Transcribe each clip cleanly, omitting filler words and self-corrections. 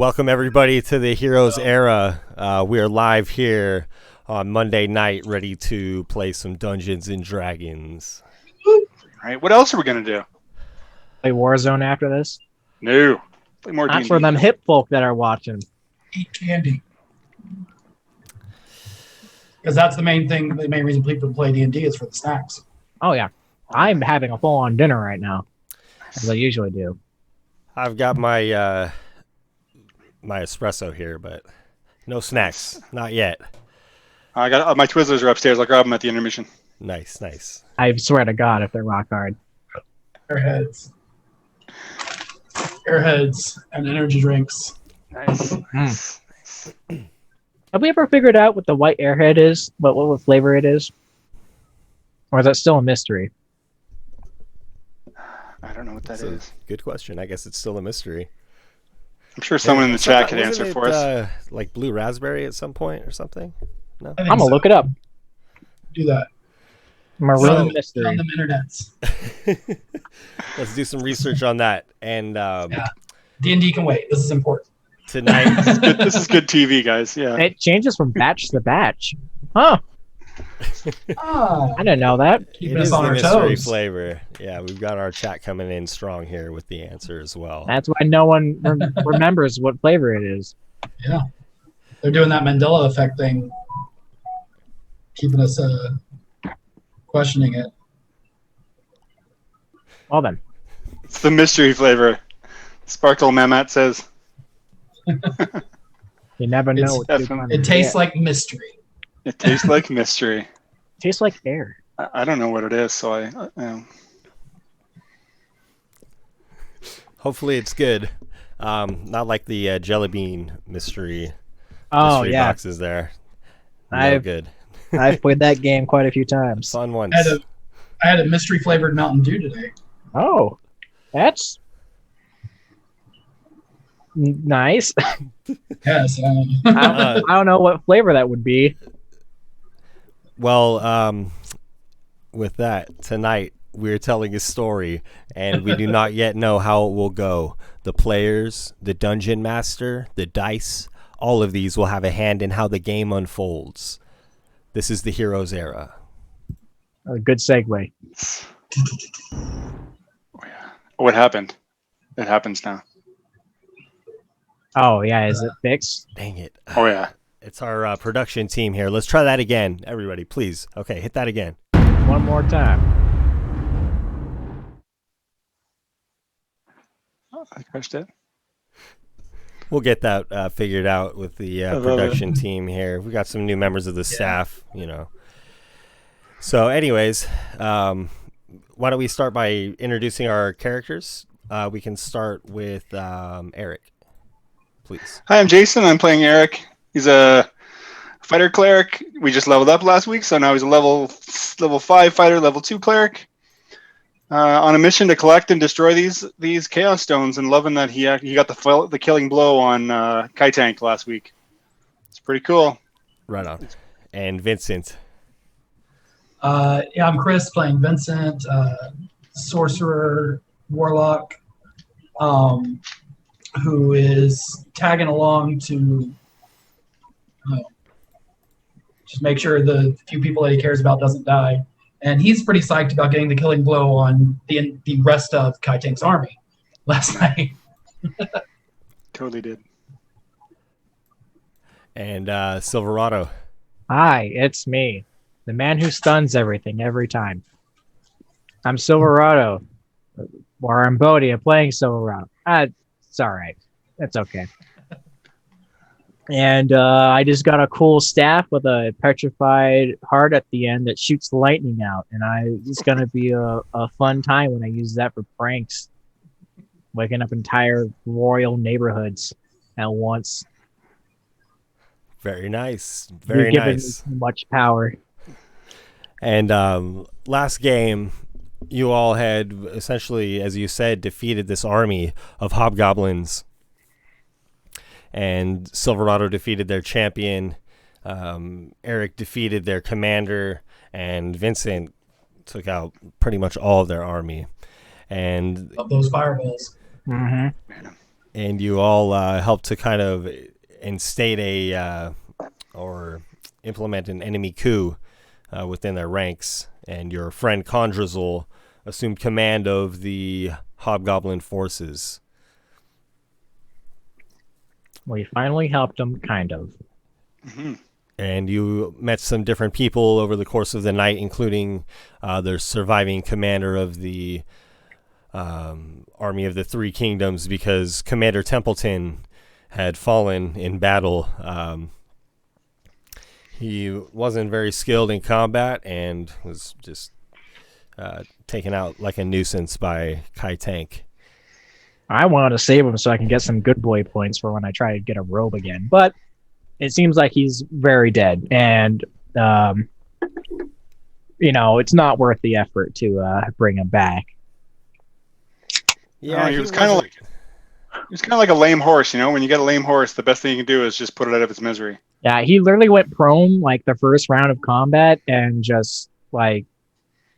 welcome everybody to the Heroes Era. We are live here on Monday night, ready to play some Dungeons and Dragons. All right, what else are we gonna do? Play Warzone after this? No, play more Not D&D. for them hip folk that are watching. Eat candy. Because that's the main thing, the main reason people play D&D is for the snacks. Oh yeah, I'm having a full-on dinner right now, as I usually do. I've got my my espresso here, but no snacks, not yet. I got my Twizzlers are upstairs. I'll grab them at the intermission. Nice, nice. I swear to God, if they're rock hard. Airheads. Airheads and energy drinks. Nice. Nice. Have we ever figured out what the white airhead is? What flavor it is? Or is that still a mystery? I don't know what that That's is. a good question. I guess it's still a mystery. I'm sure someone in the chat could Wasn't answer it, for us. Like blue raspberry at some point or something? No. I think I'm gonna look it up. Do that. Maroon On mystery. the internets. Let's do some research on that. And Yeah. D&D can wait. This is important. tonight, This is good TV, guys. Yeah. It changes from batch to batch. Huh? Ah, I didn't know that. keeping it us is on the our mystery toes. flavor. Yeah, we've got our chat coming in strong here with the answer as well. That's why no one remembers what flavor it is. Yeah. They're doing that Mandela effect thing, keeping us questioning it. Well then, It's the mystery flavor. Sparkle Mamat says. you never know. It's What you're definitely- trying to It tastes get. like mystery. It tastes like mystery. Tastes like air. I don't know what it is, so Hopefully it's good. Not like the jelly bean mystery Oh yeah, boxes there. No I've good. I've played that game quite a few times. Fun ones. I had a mystery flavored Mountain Dew today. Oh, that's nice. Yes. I don't know what flavor that would be. Well, with that, tonight we're telling a story, and we do not yet know how it will go. The players, the dungeon master, the dice, all of these will have a hand in how the game unfolds. This is the Heroes Era. A good segue. what happened? It happens now. Oh yeah, is it fixed? Dang it. Oh yeah. It's our production team here. Let's try that again, everybody, please. Okay, hit that again. One more time. I crushed it. We'll get that figured out with the production team here. We got some new members of the staff, you know. So anyways, why don't we start by introducing our characters? We can start with Eric, please. Hi, I'm Jason. I'm playing Eric. He's a fighter cleric. We just leveled up last week, so now he's a level 5 fighter, level 2 cleric. On a mission to collect and destroy these chaos stones, and loving that he got the killing blow on Kai Tank last week. It's pretty cool. Right on. And Vincent. Yeah, I'm Chris playing Vincent, sorcerer, warlock, who is tagging along to just make sure the few people that he cares about doesn't die. And he's pretty psyched about getting the killing blow on the rest of Kai Tank's army last night. Totally did. And Silverado. Hi, it's me, the man who stuns everything every time. I'm Silverado, or I'm Bodhi. I'm playing Silverado. It's all right. It's okay. And I just got a cool staff with a petrified heart at the end that shoots lightning out. And it's going to be a fun time when I use that for pranks. Waking up entire royal neighborhoods at once. Very nice. You're Very giving nice. me much power. And last game, you all had essentially, as you said, defeated this army of hobgoblins. And Silverado defeated their champion. Eric defeated their commander. And Vincent took out pretty much all of their army. And Of those fireballs. Mm-hmm. and you all help to kind of instate or implement an enemy coup within their ranks. And your friend Condrizzle assumed command of the Hobgoblin forces. We finally helped him, kind of. Mm-hmm. And you met some different people over the course of the night, including the surviving commander of the Army of the Three Kingdoms, because Commander Templeton had fallen in battle. He wasn't very skilled in combat and was just taken out like a nuisance by Kai Tank. I wanted to save him so I can get some good boy points for when I try to get a robe again. But it seems like he's very dead. And, it's not worth the effort to bring him back. Yeah, he was kind of like a lame horse, When you get a lame horse, the best thing you can do is just put it out of its misery. Yeah, he literally went prone like the first round of combat and just like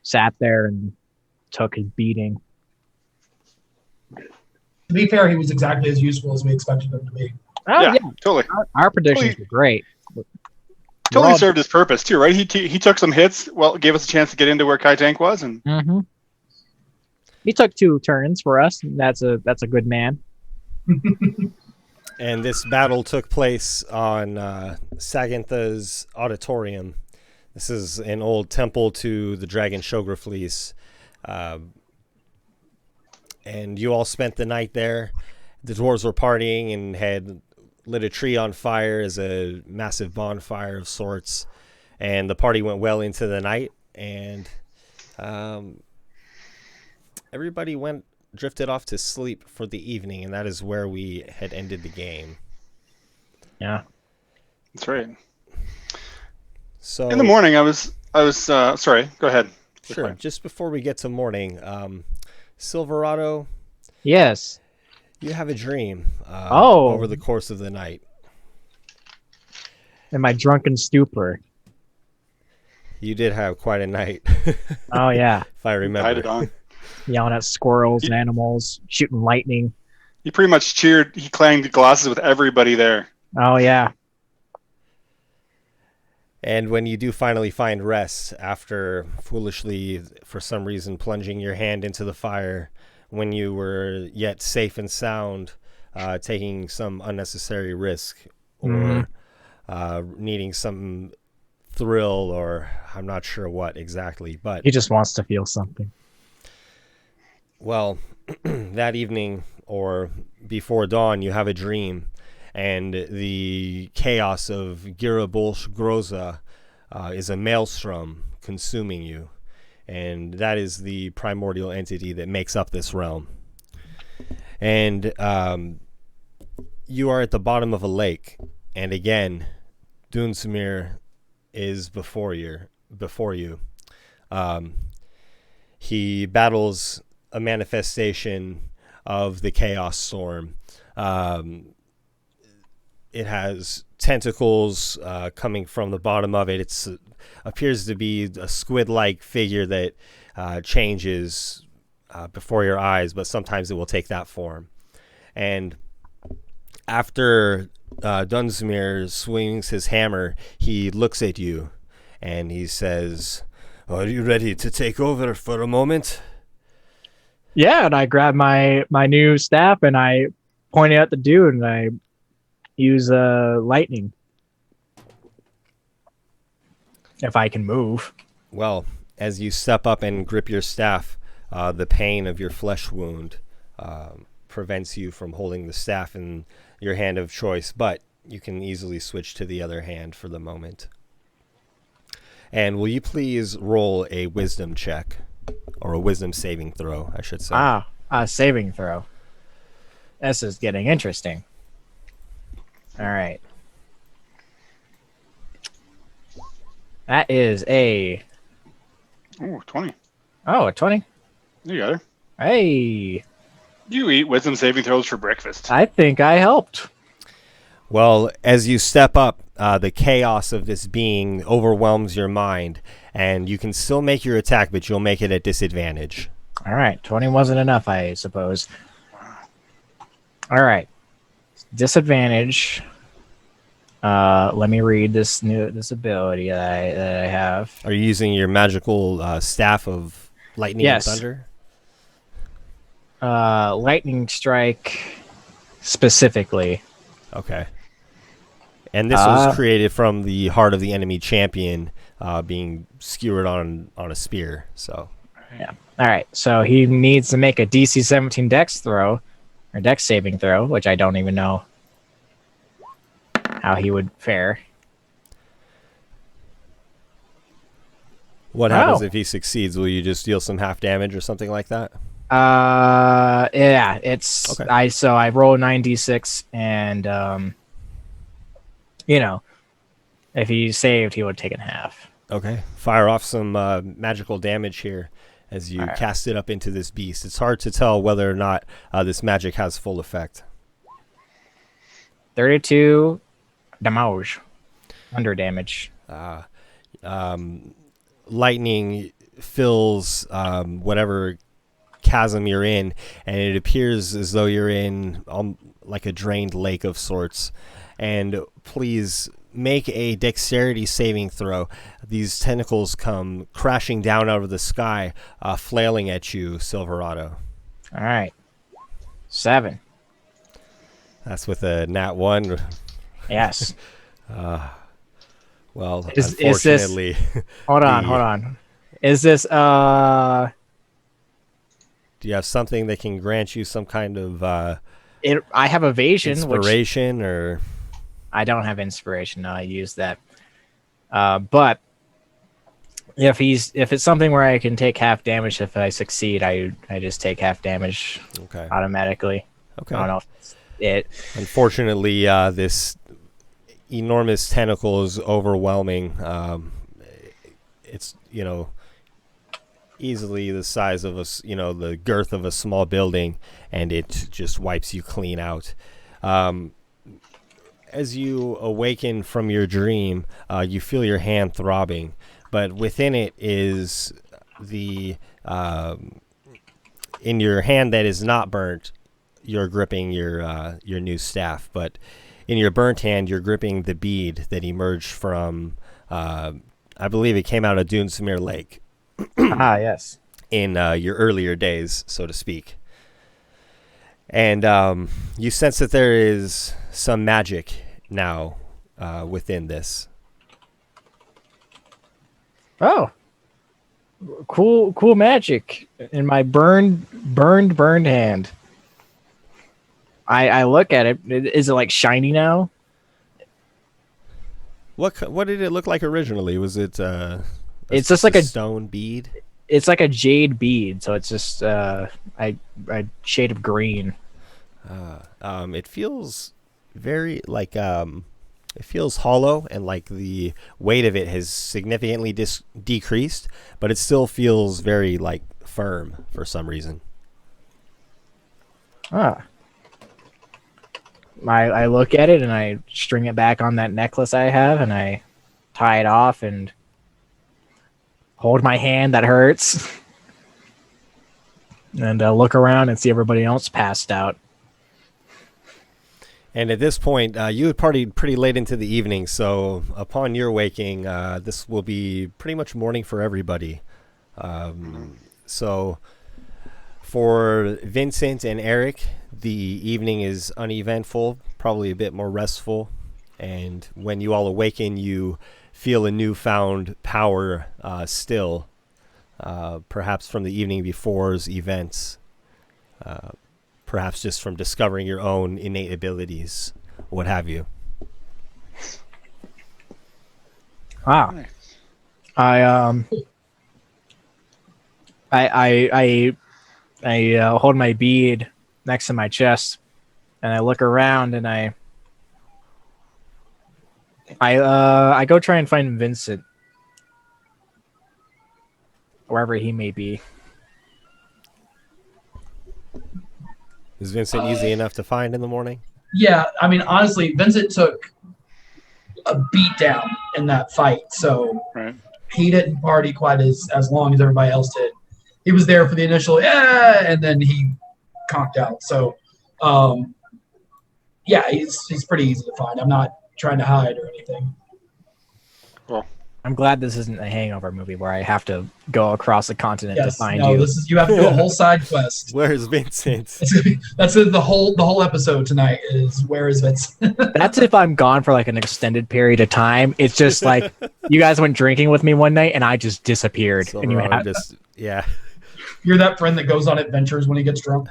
sat there and took his beating. To be fair, he was exactly as useful as we expected him to be. Oh, yeah, totally. Our predictions were great. Totally served his purpose too, right? He took some hits. Well, gave us a chance to get into where Kai Tank was, and he took 2 turns for us. And that's a good man. And this battle took place on Sagantha's Auditorium. This is an old temple to the dragon Shografleece. And you all spent the night there. The dwarves were partying and had lit a tree on fire as a massive bonfire of sorts. And the party went well into the night. And everybody drifted off to sleep for the evening, and that is where we had ended the game. Yeah, that's right. So in the morning, I was sorry. Go ahead. Sure. Just before we get to morning, Silverado. Yes. You have a dream. Over the course of the night. In my drunken stupor. You did have quite a night. Oh yeah. If I remember. It on. Yelling at squirrels and animals, shooting lightning. He pretty much cheered. He clanged glasses with everybody there. Oh, yeah. And when you do finally find rest after foolishly, for some reason, plunging your hand into the fire when you were yet safe and sound, taking some unnecessary risk or needing some thrill or I'm not sure what exactly, but he just wants to feel something. Well, that evening or before dawn, you have a dream, and the chaos of Girabolsh Groza is a maelstrom consuming you, and that is the primordial entity that makes up this realm. And you are at the bottom of a lake, and again, Dunsmir is before you. He battles a manifestation of the chaos storm. It has tentacles coming from the bottom of it. It appears to be a squid-like figure that changes before your eyes, but sometimes it will take that form. And after Dunsmir swings his hammer, he looks at you and he says, "Are you ready to take over for a moment?" Yeah, and I grab my new staff and I point it at the dude and I use lightning. If I can move. Well, as you step up and grip your staff, the pain of your flesh wound prevents you from holding the staff in your hand of choice, but you can easily switch to the other hand for the moment. And will you please roll a wisdom check? Or a wisdom saving throw, I should say. A saving throw. This is getting interesting. All right. That is a... Ooh, 20. Oh, a 20? You got it. Hey. You eat wisdom saving throws for breakfast. I think I helped. Well, as you step up, the chaos of this being overwhelms your mind, and you can still make your attack, but you'll make it at disadvantage. All right. 20 wasn't enough, I suppose. All right. Disadvantage. Let me read this ability that I have. Are you using your magical staff of lightning and Yes. thunder? Lightning strike specifically. Okay. And this was created from the heart of the enemy champion being skewered on a spear. So. Yeah. All right. So he needs to make a DC 17 Dex throw, or Dex saving throw, which I don't even know how he would fare. What happens if he succeeds? Will you just deal some half damage or something like that? Yeah. It's okay. I roll 9d6, and if he saved, he would take in half. Okay. Fire off some magical damage here as you cast it up into this beast. It's hard to tell whether or not this magic has full effect. 32 damage. Under damage. Lightning fills whatever chasm you're in, and it appears as though you're in like a drained lake of sorts. And please make a dexterity saving throw. These tentacles come crashing down out of the sky, flailing at you, Silverado. All right. 7. That's with a nat 1. Yes. Well, Is unfortunately... this, hold on. Is this... Do you have something that can grant you some kind of... I have evasion. Inspiration, or... I don't have inspiration. No, I use that. But if it's something where I can take half damage if I succeed, I just take half damage automatically. Okay. I don't know if it. Unfortunately, this enormous tentacle is overwhelming. It's easily the size of the girth of a small building, and it just wipes you clean out. As you awaken from your dream, you feel your hand throbbing, but within it is the in your hand that is not burnt, you're gripping your new staff, but in your burnt hand, you're gripping the bead that emerged from, I believe it came out of Dunesamere Lake. Yes. In your earlier days, so to speak. And you sense that there is some magic now within this. Oh, cool magic in my burned hand. I look at it. Is it like shiny now? What did it look like originally? Was it? It's just like a stone bead. It's like a jade bead, so it's just a shade of green. It feels very like it feels hollow, and like the weight of it has significantly decreased, but it still feels very like firm for some reason. I look at it and I string it back on that necklace I have, and I tie it off and hold my hand that hurts, and look around and see everybody else passed out. And at this point, you had partied pretty late into the evening, so upon your waking, this will be pretty much morning for everybody. So for Vincent and Eric, the evening is uneventful, probably a bit more restful. And when you all awaken, you feel a newfound power still, perhaps from the evening before's events. Perhaps just from discovering your own innate abilities, what have you. Wow. Nice. I hold my bead next to my chest, and I look around, and I go try and find Vincent, wherever he may be. Is Vincent easy enough to find in the morning? Yeah, I mean, honestly, Vincent took a beat down in that fight, so he didn't party quite as long as everybody else did. He was there for the initial and then he conked out. So yeah, he's pretty easy to find. I'm not trying to hide or anything. Well, I'm glad this isn't a Hangover movie where I have to go across the continent to Yes, find no, you. this is you have to do a whole side quest. Where's Vincent? That's the whole episode tonight is where is Vincent? That's if I'm gone for like an extended period of time. It's just like you guys went drinking with me one night and I just disappeared. And you, You're that friend that goes on adventures when he gets drunk.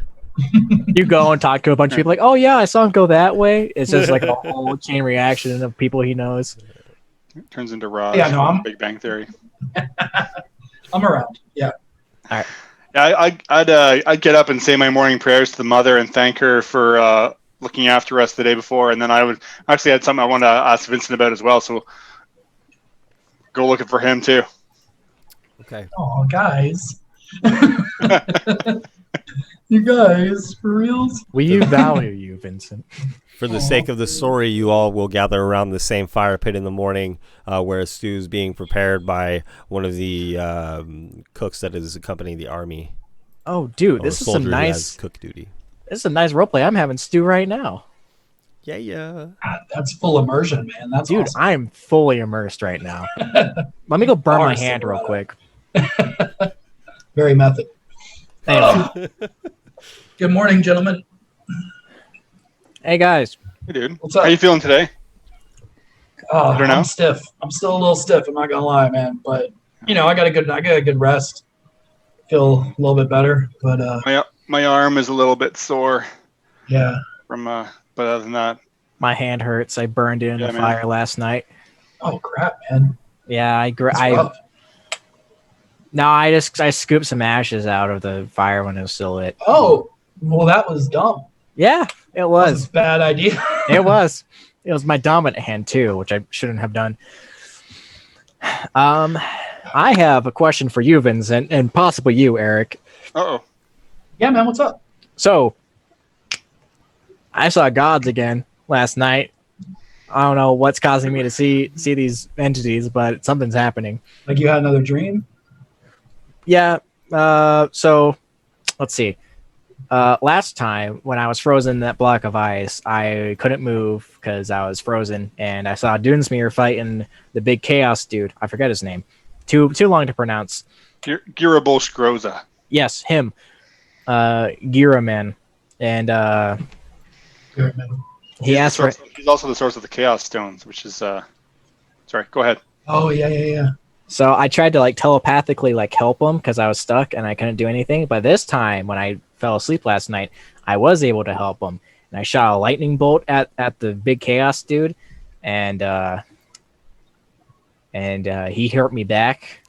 you go and talk to a bunch of people like, oh yeah, I saw him go that way. It's just like a whole chain reaction of people he knows. it turns into Raj. Yeah, no, from I'm- Big Bang Theory. I'm around. Yeah. Yeah, I'd get up and say my morning prayers to the mother and thank her for looking after us the day before, and then I would actually had something I wanted to ask Vincent about as well. So go looking for him too. Okay. Oh, guys. You guys, for reals? We value you, Vincent. For the sake of the story, you all will gather around the same fire pit in the morning, where a stew is being prepared by one of the cooks that is accompanying the army. Oh, dude, or this is soldier some who has nice. cook duty. This is a nice roleplay. I'm having stew right now, Yeah. God, that's full immersion, man. That's dude. awesome. I'm fully immersed right now. Let me go burn my Bars, hand real Silverado. quick. Very method. Anyway, Good morning, gentlemen. hey guys, Hey, dude. What's up? How you feeling today? Oh, I don't know. I'm stiff. I'm still a little stiff. I'm not gonna lie, man. But I got a good rest. Feel a little bit better. But My arm is a little bit sore yeah. from but other than that, my hand hurts. I burned it in Yeah, the man. fire last night. Oh crap, man. Yeah, I That's rough. I scooped some ashes out of the fire when it was still lit. Oh, well, that was dumb. Yeah, it That was. a bad idea. It was. It was my dominant hand too, which I shouldn't have done. I have a question for you, Vincent, and possibly you, Eric. oh, Yeah, man. What's up? So, I saw gods again last night. I don't know what's causing me to see these entities, but something's happening. Like you had another dream? Yeah. So, let's see. Last time when I was frozen in that block of ice, I couldn't move because I was frozen, and I saw Dunsmeer fighting the big chaos dude. I forget his name. Too long to pronounce. Girable Scroza. Yes, him. Giraman. And Good, man. he asked for He's also the source of the Chaos Stones, which is sorry. Go ahead. Oh yeah. So I tried to like telepathically like help him because I was stuck and I couldn't do anything. But this time when I fell asleep last night, I was able to help him. And I shot a lightning bolt at the big chaos dude, and he hurt me back.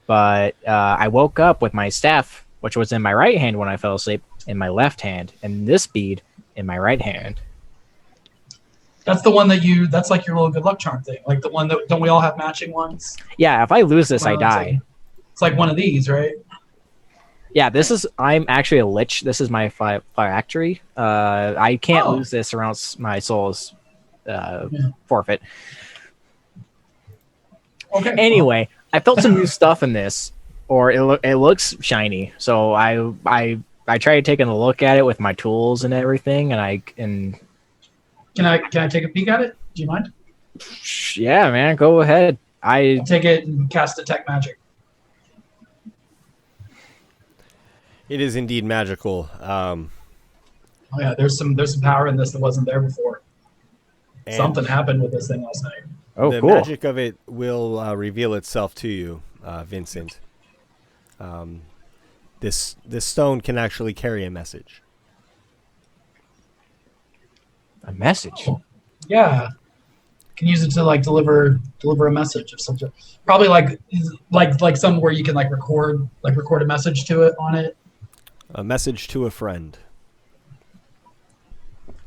But I woke up with my staff, which was in my right hand when I fell asleep, in my left hand, and this bead in my right hand. That's the one that's like your little good luck charm thing. Like the one that, don't we all have matching ones? Yeah, if I lose this, I Well, die. It's like one of these, right? Yeah, I'm actually a lich. This is my phylactery. I can't lose this or else my soul's forfeit. Okay. Anyway, I felt some new stuff in this, or it looks shiny. So I tried taking a look at it with my tools and everything, and Can I take a peek at it? Do you mind? yeah, man, go ahead. I'll take it and cast detect magic. It is indeed magical. Oh yeah, there's some power in this that wasn't there before. And Something happened with this thing last night. Oh, the cool. magic of it will reveal itself to you, Vincent. This stone can actually carry a message. A message. Yeah. Can use it to like deliver a message of something. Probably like somewhere where you can record a message to it on it. A message to a friend.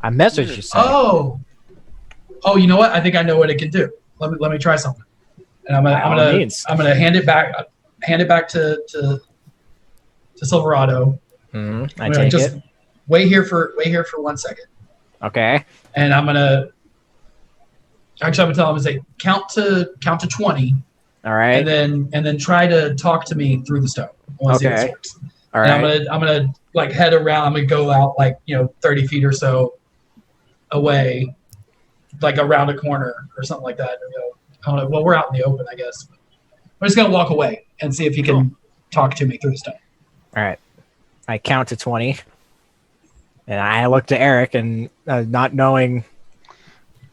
A message, you said. Oh, you know what? I think I know what it can do. Let me try something. And By all means. I'm gonna hand it back to Silverado. Mm-hmm. I I'm gonna take just it. wait here for 1 second. Okay. And I'm gonna tell him to say count to 20, All right. and then try to talk to me through the stone. I want to see if Okay. this works. All And right. I'm gonna like head around. I'm gonna go out 30 feet or so, away, like around a corner or something like that. I don't know. Well, we're out in the open, I guess. I'm just gonna walk away and see if he can talk to me through the stone. All right. I count to 20, and I look to Eric, and not knowing.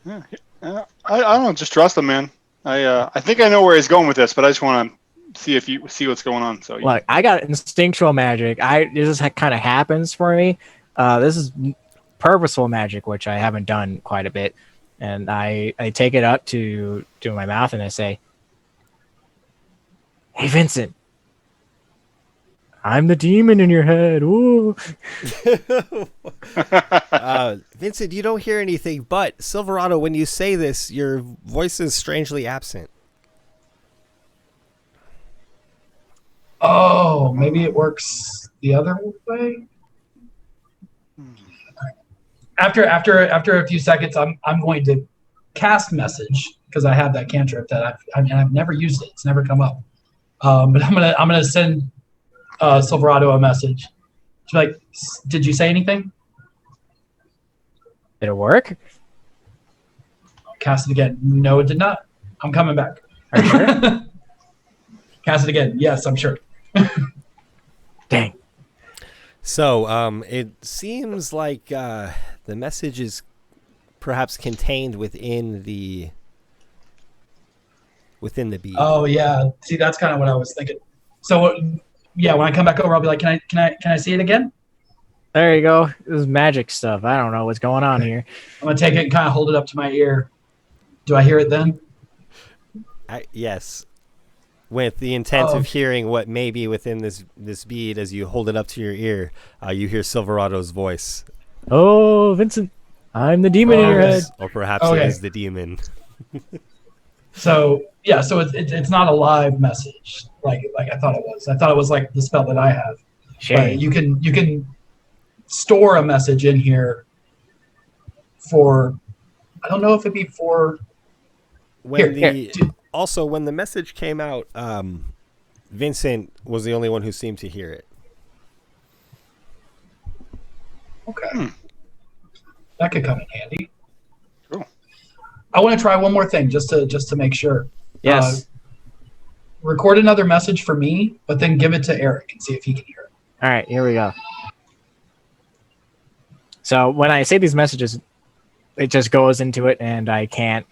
Yeah. I don't know. Just trust him, man. I think I know where he's going with this, but I just want to see what's going on. So Look, I got instinctual magic. This kind of happens for me. This is purposeful magic, which I haven't done quite a bit, and I take it up to my mouth and I say, "Hey, Vincent, I'm the demon in your head." Ooh. Vincent, you don't hear anything, but Silverado, when you say this, your voice is strangely absent. Oh, maybe it works the other way. After a few seconds, I'm going to cast message because I have that cantrip that I've never used it. It's never come up. But I'm gonna send Silverado a message. She's like, "Did you say anything?" Did it work? Cast it again. No, it did not. I'm coming back. Are you sure? Cast it again. Yes, I'm sure. Dang. So it seems like the message is perhaps contained within the bead. Oh yeah. See, that's kind of what I was thinking. So yeah, when I come back over, I'll be like, "Can I see it again?" There you go. This is magic stuff. I don't know what's going on here. I'm gonna take it and kind of hold it up to my ear. Do I hear it then? Yes. With the intent of hearing what may be within this bead, as you hold it up to your ear, you hear Silverado's voice. Oh, Vincent, I'm the demon in your head. Or perhaps it is the demon. So yeah, so it's not a live message like I thought it was. I thought it was like the spell that I have. But you can store a message in here for, I don't know if it'd be for. Also, when the message came out, Vincent was the only one who seemed to hear it. Okay. That could come in handy. Cool. I want to try one more thing just to make sure. Yes. Record another message for me, but then give it to Eric and see if he can hear it. All right, here we go. So when I say these messages, it just goes into it, and I can't.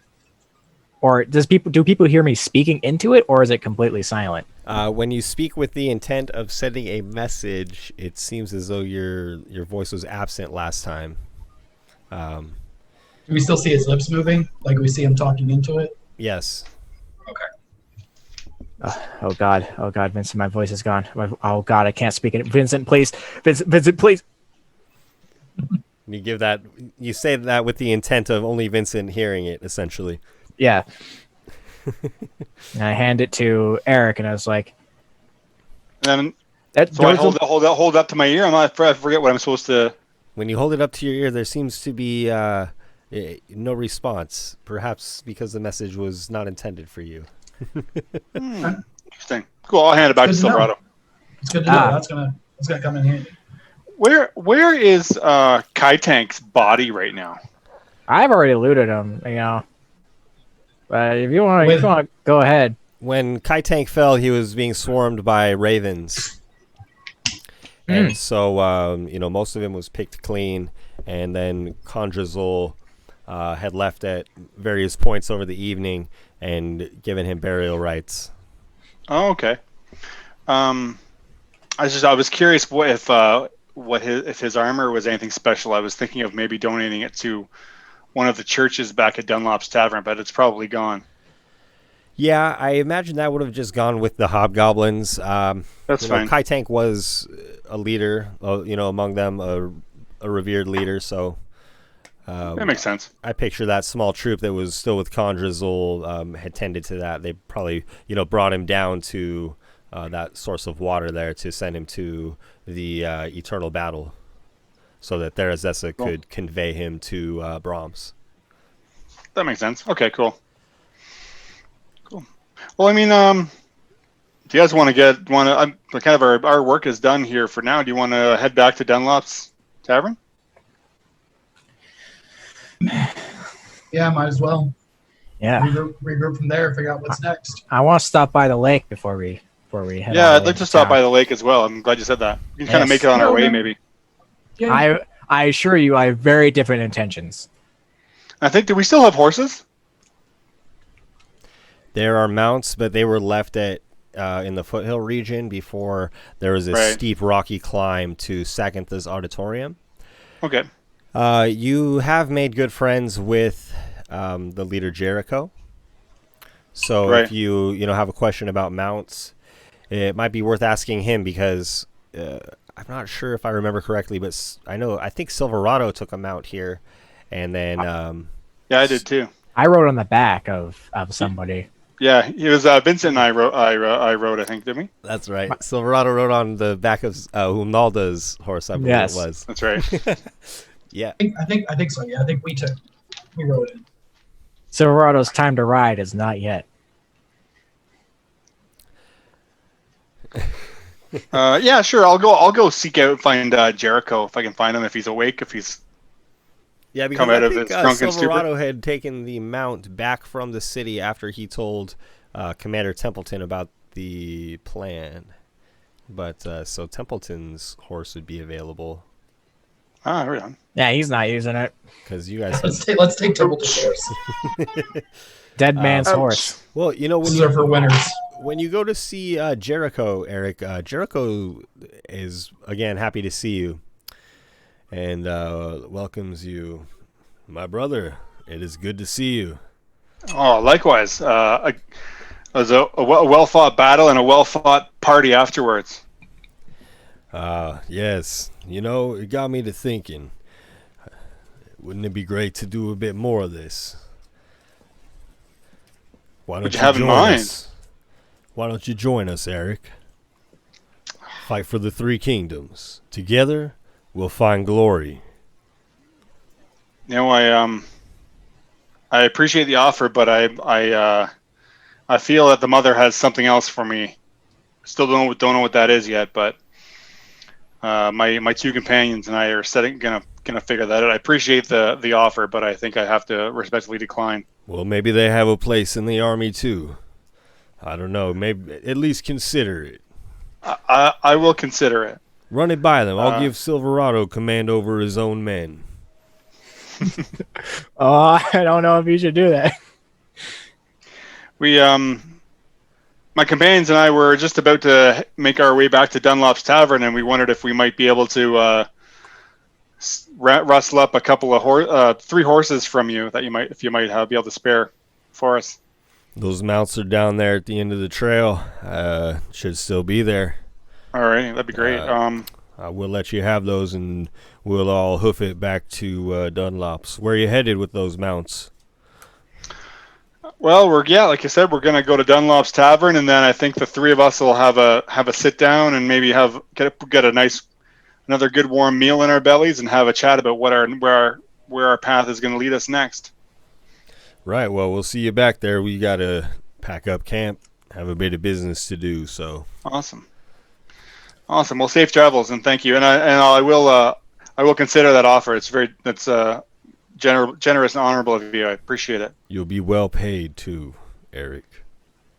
Or do people hear me speaking into it, or is it completely silent? When you speak with the intent of sending a message, it seems as though your voice was absent last time. Do we still see his lips moving? Like we see him talking into it? Yes. Okay. Oh God, Vincent, my voice is gone. Oh God, I can't speak it. Vincent, please. Vincent, please. You say that with the intent of only Vincent hearing it, essentially. Yeah. And I hand it to Eric, and I was like, And then, so I hold up to my ear. I forget what I'm supposed to. When you hold it up to your ear, there seems to be no response. Perhaps because the message was not intended for you. Interesting. Cool. I'll hand it back to Silverado. It's good to know. That's gonna come in handy. Where is Kai Tank's body right now? I've already looted him, But if you want to go ahead. When Kai Tank fell, he was being swarmed by ravens. And so, most of him was picked clean. And then Condrazul had left at various points over the evening and given him burial rites. Oh, okay. I was curious if his armor was anything special. I was thinking of maybe donating it to one of the churches back at Dunlop's Tavern, but it's probably gone. Yeah, I imagine that would have just gone with the hobgoblins. That's fine. Kai Tank was a leader, among them, a revered leader. So that makes sense. I picture that small troop that was still with Condrazul had tended to that. They probably, brought him down to that source of water there to send him to the eternal battle, so that Therazessa could convey him to Brahms. That makes sense. Okay, cool. Well, if you guys want to our work is done here for now. Do you want to head back to Dunlop's Tavern? Yeah, might as well. Yeah. Regroup from there. Figure out what's next. I want to stop by the lake before we head Yeah, all the I'd way like into to stop town. by the lake as well. I'm glad you said that. We can kind of Yes. make it on our way, Okay. maybe. Yeah. I assure you, I have very different intentions. I think, do we still have horses? There are mounts, but they were left at in the foothill region before there was this Right. steep rocky climb to Sakantha's auditorium. Okay. You have made good friends with the leader Jericho. So Right. if you have a question about mounts, it might be worth asking him because I'm not sure if I remember correctly, but I think Silverado took a mount here, and then Yeah, I did too. I rode on the back of somebody. Yeah, it was Vincent and I rode, I think, didn't we? that's right. Silverado rode on the back of Umnalda's horse, I believe Yes. it was. That's right. Yeah. I think so. Yeah, I think we rode it. Silverado's time to ride is not yet. Yeah, sure. I'll go seek out and find Jericho if I can find him, if he's awake, if he's Yeah, because come out I of think his drunken Silverado had taken the mount back from the city after he told Commander Templeton about the plan. But so Templeton's horse would be available right on. Yeah, he's not using it. because you guys. Let's take Templeton's horse. Dead man's Ouch. horse. Well, when These are for winners. when you go to see Jericho, Eric, Jericho is again happy to see you and welcomes you, my brother. It is good to see you. Oh, likewise. It was a well-fought battle and a well-fought party afterwards. Yes, it got me to thinking. Wouldn't it be great to do a bit more of this? Why don't What'd you have in join mind? us? Why don't you join us, Eric? Fight for the three kingdoms. Together, we'll find glory. I appreciate the offer, but I feel that the mother has something else for me. Still don't know what that is yet, but my two companions and I are gonna figure that out. I appreciate the offer, but I think I have to respectfully decline. Well, maybe they have a place in the army too. I don't know. Maybe at least consider it. I will consider it. Run it by them. I'll give Silverado command over his own men. Oh, I don't know if you should do that. We my companions and I were just about to make our way back to Dunlop's Tavern, and we wondered if we might be able to rustle up a couple of 3 horses from you that you might be able to spare for us. Those mounts are down there at the end of the trail. Should still be there. All right, that'd be great. I will let you have those, and we'll all hoof it back to Dunlop's. Where are you headed with those mounts? Well, like I said, we're gonna go to Dunlop's Tavern, and then I think the 3 of us will have a sit down and maybe get another good warm meal in our bellies and have a chat about where our path is going to lead us next. Right. Well, we'll see you back there. We gotta pack up camp, have a bit of business to do. So Awesome. Well, safe travels, and thank you. And I will consider that offer. That's generous and honorable of you. I appreciate it. you'll be well paid too, Eric.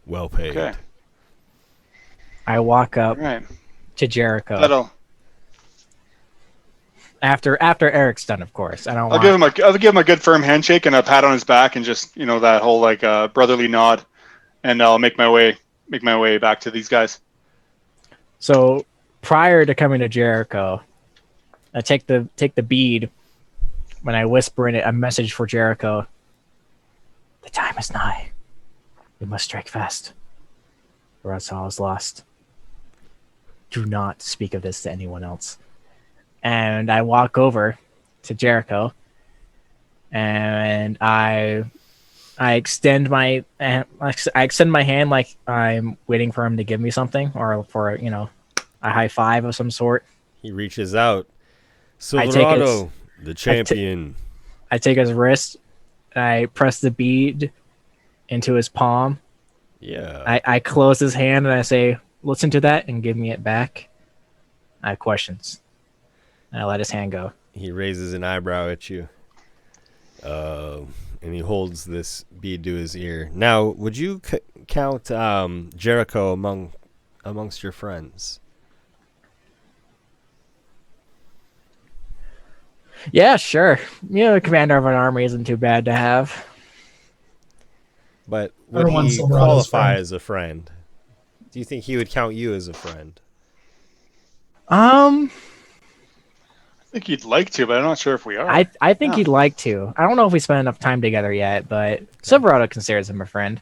Well paid. Okay. I walk up All right. to Jericho That'll. after Eric's done, of course. I'll give him a good firm handshake and a pat on his back and just that whole brotherly nod, and I'll make my way back to these guys. So prior to coming to Jericho, I take the bead. When I whisper in it a message for Jericho, the time is nigh. We must strike fast, or else all is lost. Do not speak of this to anyone else. And I walk over to Jericho, and I extend my hand like I'm waiting for him to give me something, or for a high five of some sort. He reaches out. Silverado, the champion. I take his wrist, I press the bead into his palm. Yeah. I close his hand and I say, listen to that and give me it back. I have questions. And I let his hand go. He raises an eyebrow at you. And he holds this bead to his ear. Now, would you count Jericho amongst your friends? Yeah, sure. The commander of an army isn't too bad to have. But would Everyone's he Silverado's qualify friend. as a friend? Do you think he would count you as a friend? I think he'd like to, but I'm not sure if we are. I think he'd like to. I don't know if we spent enough time together yet, but Silverado considers him a friend.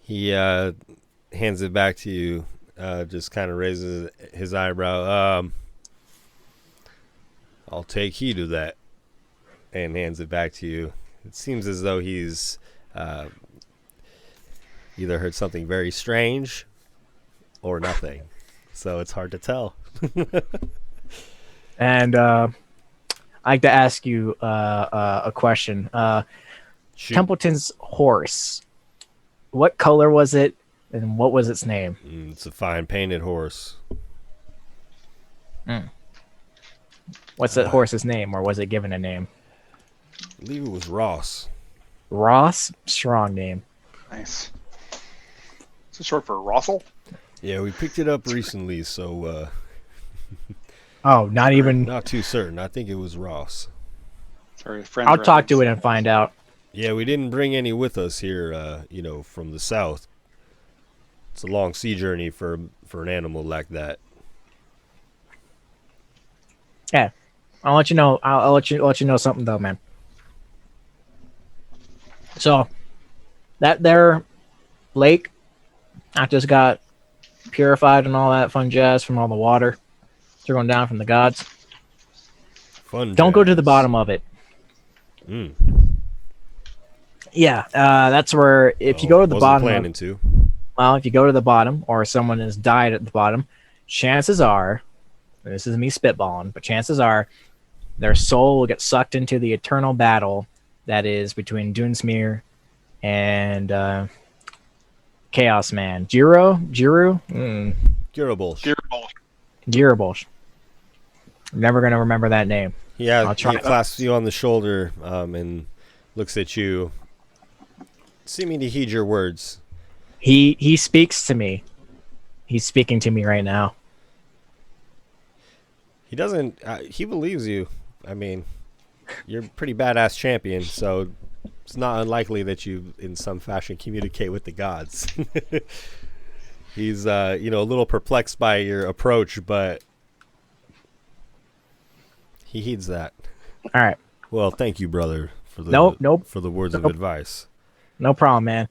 He hands it back to you, just kind of raises his eyebrow. I'll take heed of that, and hands it back to you. It seems as though he's either heard something very strange or nothing, so it's hard to tell. And I'd like to ask you a question. Shoot. Templeton's horse, what color was it, and what was its name? It's a fine painted horse. What's that horse's name, or was it given a name? I believe it was Ross. Ross? Strong name. Nice. Is it short for Rossel? Yeah, we picked it up recently, so Oh, not too certain. I think it was Ross. Sorry, friends. I'll talk to it and find out. Yeah, we didn't bring any with us here, from the south. It's a long sea journey for an animal like that. Yeah, I'll let you know. I'll let you know something though, man. So that there lake, I just got purified and all that fun jazz from all the water trickling down from the gods. Fun. Don't go to the jazz. bottom of it. Yeah, that's where if you go to the Wasn't bottom. planning to. Well, if you go to the bottom, or someone has died at the bottom, chances are, and this is me spitballing, but chances are, their soul will get sucked into the eternal battle that is between Dunsmeer and Chaos Man. Jiru? Curable. Jirubolsh. I'm never going to remember that name. Yeah, I'll try. he clasps you on the shoulder and looks at you, seeming to heed your words. He speaks to me. He's speaking to me right now. He doesn't. He believes you. I mean, you're a pretty badass champion, so it's not unlikely that you, in some fashion, communicate with the gods. He's, a little perplexed by your approach, but he heeds that. All right. Well, thank you, brother, for the for the words of advice. No problem, man.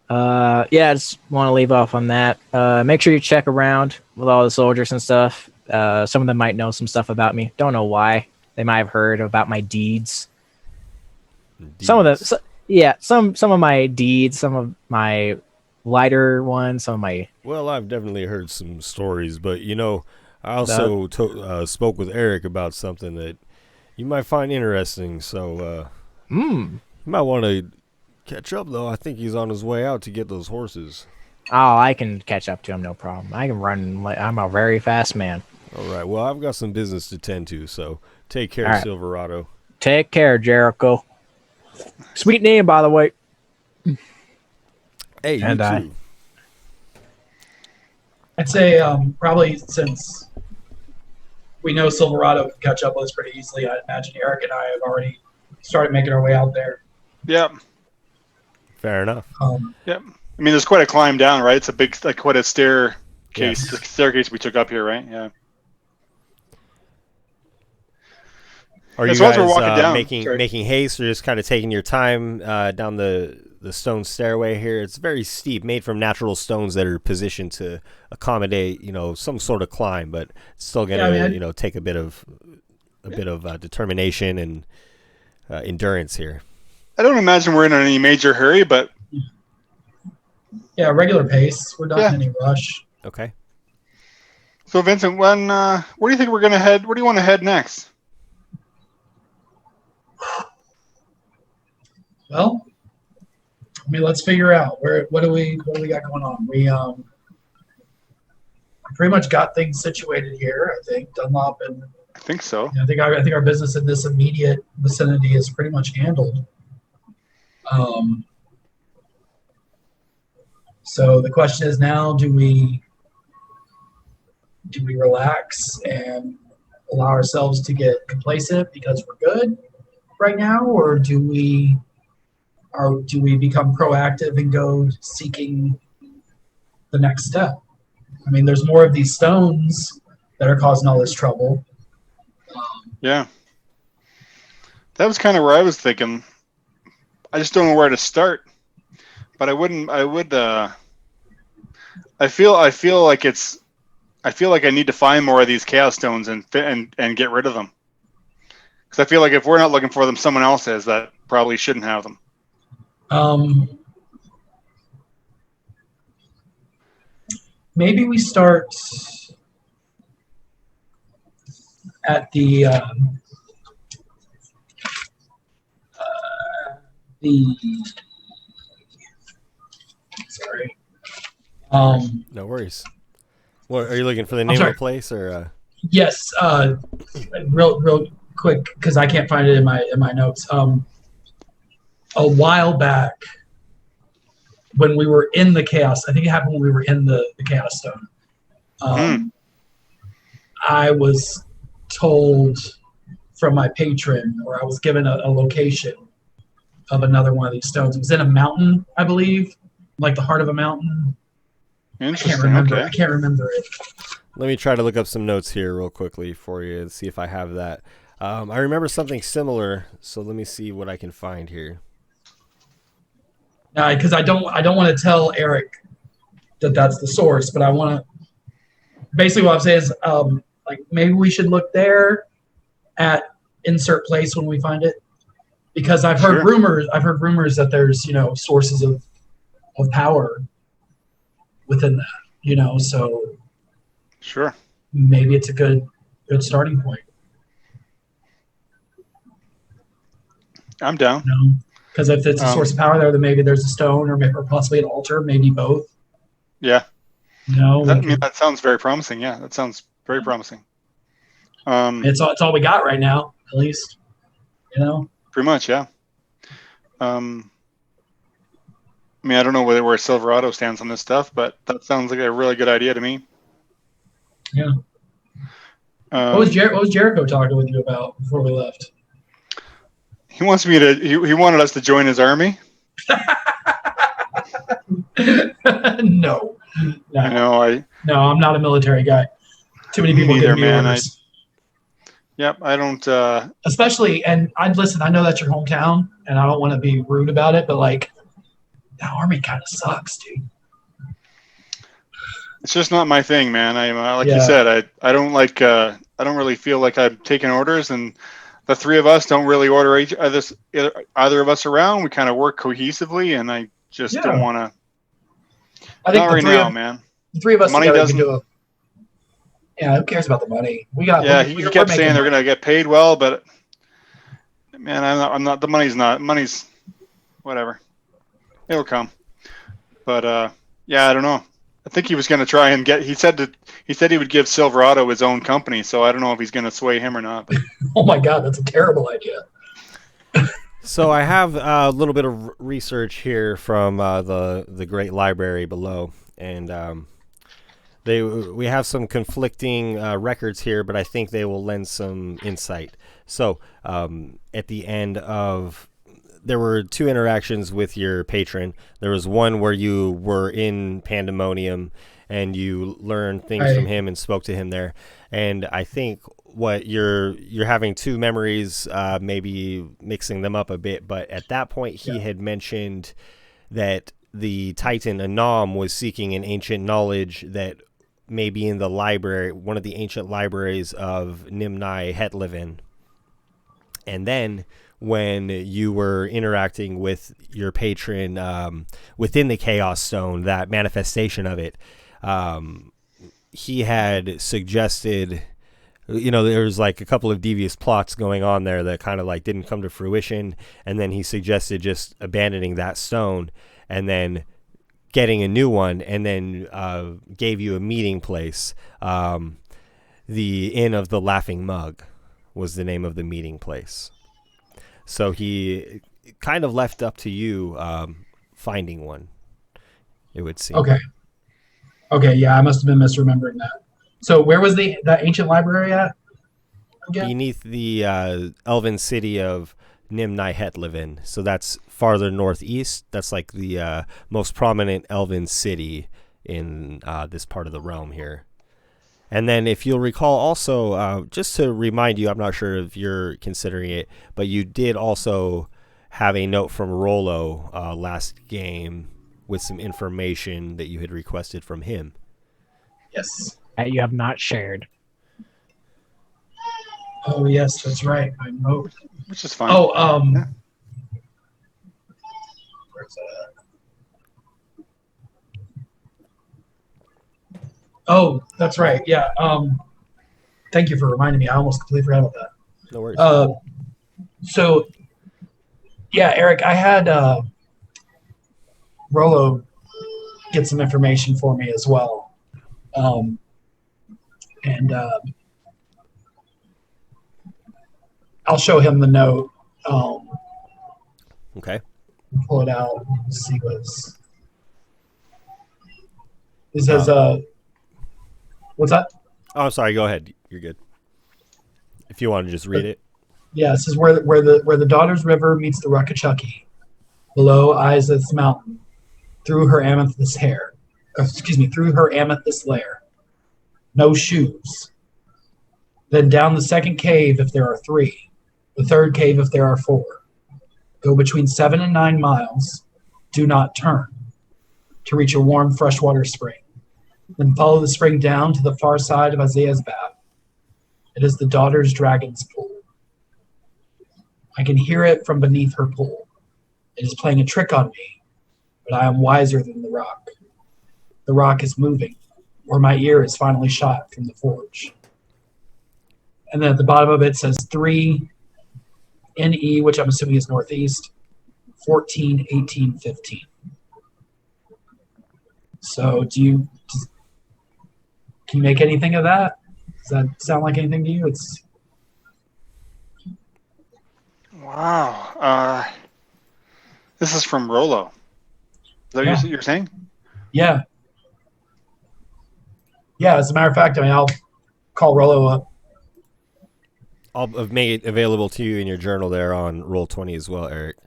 Yeah, I just want to leave off on that. Make sure you check around with all the soldiers and stuff. Some of them might know some stuff about me. Don't know why. They might have heard about my deeds. Some of them, some of my deeds, some of my lighter ones, some of my. Well, I've definitely heard some stories, but I also spoke with Eric about something that you might find interesting. So, you might want to catch up, though. I think he's on his way out to get those horses. Oh, I can catch up to him, no problem. I can run. I'm a very fast man. All right. Well, I've got some business to tend to, so take care, right. Silverado. Take care, Jericho. Sweet name, by the way. Hey, you too. I'd say probably since we know Silverado can catch up with us pretty easily, I imagine Eric and I have already started making our way out there. Yep. Fair enough. Yep. I mean, there's quite a climb down, right? It's a big, quite a staircase. Yes. The staircase we took up here, right? Yeah. Are you So as guys we're walking down, making haste, or just kind of taking your time down the stone stairway here? It's very steep, made from natural stones that are positioned to accommodate, some sort of climb, but it's still gonna, take a bit of determination and endurance here. I don't imagine we're in any major hurry, but yeah, regular pace. We're not in any rush. Okay. So Vincent, where do you think we're gonna head? Where do you want to head next? Well, let's figure out what do we got going on. We pretty much got things situated here. I think Dunlop and I think so. I think our business in this immediate vicinity is pretty much handled. So the question is now: do we relax and allow ourselves to get complacent because we're good right now, or do we become proactive and go seeking the next step? I mean, there's more of these stones that are causing all this trouble. Yeah. That was kind of where I was thinking. I just don't know where to start. But I feel like I need to find more of these chaos stones and get rid of them. Because I feel like if we're not looking for them, someone else is that probably shouldn't have them. Maybe we start at the sorry. No worries. What are you looking for? The name of the place, or? Yes. Real quick, because I can't find it in my notes. A while back, when we were in the chaos, I think it happened when we were in the chaos stone. I was told from my patron, or I was given a location of another one of these stones. It was in a mountain, I believe, like the heart of a mountain. Interesting. I can't remember it. Let me try to look up some notes here real quickly for you and see if I have that. I remember something similar, so let me see what I can find here. Because I don't want to tell Eric that that's the source, but I want to. Basically, what I'm saying is, like maybe we should look there at insert place when we find it, because I've heard rumors. I've heard rumors that there's sources of power within that. So sure, maybe it's a good starting point. I'm down. Because if it's a source of power there, then maybe there's a stone or possibly an altar, maybe both. Yeah. That sounds very promising. Yeah, that sounds very promising. It's all we got right now, at least. Pretty much, yeah. I don't know where Silverado stands on this stuff, but that sounds like a really good idea to me. Yeah. What was Jericho talking with you about before we left? He wants me to. He wanted us to join his army. No. No, I'm not a military guy. Too many people give me orders. I don't. Especially, and I know that's your hometown, and I don't want to be rude about it, but like, that army kind of sucks, dude. It's just not my thing, man. You said, I don't like. I don't really feel like I'm taking orders, and the three of us don't really order either of us around. We kind of work cohesively, and I just don't want to. I think not right now, man. The three of us money together doesn't. Can do it. Yeah, who cares about the money? He kept saying they're going to get paid well, but man, I'm not. The money's whatever. It'll come, but I don't know. I think he was going to try and get. He said he would give Silverado his own company, so I don't know if he's going to sway him or not. But. Oh my God, that's a terrible idea. So I have a little bit of research here from the great library below, and we have some conflicting records here, but I think they will lend some insight. So at the end of. There were two interactions with your patron. There was one where you were in Pandemonium and you learned things from him and spoke to him there. And I think what you're having two memories, maybe mixing them up a bit. But at that point, he had mentioned that the Titan Anam was seeking an ancient knowledge that may be in the library, one of the ancient libraries of Nimnai Hetlivin. And then when you were interacting with your patron within the Chaos Stone, that manifestation of it, he had suggested, there was like a couple of devious plots going on there that kind of like didn't come to fruition. And then he suggested just abandoning that stone and then getting a new one, and then gave you a meeting place. the Inn of the Laughing Mug was the name of the meeting place. So he kind of left up to you finding one, it would seem. Okay, yeah, I must have been misremembering that. So where was that ancient library at? Again? Beneath the elven city of Nim-Nai-Het-Levin. So that's farther northeast. That's like the most prominent elven city in this part of the realm here. And then if you'll recall also, just to remind you, I'm not sure if you're considering it, but you did also have a note from Rollo last game with some information that you had requested from him. Yes. That you have not shared. Oh, yes, that's right. I know. Which is fine. Oh, Yeah. Where's that? Oh, that's right. Yeah. Thank you for reminding me. I almost completely forgot about that. No worries. So, yeah, Eric, I had Rollo get some information for me as well. And I'll show him the note. Okay. Pull it out and see what's. It says, what's that? Oh, I'm sorry. Go ahead. You're good. If you want to just read it. Yeah, it says where the Daughters River meets the Ruckachucky, below Isaac's Mountain, through her amethyst hair. Through her amethyst lair. No shoes. Then down the second cave if there are 3. The third cave if there are 4. Go between 7 and 9 miles. Do not turn. To reach a warm freshwater spring. Then follow the spring down to the far side of Isaiah's bath. It is the Daughter's Dragon's Pool. I can hear it from beneath her pool. It is playing a trick on me, but I am wiser than the rock. The rock is moving, or my ear is finally shot from the forge. And then at the bottom of it says 3 NE, which I'm assuming is northeast, 14, 18, 15. So can you make anything of that? Does that sound like anything to you? Wow. This is from Rollo. Is that what you're saying? Yeah. Yeah, as a matter of fact, I'll call Rollo up. I'll make it available to you in your journal there on Roll20 as well, Eric.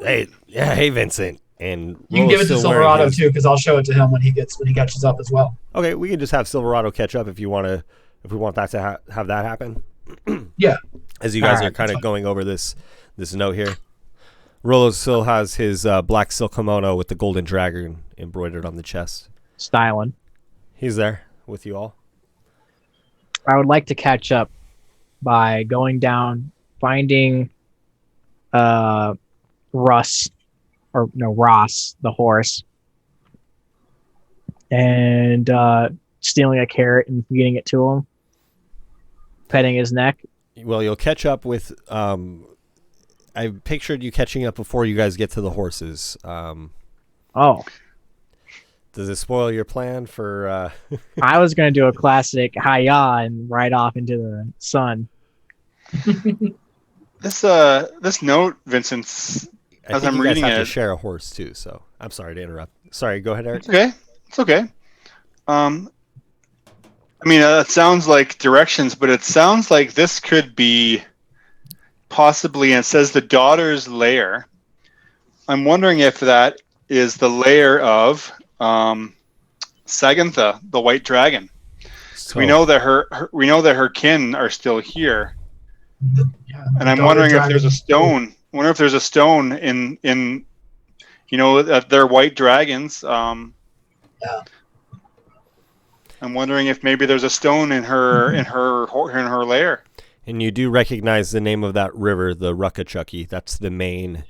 Hey, Vincent. And you can give it to Silverado too, because I'll show it to him when he catches up as well. Okay, we can just have Silverado catch up if we want that to have that happen. Yeah. As you guys are kind of going over this note here, Rollo still has his black silk kimono with the golden dragon embroidered on the chest. Styling. He's there with you all. I would like to catch up by going down, finding Ross, the horse, and stealing a carrot and feeding it to him, petting his neck. Well, you'll catch up with. I pictured you catching up before you guys get to the horses. Oh. Does it spoil your plan for... I was going to do a classic hi-ya and ride off into the sun. This note, Vincent, as I'm reading have it... to share a horse too, so I'm sorry to interrupt. Sorry, go ahead, Eric. It's okay. It sounds like directions, but it sounds like this could be possibly, and it says the Daughter's Lair. I'm wondering if that is the lair of... Sagantha, the White Dragon. So we know that her kin are still here, and I'm wondering if there's a stone. I wonder if there's a stone in their white dragons. I'm wondering if maybe there's a stone in her lair. And you do recognize the name of that river, the Ruckachucky. That's the main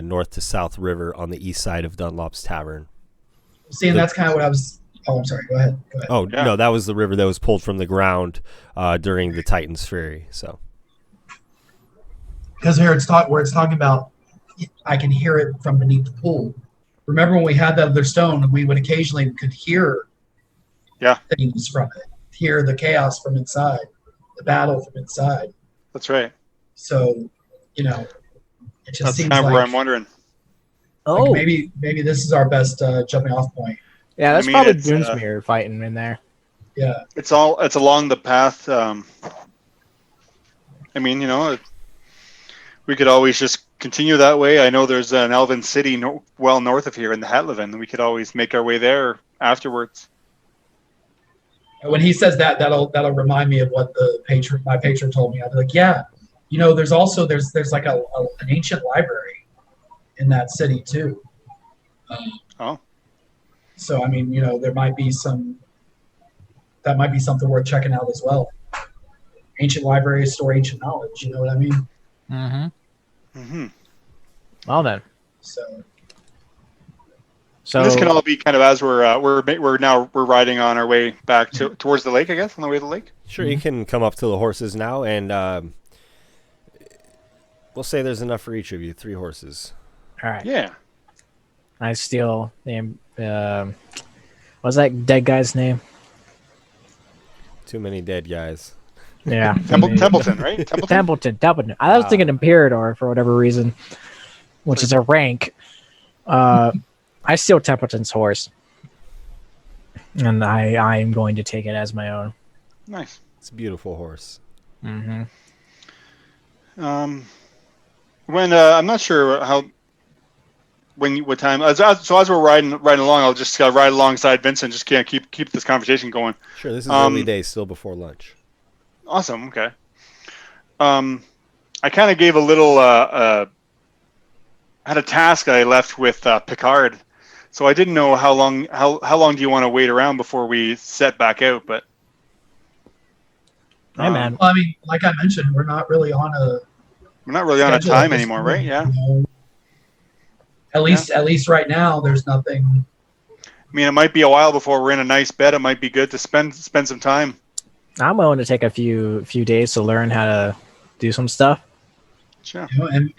north to south river on the east side of Dunlop's Tavern. See, and that's kind of what I was... Oh, I'm sorry. Go ahead. Oh, yeah. No, that was the river that was pulled from the ground during the Titan's Fury. So, because here it's talking about, I can hear it from beneath the pool. Remember when we had that other stone, we would occasionally could hear things from it. hear the chaos from inside, the battle from inside. That's right. So, you know, it just That's seems kind of like, where I'm wondering. Oh, like maybe this is our best jumping off point. yeah, that's I mean, probably it's, Doomsmeer fighting in there. Yeah. It's along the path. I mean, we could always just continue that way. I know there's an elven city well north of here in the Hatleven. We could always make our way there afterwards. And when he says that, that'll remind me of what my patron told me. I'll be like, yeah, there's also there's like an ancient library in that city too. Oh. So I mean, there might be something worth checking out as well. Ancient libraries store ancient knowledge. You know what I mean? Mm-hmm. Mm-hmm. Well then. So this can all be kind of as we're riding on our way back towards the lake, I guess, on the way to the lake. Sure, you can come up to the horses now, and we'll say there's enough for each of you. 3 horses. all right. Yeah. I steal the what's that dead guy's name? Too many dead guys. Yeah. Templeton, right? Templeton. I was thinking Imperador for whatever reason, which is a rank. I steal Templeton's horse, and I am going to take it as my own. Nice. It's a beautiful horse. Mm-hmm. When I'm not sure what time. So as we're riding along, I'll just ride alongside Vincent. Just can't keep this conversation going. Sure, this is early days, still before lunch. Awesome. Okay. I kind of gave a little. Had a task I left with Picard, so I didn't know how long do you want to wait around before we set back out? But Hey man. Well, I mean, like I mentioned, we're not really on a schedule time at this anymore, point, right? Yeah. At least right now, there's nothing. I mean, it might be a while before we're in a nice bed. It might be good to spend some time. I'm willing to take a few days to learn how to do some stuff. Sure.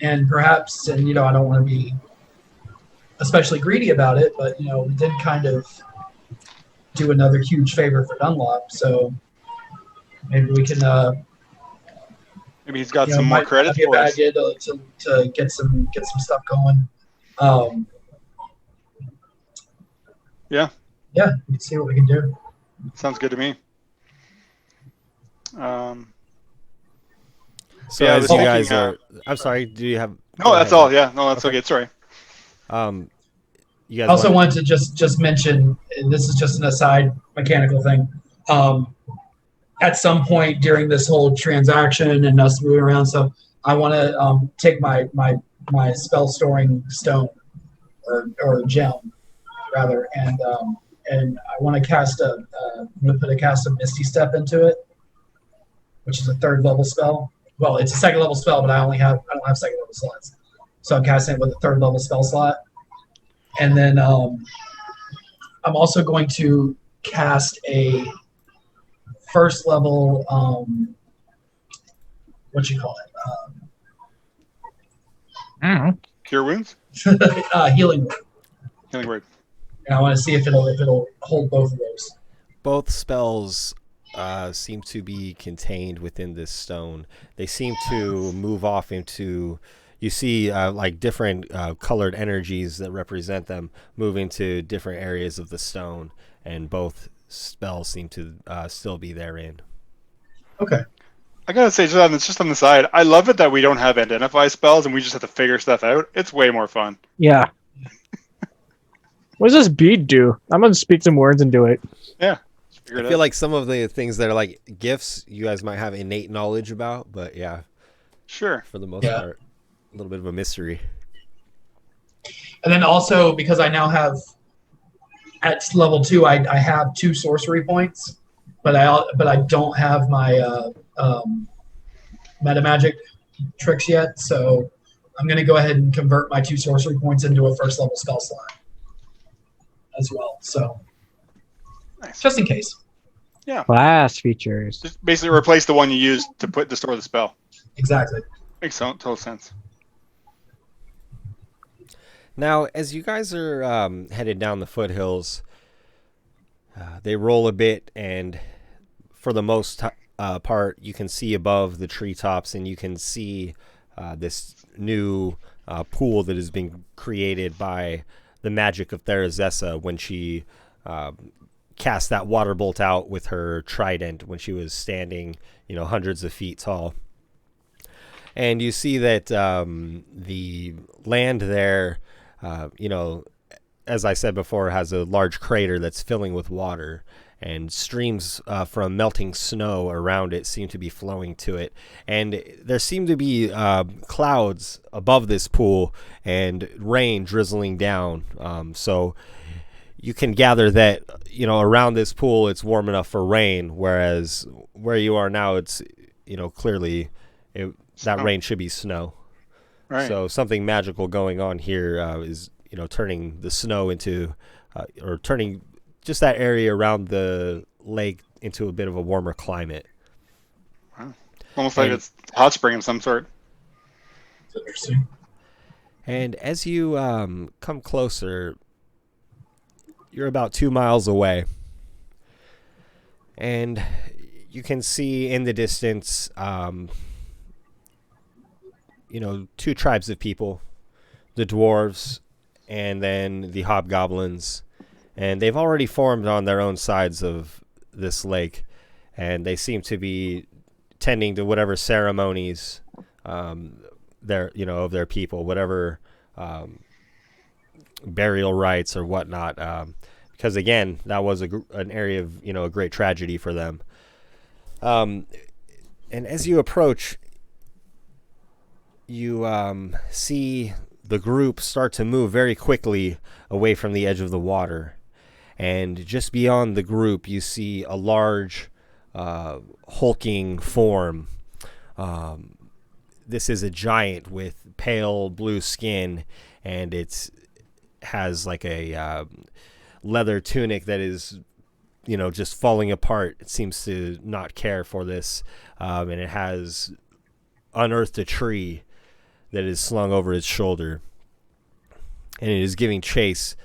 And perhaps, I don't want to be especially greedy about it, but we did kind of do another huge favor for Dunlop, so maybe we can. Maybe he's got some more credit for us. us. To get some stuff going. Yeah. Yeah, we can see what we can do. Sounds good to me. So yeah, as you guys are, I'm sorry. Do you have? No, that's all. Yeah, no, that's okay. Sorry. You guys I also wanted to just mention, and this is just an aside mechanical thing. At some point during this whole transaction and us moving around, so I want to take my spell storing stone or gem rather, and I want to cast I'm going to cast a Misty Step into it, which is a 3rd level spell. Well, it's a 2nd level spell, but I don't have 2nd level slots, so I'm casting it with a 3rd level spell slot. And then I'm also going to cast a 1st level, what you call it? Cure wounds? Healing word. Healing word. And I want to see if it'll hold both of those. Both spells seem to be contained within this stone. They seem to move off into. You see like different colored energies that represent them moving to different areas of the stone, and both spells seem to still be therein. Okay. I gotta say, just on the side, I love it that we don't have identify spells and we just have to figure stuff out. It's way more fun. Yeah. What does this bead do? I'm gonna speak some words and do it. Yeah. I feel like some of the things that are like gifts, you guys might have innate knowledge about, but yeah. Sure. For the most part. A little bit of a mystery. And then also, because I now have, at level 2, I have 2 sorcery points, but I don't have my meta magic tricks yet, so I'm going to go ahead and convert my 2 sorcery points into a 1st level spell slot as well. So, nice. Just in case. Yeah. Class features. Just basically replace the one you used to store the spell. Exactly. Makes total sense. Now, as you guys are headed down the foothills, they roll a bit, and for the most part, you can see above the treetops, and you can see this new pool that has been created by the magic of Therazessa when she cast that water bolt out with her trident when she was standing, hundreds of feet tall. And you see that the land there, as I said before, has a large crater that's filling with water, and streams from melting snow around it seem to be flowing to it. And there seem to be clouds above this pool and rain drizzling down. So you can gather that, around this pool it's warm enough for rain, whereas where you are now, it's, clearly that rain should be snow. Right. So something magical going on here is, turning the snow into, or turning just that area around the lake into a bit of a warmer climate. Wow. Almost like it's a hot spring of some sort. That's interesting. And as you come closer, you're about 2 miles away. And you can see in the distance, two tribes of people, the dwarves and then the hobgoblins. And they've already formed on their own sides of this lake, and they seem to be tending to whatever ceremonies of their people, whatever burial rites or whatnot. Because again, that was an area of a great tragedy for them. And as you approach, you see the group start to move very quickly away from the edge of the water. And just beyond the group, you see a large, hulking form. This is a giant with pale blue skin, and it has like a leather tunic that is, just falling apart. It seems to not care for this, and it has unearthed a tree that is slung over its shoulder, and it is giving chase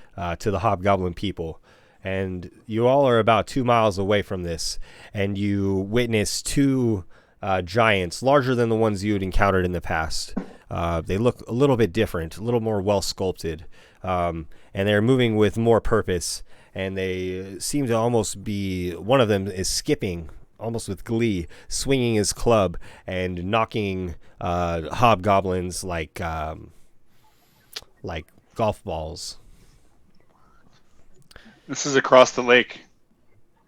to the hobgoblin people. And you all are about 2 miles away from this, and you witness two giants, larger than the ones you had encountered in the past. They look a little bit different, a little more well-sculpted, and they're moving with more purpose, and they seem to almost be, one of them is skipping, almost with glee, swinging his club and knocking hobgoblins like golf balls. This is across the lake.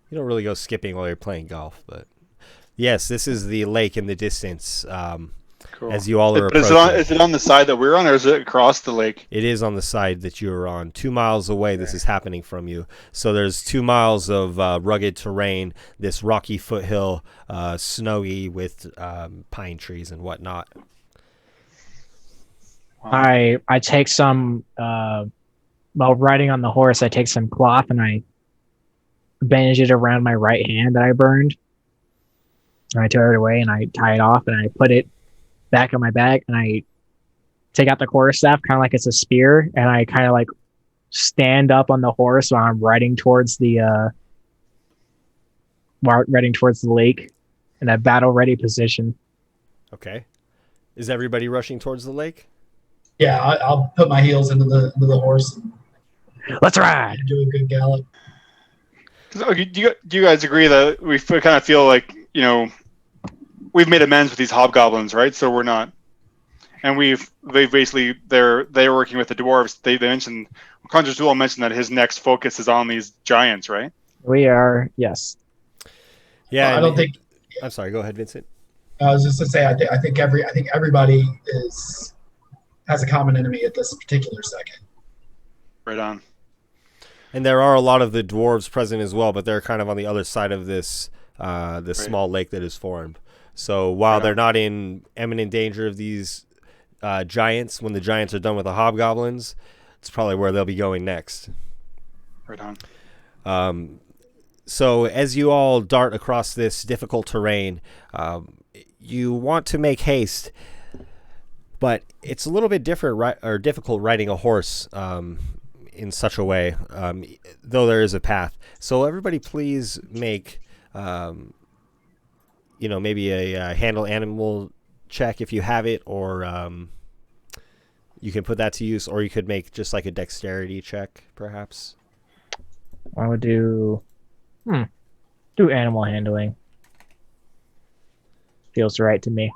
You don't really go skipping while you're playing golf, but yes, this is the lake in the distance. Cool. As you all are approaching. Is it on the side that we're on, or is it across the lake? It is on the side that you're on. 2 miles away, this is happening from you. So there's 2 miles of rugged terrain, this rocky foothill, snowy with pine trees and whatnot. I take some, while riding on the horse, I take some cloth and I bandage it around my right hand that I burned. And I tear it away and I tie it off and I put it back in my bag and I take out the quarterstaff kind of like it's a spear, and I kind of like stand up on the horse while I'm riding towards the lake in a battle ready position. Okay. Is everybody rushing towards the lake? Yeah, I'll put my heels into the horse and Let's ride. do a good gallop. Do you guys agree that we kind of feel like, we've made amends with these hobgoblins, right? So we're not, and they basically they're working with the dwarves. They mentioned, Conjursul mentioned that his next focus is on these giants, right? We are, yes. Yeah. I don't think. I'm sorry. Go ahead, Vincent. I was just to say, I think everybody has a common enemy at this particular second. Right on. And there are a lot of the dwarves present as well, but they're kind of on the other side of this small lake that is formed. So while they're not in imminent danger of these giants, when the giants are done with the hobgoblins, it's probably where they'll be going next. Right on. So as you all dart across this difficult terrain, you want to make haste, but it's a little bit difficult riding a horse in such a way, though there is a path. So everybody please make maybe a handle animal check if you have it, or you can put that to use, or you could make just like a dexterity check, perhaps. I would do animal handling. Feels right to me.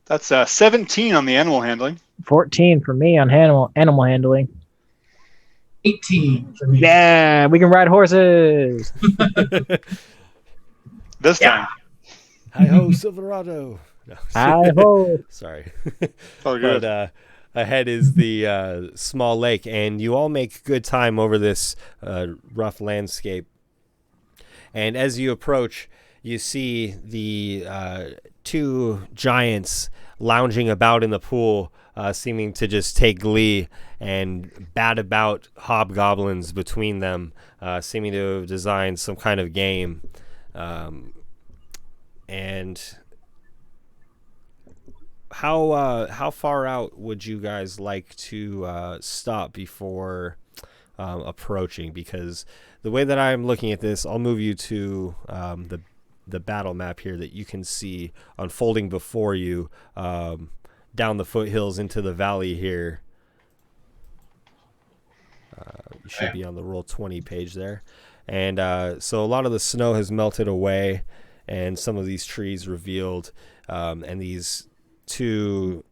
That's 17 on the animal handling. 14 for me on animal handling. 18 for me. Yeah, we can ride horses. This time. Hi-ho, Silverado. No, Hi-ho. sorry. Oh, good. But ahead is the small lake, and you all make good time over this rough landscape. And as you approach, you see the two giants lounging about in the pool, seeming to just take glee and bat about hobgoblins between them, seeming to have designed some kind of game. And how far out would you guys like to stop before approaching? Because the way that I'm looking at this, I'll move you to the battle map here that you can see unfolding before you, down the foothills into the valley here. You should be on the Roll20 page there. And so a lot of the snow has melted away, and some of these trees revealed, and these two,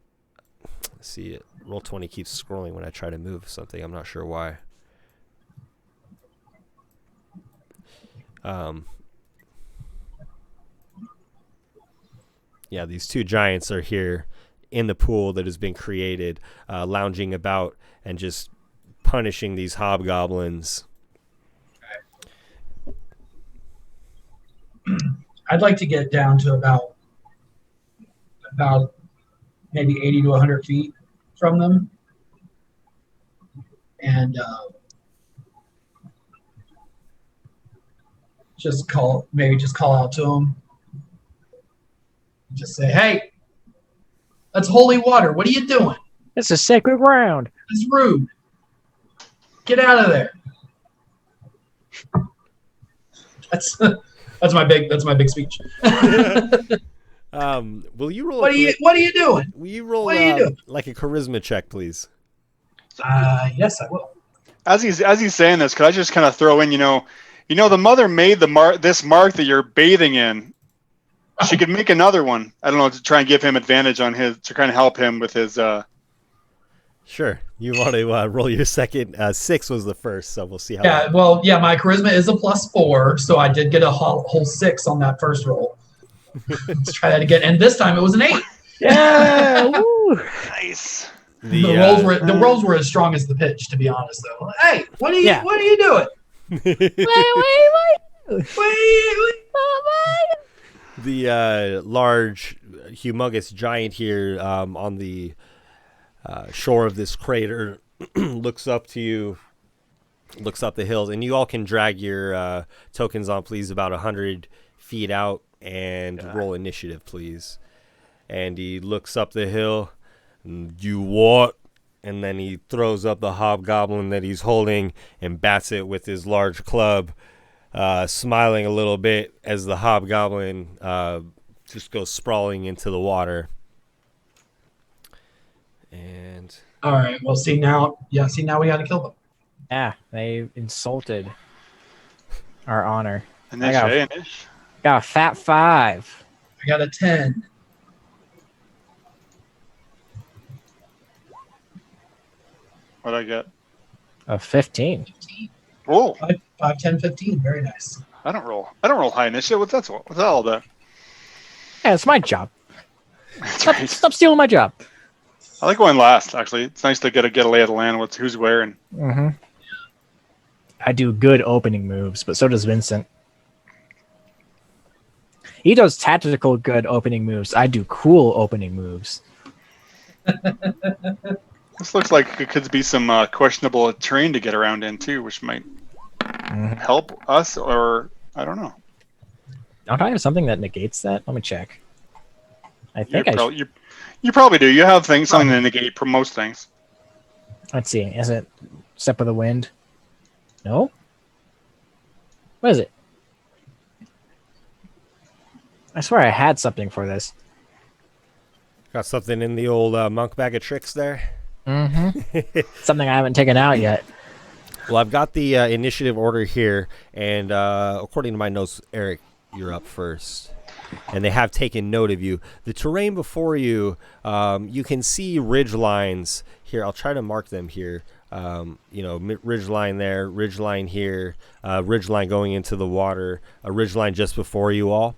let's see, Roll20 keeps scrolling when I try to move something. I'm not sure why. Yeah, these two giants are here in the pool that has been created, lounging about and just punishing these hobgoblins. I'd like to get down to about maybe 80 to 100 feet from them, and just call out to them. Just say, "Hey, that's holy water. What are you doing? It's a sacred ground. It's rude. Get out of there." That's my big speech. Will you roll? What are you doing? Will you roll like a charisma check, please? Yes, I will. As he's saying this, could I just kind of throw in, the mother made this mark that you're bathing in. She could make another one. I don't know, to try and give him advantage on to kind of help him with his. Sure. You want to roll your second? 6 was the first, so we'll see how. Yeah. Well, yeah. My charisma is a +4, so I did get a whole 6 on that first roll. Let's try that again, and this time it was an 8. Yeah. Woo. Nice. The rolls were as strong as the pitch, to be honest. Though. Hey, what are you doing? wait. The large, humongous giant here on the shore of this crater looks up to you, looks up the hills, and you all can drag your tokens on, please, about 100 feet out, and roll initiative, please. And he looks up the hill. You what? And then he throws up the hobgoblin that he's holding and bats it with his large club, smiling a little bit as the hobgoblin just goes sprawling into the water. And all right, well, now we got to kill them. Yeah, they insulted our honor. I got a fat 5. I got a 10. What'd I get? A 15. Roll. 5, 10, 15. Very nice. I don't roll high initiative. What's that all about? Yeah, it's my job. Right. Stop stealing my job. I like going last, actually. It's nice to get a lay of the land with who's where. And Mm-hmm. I do good opening moves, but so does Vincent. He does tactical good opening moves. I do cool opening moves. This looks like it could be some questionable terrain to get around in, too, which might help us, or I don't know. Don't I have something that negates that? Let me check. I think you probably do. You have something to negate most things. Let's see. Is it Step of the Wind? No? What is it? I swear I had something for this. Got something in the old monk bag of tricks there? Mm-hmm. Something I haven't taken out yet. Well, I've got the initiative order here, and according to my notes, Eric, you're up first. And they have taken note of you. The terrain before you, you can see ridge lines here. I'll try to mark them here. Ridge line there, ridge line here, ridge line going into the water, a ridge line just before you all.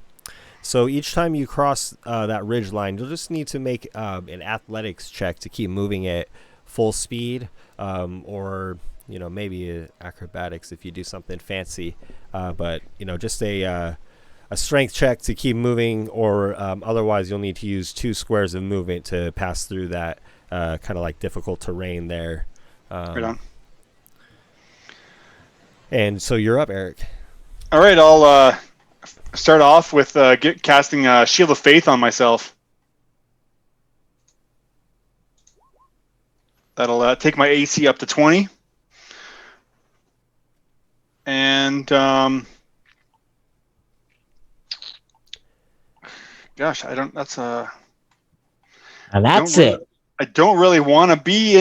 So each time you cross that ridge line, you'll just need to make an athletics check to keep moving at full speed, or maybe acrobatics if you do something fancy. But just a strength check to keep moving, or otherwise you'll need to use 2 squares of movement to pass through that kind of like difficult terrain there. Right on. And so you're up, Eric. All right, I'll start off with casting Shield of Faith on myself. That'll take my AC up to 20. And gosh, I don't. That's a. And that's it. I don't really want to be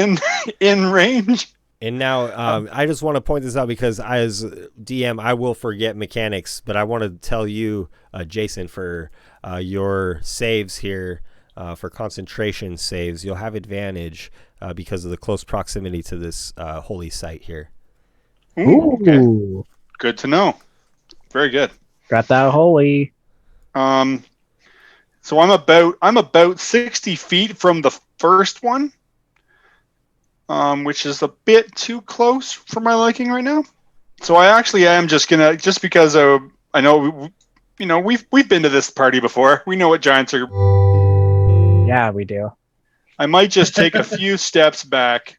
in range. And now, I just want to point this out because as DM, I will forget mechanics, but I want to tell you, Jason, for your saves here, for concentration saves, you'll have advantage because of the close proximity to this holy site here. Ooh, okay. Good to know. Very good. Got that holy. So I'm about 60 feet from the first one, which is a bit too close for my liking right now. So I actually am just because I know we've been to this party before. We know what giants are. Yeah, we do. I might just take a few steps back,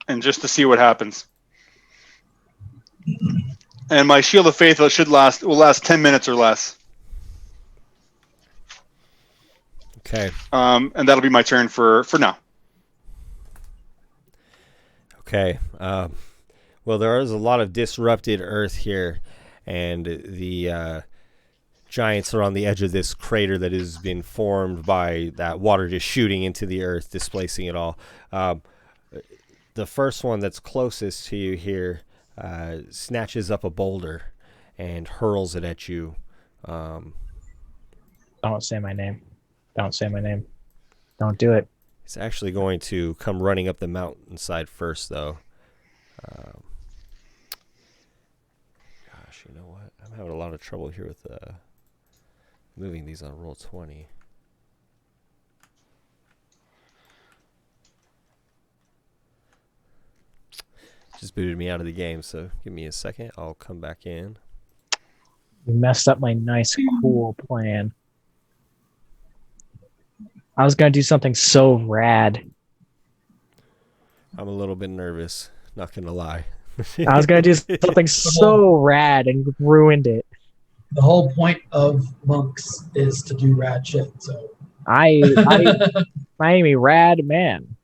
and just to see what happens. And my Shield of Faith will last 10 minutes or less. Okay. And that'll be my turn for now. Okay. Well, there is a lot of disrupted earth here, and the giants are on the edge of this crater that has been formed by that water just shooting into the earth, displacing it all. The first one that's closest to you here snatches up a boulder and hurls it at you. Don't say my name. Don't say my name. Don't do it. It's actually going to come running up the mountainside first, though. Gosh, you know what? I'm having a lot of trouble here with moving these on Roll20. Just booted me out of the game, so give me a second. I'll come back in. You messed up my nice, cool plan. I was going to do something so rad. I'm a little bit nervous, not going to lie. I was going to do something so rad and ruined it. The whole point of monks is to do rad shit, so. I am a rad man.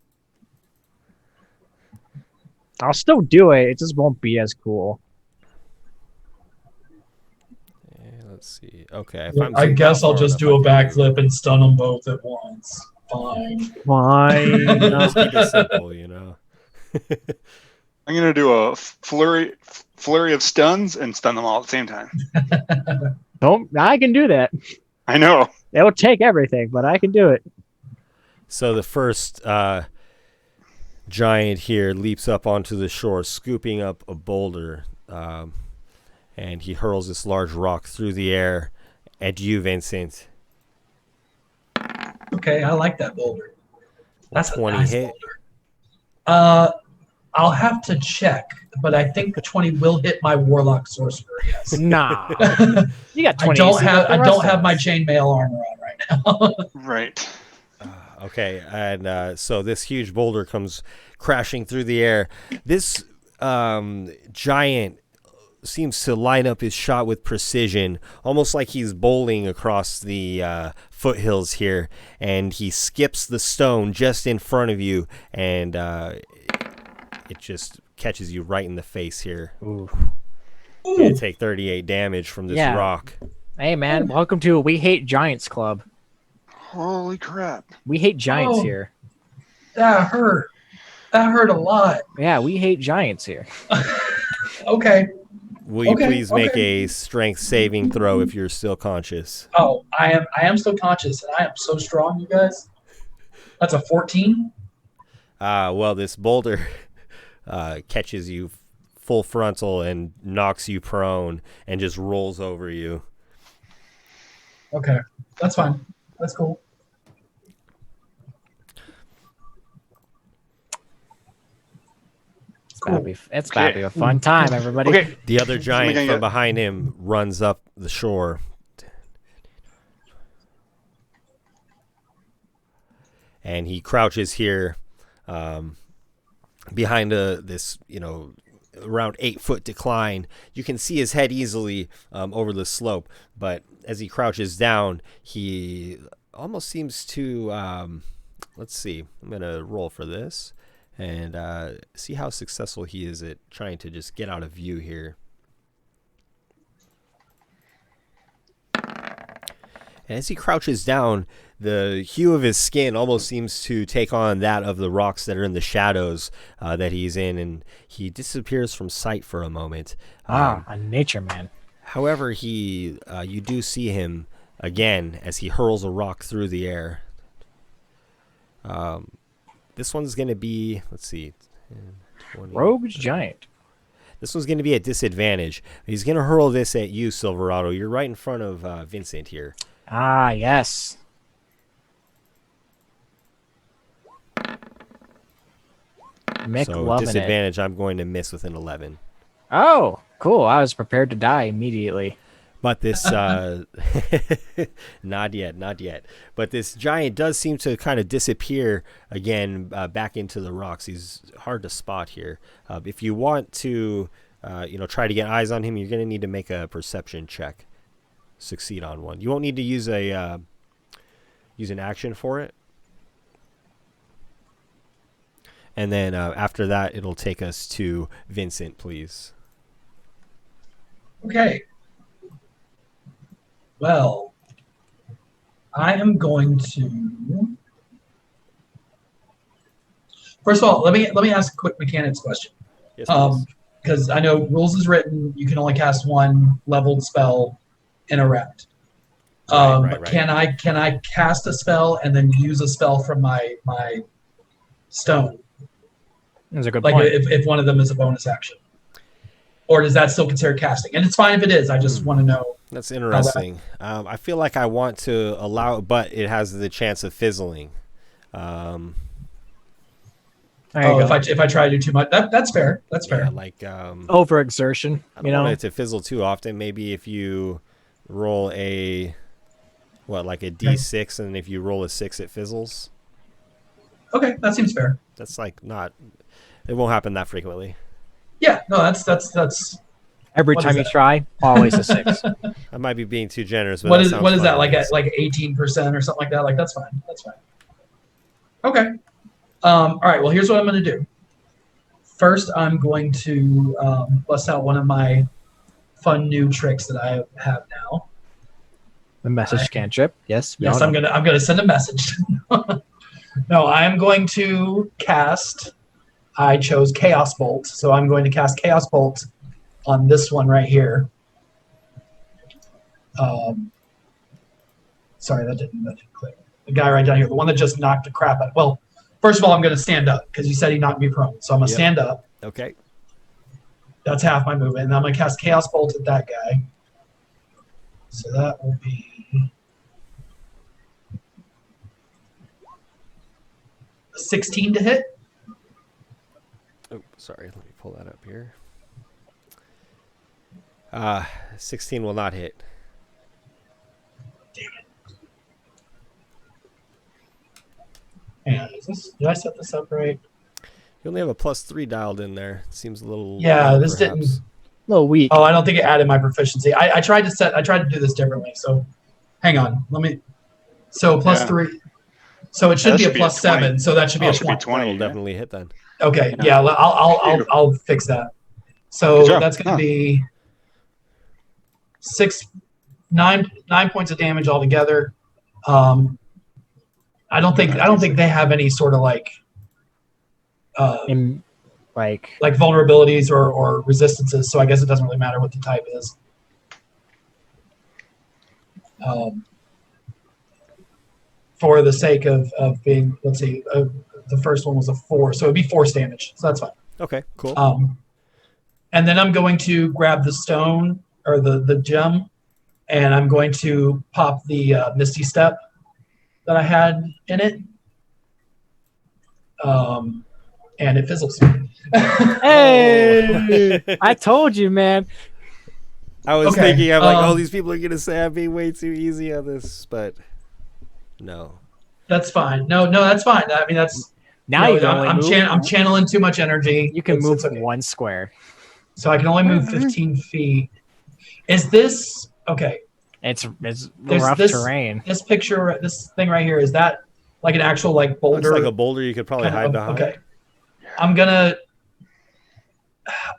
I'll still do it. It just won't be as cool. Let's see. Okay. I guess I'll just do a backflip and stun them both at once. Fine. Just keep it simple, I'm gonna do a flurry of stuns and stun them all at the same time. I can do that. I know. It'll take everything, but I can do it. So the first giant here leaps up onto the shore, scooping up a boulder, and he hurls this large rock through the air at you, Vincent. Okay, I like that boulder. That's 20 a nice hit. Boulder. I'll have to check, but I think 20 will hit my warlock sorcerer. Yes. Nah, you got 20. I don't have my chainmail armor on right now. Right. Okay, and so this huge boulder comes crashing through the air. This giant seems to line up his shot with precision, almost like he's bowling across the foothills here, and he skips the stone just in front of you, and it just catches you right in the face here. Ooh. You're gonna take 38 damage from this rock. Hey, man, welcome to We Hate Giants Club. Holy crap. We hate giants Oh. here. That hurt. That hurt a lot. Yeah, we hate giants here. Okay. Will you Okay, please make okay. a strength saving throw if you're still conscious? Oh, I am still conscious, and I am so strong, you guys. That's a 14. Well, this boulder catches you full frontal and knocks you prone and just rolls over you. Okay, that's fine. That's cool. It's about to be a fun time, everybody. Okay. The other giant from behind him runs up the shore. And he crouches here behind this, around 8-foot decline. You can see his head easily over the slope, but as he crouches down, he almost seems to, let's see, I'm going to roll for this and see how successful he is at trying to just get out of view here. And as he crouches down, the hue of his skin almost seems to take on that of the rocks that are in the shadows that he's in, and he disappears from sight for a moment. A nature man. However, you do see him again as he hurls a rock through the air. This one's going to be, let's see, 20, Rogue's giant. This one's going to be at disadvantage. He's going to hurl this at you, Silverado. You're right in front of Vincent here. Ah, yes. Mick So loving disadvantage, I'm going to miss with an 11. Oh, cool. I was prepared to die immediately. But this, not yet. But this giant does seem to kind of disappear again back into the rocks. He's hard to spot here. If you want to, try to get eyes on him, you're going to need to make a perception check. Succeed on one. You won't need to use an action for it. And then after that, it'll take us to Vincent, please. Okay. Well, I am going to. First of all, let me ask a quick mechanics question. Yes, please. Because I know rules is written, you can only cast one leveled spell in a round. Right. Can I cast a spell and then use a spell from my stone? That's a good Like point. if one of them is a bonus action, or does that still consider casting? And it's fine if it is. I just want to know. That's interesting. I feel like I want to allow it, but it has the chance of fizzling. There you Oh, go. if I try to do too much, that's fair. That's fair. Yeah, like Overexertion. I don't want it to fizzle too often. Maybe if you roll a D6, and if you roll a 6, it fizzles. Okay, that seems fair. That's like not. It won't happen that frequently. Yeah, no, that's Every What time is you that? try, always a 6. I might be being too generous, but what is sounds that fun. like at like 18% or something like that? Like that's fine. That's fine. Okay. All right. Well, here's what I'm going to do. First, I'm going to bust out one of my fun new tricks that I have now. The message cantrip. Yes. Yes, I'm gonna send a message. No, I'm going to cast. I chose Chaos Bolt, so I'm going to cast Chaos Bolt on this one right here. Sorry, that didn't click. The guy right down here, the one that just knocked the crap out. Well, first of all, I'm going to stand up because you said he knocked me prone, so I'm going to stand up. Okay. That's half my movement, and I'm going to cast Chaos Bolt at that guy. So that will be 16 to hit. Oh, sorry. Let me pull that up here. 16 will not hit. Damn it. Hang on, did I set this up right? You only have a +3 dialed in there. It seems a little. Yeah, low, this perhaps. didn't. A little weak. Oh, I don't think it added my proficiency. I tried to do this differently. So, hang on. So plus Yeah. 3. So it should That be a should be a plus 20. 7. So that should be Oh, a it should be 20. 20. That'll Yeah. definitely hit then. Okay. Yeah. Yeah. I'll fix that. So Good job. that's going to be 6 9 points of damage altogether. I don't think they have any sort of like vulnerabilities or resistances. So I guess it doesn't really matter what the type is. For the sake of being, let's see, the first one was a 4, so it'd be force damage. So that's fine. Okay, cool. And then I'm going to grab the stone or the gem, and I'm going to pop the Misty Step that I had in it. And it fizzles. Hey! I told you, man. I was thinking, I'm like, oh, these people are going to say I'm being way too easy on this, but no. That's fine. No, that's fine. I mean, that's... Now you can I'm channeling too much energy. You can move one square. So I can only move 15 feet. Is this... Okay. It's rough terrain. This picture, this thing right here, is that like an actual like boulder? It's like a boulder you could probably hide behind. Okay. I'm gonna...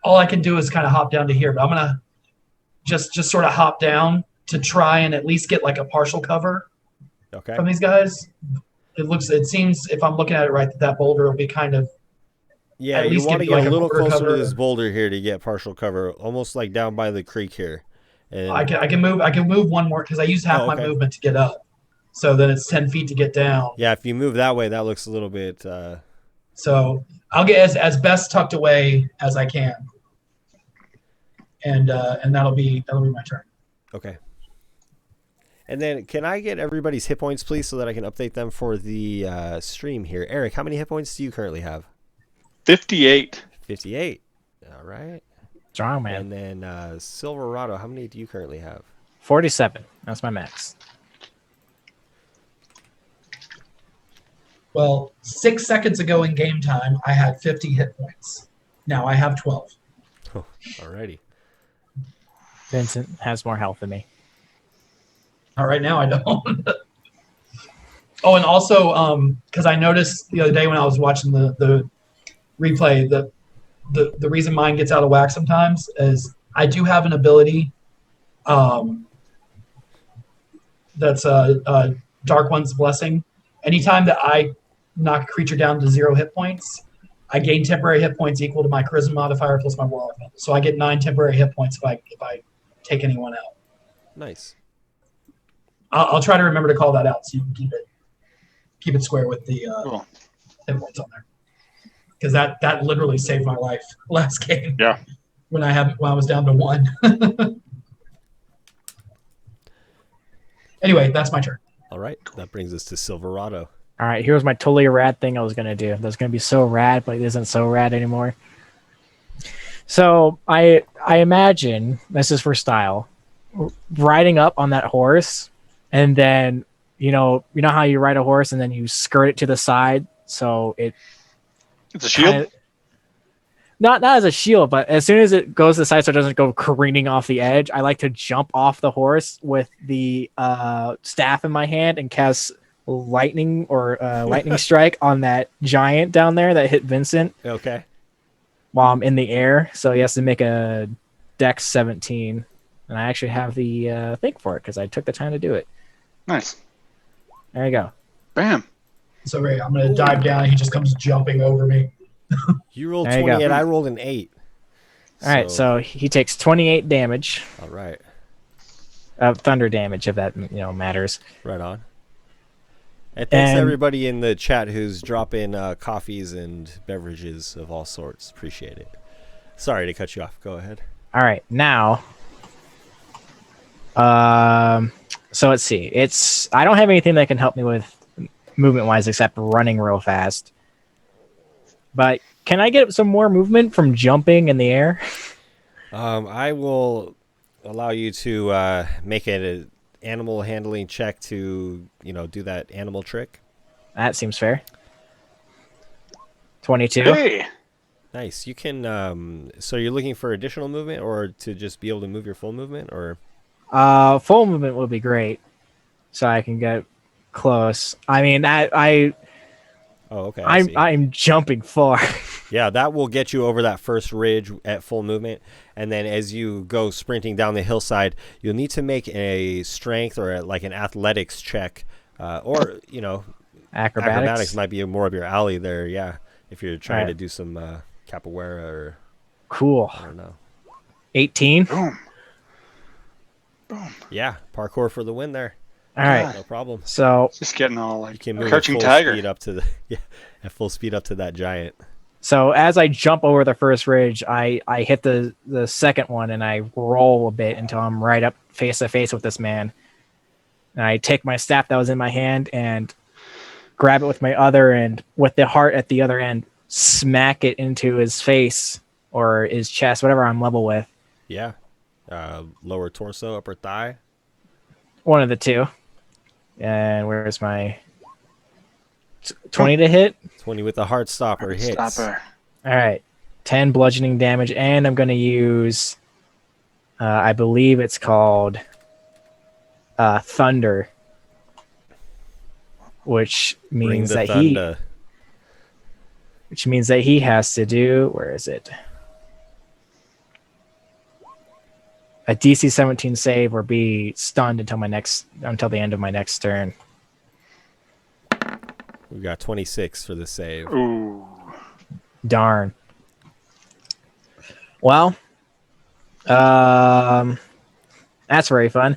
All I can do is kind of hop down to here, but I'm gonna just sort of hop down to try and at least get like a partial cover from these guys. It seems, if I'm looking at it right, that boulder will be kind of... Yeah, you want to get a little closer to this boulder here to get partial cover, almost like down by the creek here. And I can move one more because I use half my movement to get up. So then it's 10 feet to get down. Yeah, if you move that way, that looks a little bit... So I'll get as best tucked away as I can. And that'll be my turn. Okay. And then can I get everybody's hit points, please, so that I can update them for the stream here? Eric, how many hit points do you currently have? 58. 58. All right. Strong, man. And then Silverado, how many do you currently have? 47. That's my max. Well, 6 seconds ago in game time, I had 50 hit points. Now I have 12. Oh, alrighty. Vincent has more health than me. All right, now I don't. Oh, and also, because I noticed the other day when I was watching the replay, the reason mine gets out of whack sometimes is I do have an ability that's Dark One's Blessing. Anytime that I knock a creature down to 0 hit points, I gain temporary hit points equal to my Charisma modifier plus my Warlock level. So I get 9 temporary hit points if I take anyone out. Nice. I'll try to remember to call that out so you can keep it square with the hit points on there. Because that literally saved my life last game. Yeah. When I was down to 1. Anyway, that's my turn. All right. That brings us to Silverado. All right, here's my totally rad thing I was going to do. That's going to be so rad, but it isn't so rad anymore. So I imagine, this is for style, riding up on that horse, and then, you know how you ride a horse and then you skirt it to the side, so it's a shield? Not as a shield, but as soon as it goes to the side so it doesn't go careening off the edge, I like to jump off the horse with the staff in my hand and cast lightning or lightning strike on that giant down there that hit Vincent. Okay. While I'm in the air, so he has to make a Dex 17, and I actually have the thing for it because I took the time to do it. Nice. There you go. Bam. So great. I'm going to dive down, and he just comes jumping over me. You rolled 20, and I rolled an 8. All right, so he takes 28 damage. All right. Thunder damage, if that matters. Right on. And thanks to everybody in the chat who's dropping coffees and beverages of all sorts. Appreciate it. Sorry to cut you off. Go ahead. All right, now. So let's see. I don't have anything that can help me with movement-wise except running real fast. But can I get some more movement from jumping in the air? I will allow you to make an animal handling check to, do that animal trick. That seems fair. 22. Hey. Nice. You can. So you're looking for additional movement, or to just be able to move your full movement, or? Full movement would be great, so I can get close. I mean, Oh, okay. I'm jumping far. Yeah, that will get you over that first ridge at full movement. And then as you go sprinting down the hillside, you'll need to make a strength or like an athletics check. Or, acrobatics might be more of your alley there, yeah. If you're trying to do some capoeira or... Cool. I don't know. 18. Boom. Yeah, parkour for the win there. All right. No problem. So Just getting all like You can move at crouching full tiger. speed up to the at full speed up to that giant. So as I jump over the first ridge, I hit the second one and I roll a bit until I'm right up face to face with this man. And I take my staff that was in my hand and grab it with my other and with the heart at the other end, smack it into his face or his chest, whatever I'm level with. Yeah. Lower torso, upper thigh. One of the two. And where's my 20 to hit? 20 with the heart stopper hits. Stopper. All right. 10 bludgeoning damage. And I'm going to use, I believe it's called Thunder, which means that he has to do, where is it? A DC 17 save or be stunned until the end of my next turn. We got 26 for the save. Ooh. Darn. Well, that's very fun.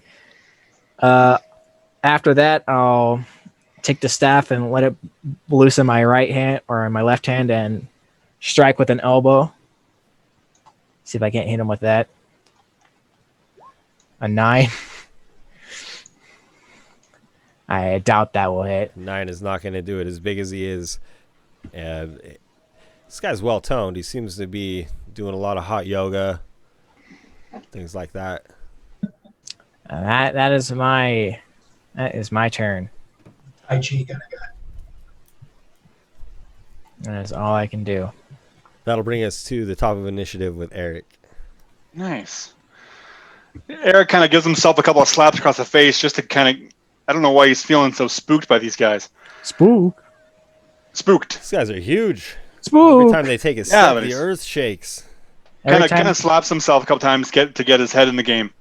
After that, I'll take the staff and let it loose in my right hand or in my left hand and strike with an elbow. See if I can't hit him with that. A 9. I doubt that will hit. 9 is not going to do it as big as he is. This guy's well toned. He seems to be doing a lot of hot yoga, things like that. That is my turn. Tai Chi kind of guy. That is all I can do. That'll bring us to the top of initiative with Eric. Nice. Eric kind of gives himself a couple of slaps across the face just to kind of... I don't know why he's feeling so spooked by these guys. Spooked. These guys are huge. Spook. Every time they take a step, the earth shakes. Kind of slaps himself a couple times to get his head in the game.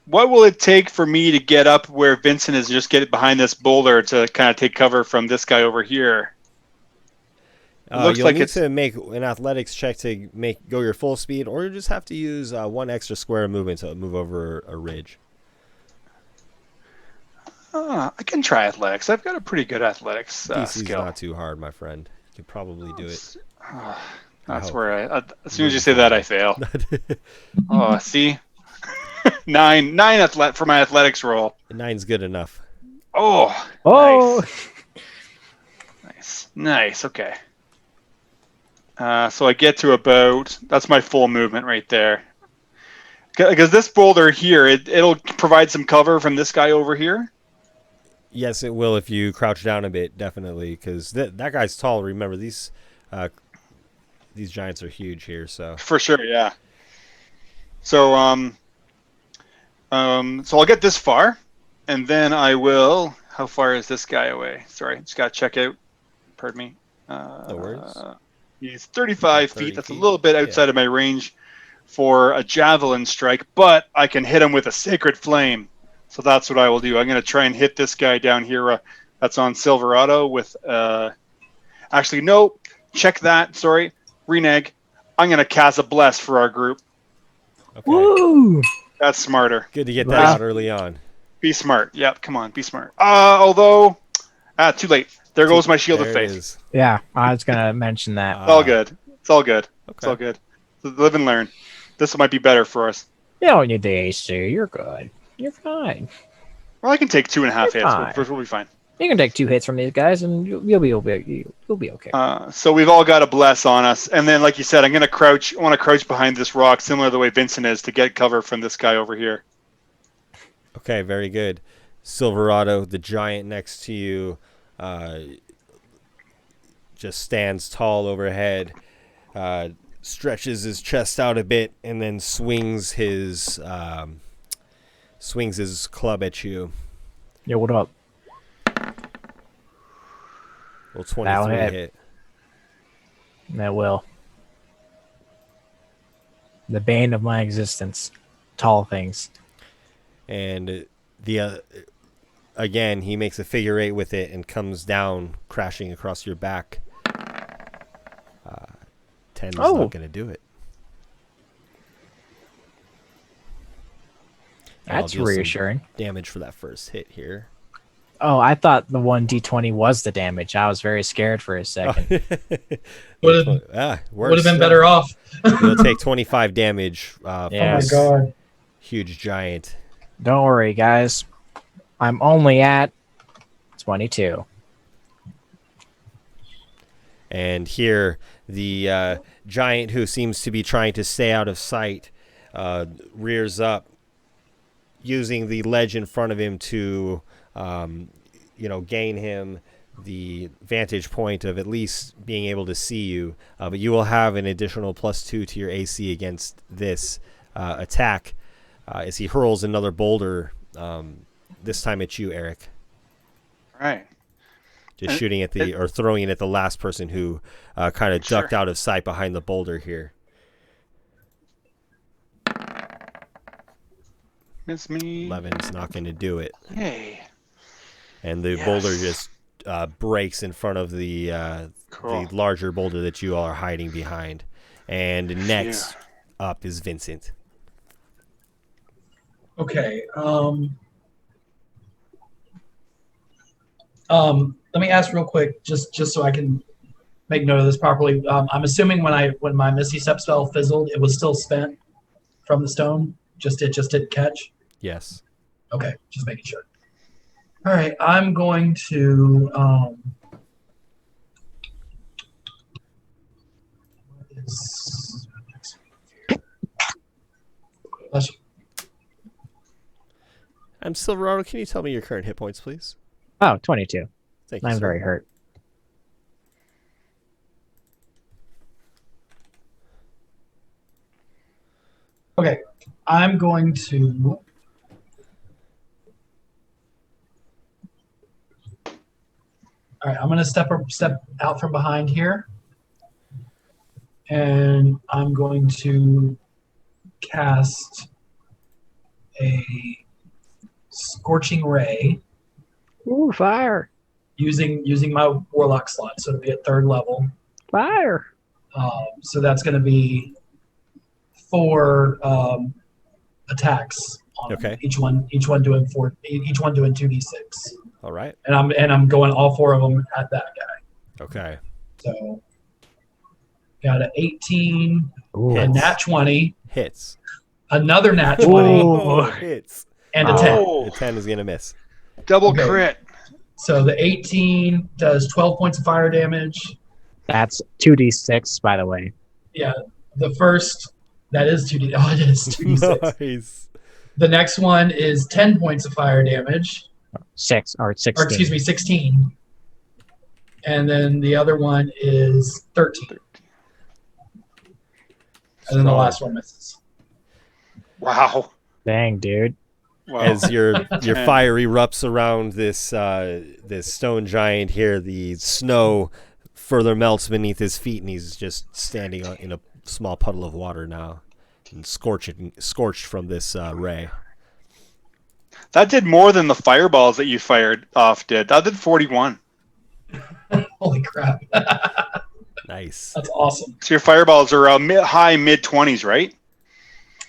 What will it take for me to get up where Vincent is, just get behind this boulder to kind of take cover from this guy over here? Looks like it's to make an athletics check to go your full speed, or you just have to use one extra square of movement to move over a ridge. I can try athletics. I've got a pretty good athletics DC's skill. not too hard, my friend. You could probably do it. That's where as soon as you say that, I fail. Oh, see? 9 for my athletics roll. 9's good enough. Oh. Nice. Okay. So I get to about... That's my full movement right there. Because this boulder here, it'll provide some cover from this guy over here. Yes, it will if you crouch down a bit, definitely. Because that guy's tall. Remember, these giants are huge here. So for sure, yeah. So so I'll get this far, and then I will... How far is this guy away? Sorry, just got to check out. Pardon me. No worries. He's 35 30 feet. That's feet. a little bit outside of my range for a javelin strike, but I can hit him with a sacred flame. So that's what I will do. I'm going to try and hit this guy down here. That's on Silverado with... Actually, no. Check that. Sorry. Renege. I'm going to cast a bless for our group. Okay. Woo! That's smarter. Good to get that out early on. Be smart. Yep, come on. Be smart. Although... too late. There goes my shield of faith. Yeah, I was gonna mention that. It's all good. It's all good. Okay. It's all good. Live and learn. This might be better for us. You don't need the AC. You're good. You're fine. Well, I can take 2.5 fine. hits. We'll be fine. You can take 2 hits from these guys, and you'll be okay. So we've all got a bless on us, and then, like you said, I'm gonna crouch. I want to crouch behind this rock, similar to the way Vincent is, to get cover from this guy over here. Okay, very good. Silverado, the giant next to you, just stands tall overhead, stretches his chest out a bit, and then swings his club at you. Yeah, what up? Well, 23 hit. That will. The bane of my existence. Tall things. And again, he makes a figure 8 with it and comes down, crashing across your back. 10 is not going to do it. And That's reassuring. Damage for that first hit here. Oh, I thought the 1d20 was the damage. I was very scared for a second. Would have been better off. You'll take 25 damage from Yes. Oh my god. huge giant. Don't worry, guys. I'm only at 22. And here, the giant who seems to be trying to stay out of sight rears up, using the ledge in front of him to, gain him the vantage point of at least being able to see you. But you will have an additional +2 to your AC against this attack as he hurls another boulder, this time at you, Eric. Right. Just shooting at or throwing it at the last person who kind of ducked out of sight behind the boulder here. Miss me. 11's not going to do it. Yay. And the boulder just breaks in front of the larger boulder that you all are hiding behind. And next up is Vincent. Okay. Let me ask real quick, just so I can make note of this properly. I'm assuming when my Misty Step spell fizzled, it was still spent from the stone. It just didn't catch. Yes. Okay, just making sure. All right, I'm going to. I'm Silverado. Can you tell me your current hit points, please? Oh, 22. Thank you. I'm sir. very hurt. Okay, I'm going to. All right, I'm going to step out from behind here, and I'm going to cast a Scorching Ray. Ooh, fire! Using my Warlock slot, so it'll be at 3rd level. Fire! So that's going to be 4 attacks. Okay. Each one doing 2d6. All right. And I'm going all 4 of them at that guy. Okay. So got an 18, Ooh. a nat 20, Hits. another nat 20, Ooh. Hits. and a 10. The 10 is going to miss. Double Okay. crit. So the 18 does 12 points of fire damage. That's 2d6, by the way. Yeah, the first that is 2d. Oh, it is 2d6. Nice. The next one is 10 points of fire damage. 6 or 16. Or excuse me, 16. And then the other one is 13. And then the last one misses. Wow. Dang, dude. Wow. As your fire erupts around this this stone giant here, the snow further melts beneath his feet, and he's just standing in a small puddle of water now, and scorched from this ray. That did more than the fireballs that you fired off did. That did 41. Holy crap. Nice. That's awesome. So your fireballs are high mid-20s, right?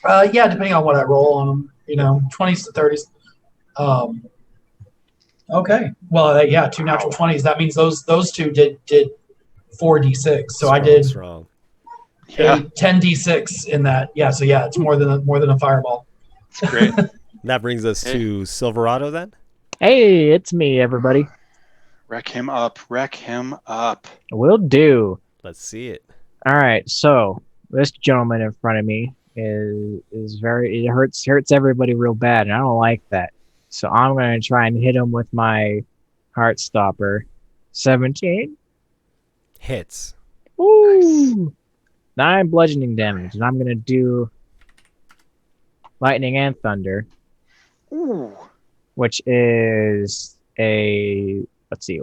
Yeah, depending on what I roll on them. 20s to 30s. Okay. Well, yeah, 2 natural 20s. That means those two did 4d6. So Strong, I did strong. Yeah. 10d6 in that. Yeah. So yeah, it's more than a fireball. It's great. That brings us to Silverado then. Hey, it's me, everybody. Wreck him up. Wreck him up. Will do. Let's see it. All right, so this gentleman in front of me is very, it hurts everybody real bad, and I don't like that. So I'm going to try and hit him with my Heart Stopper. 17. Hits. Ooh. 9 bludgeoning damage, and I'm going to do Lightning and Thunder, Ooh. which is a, let's see,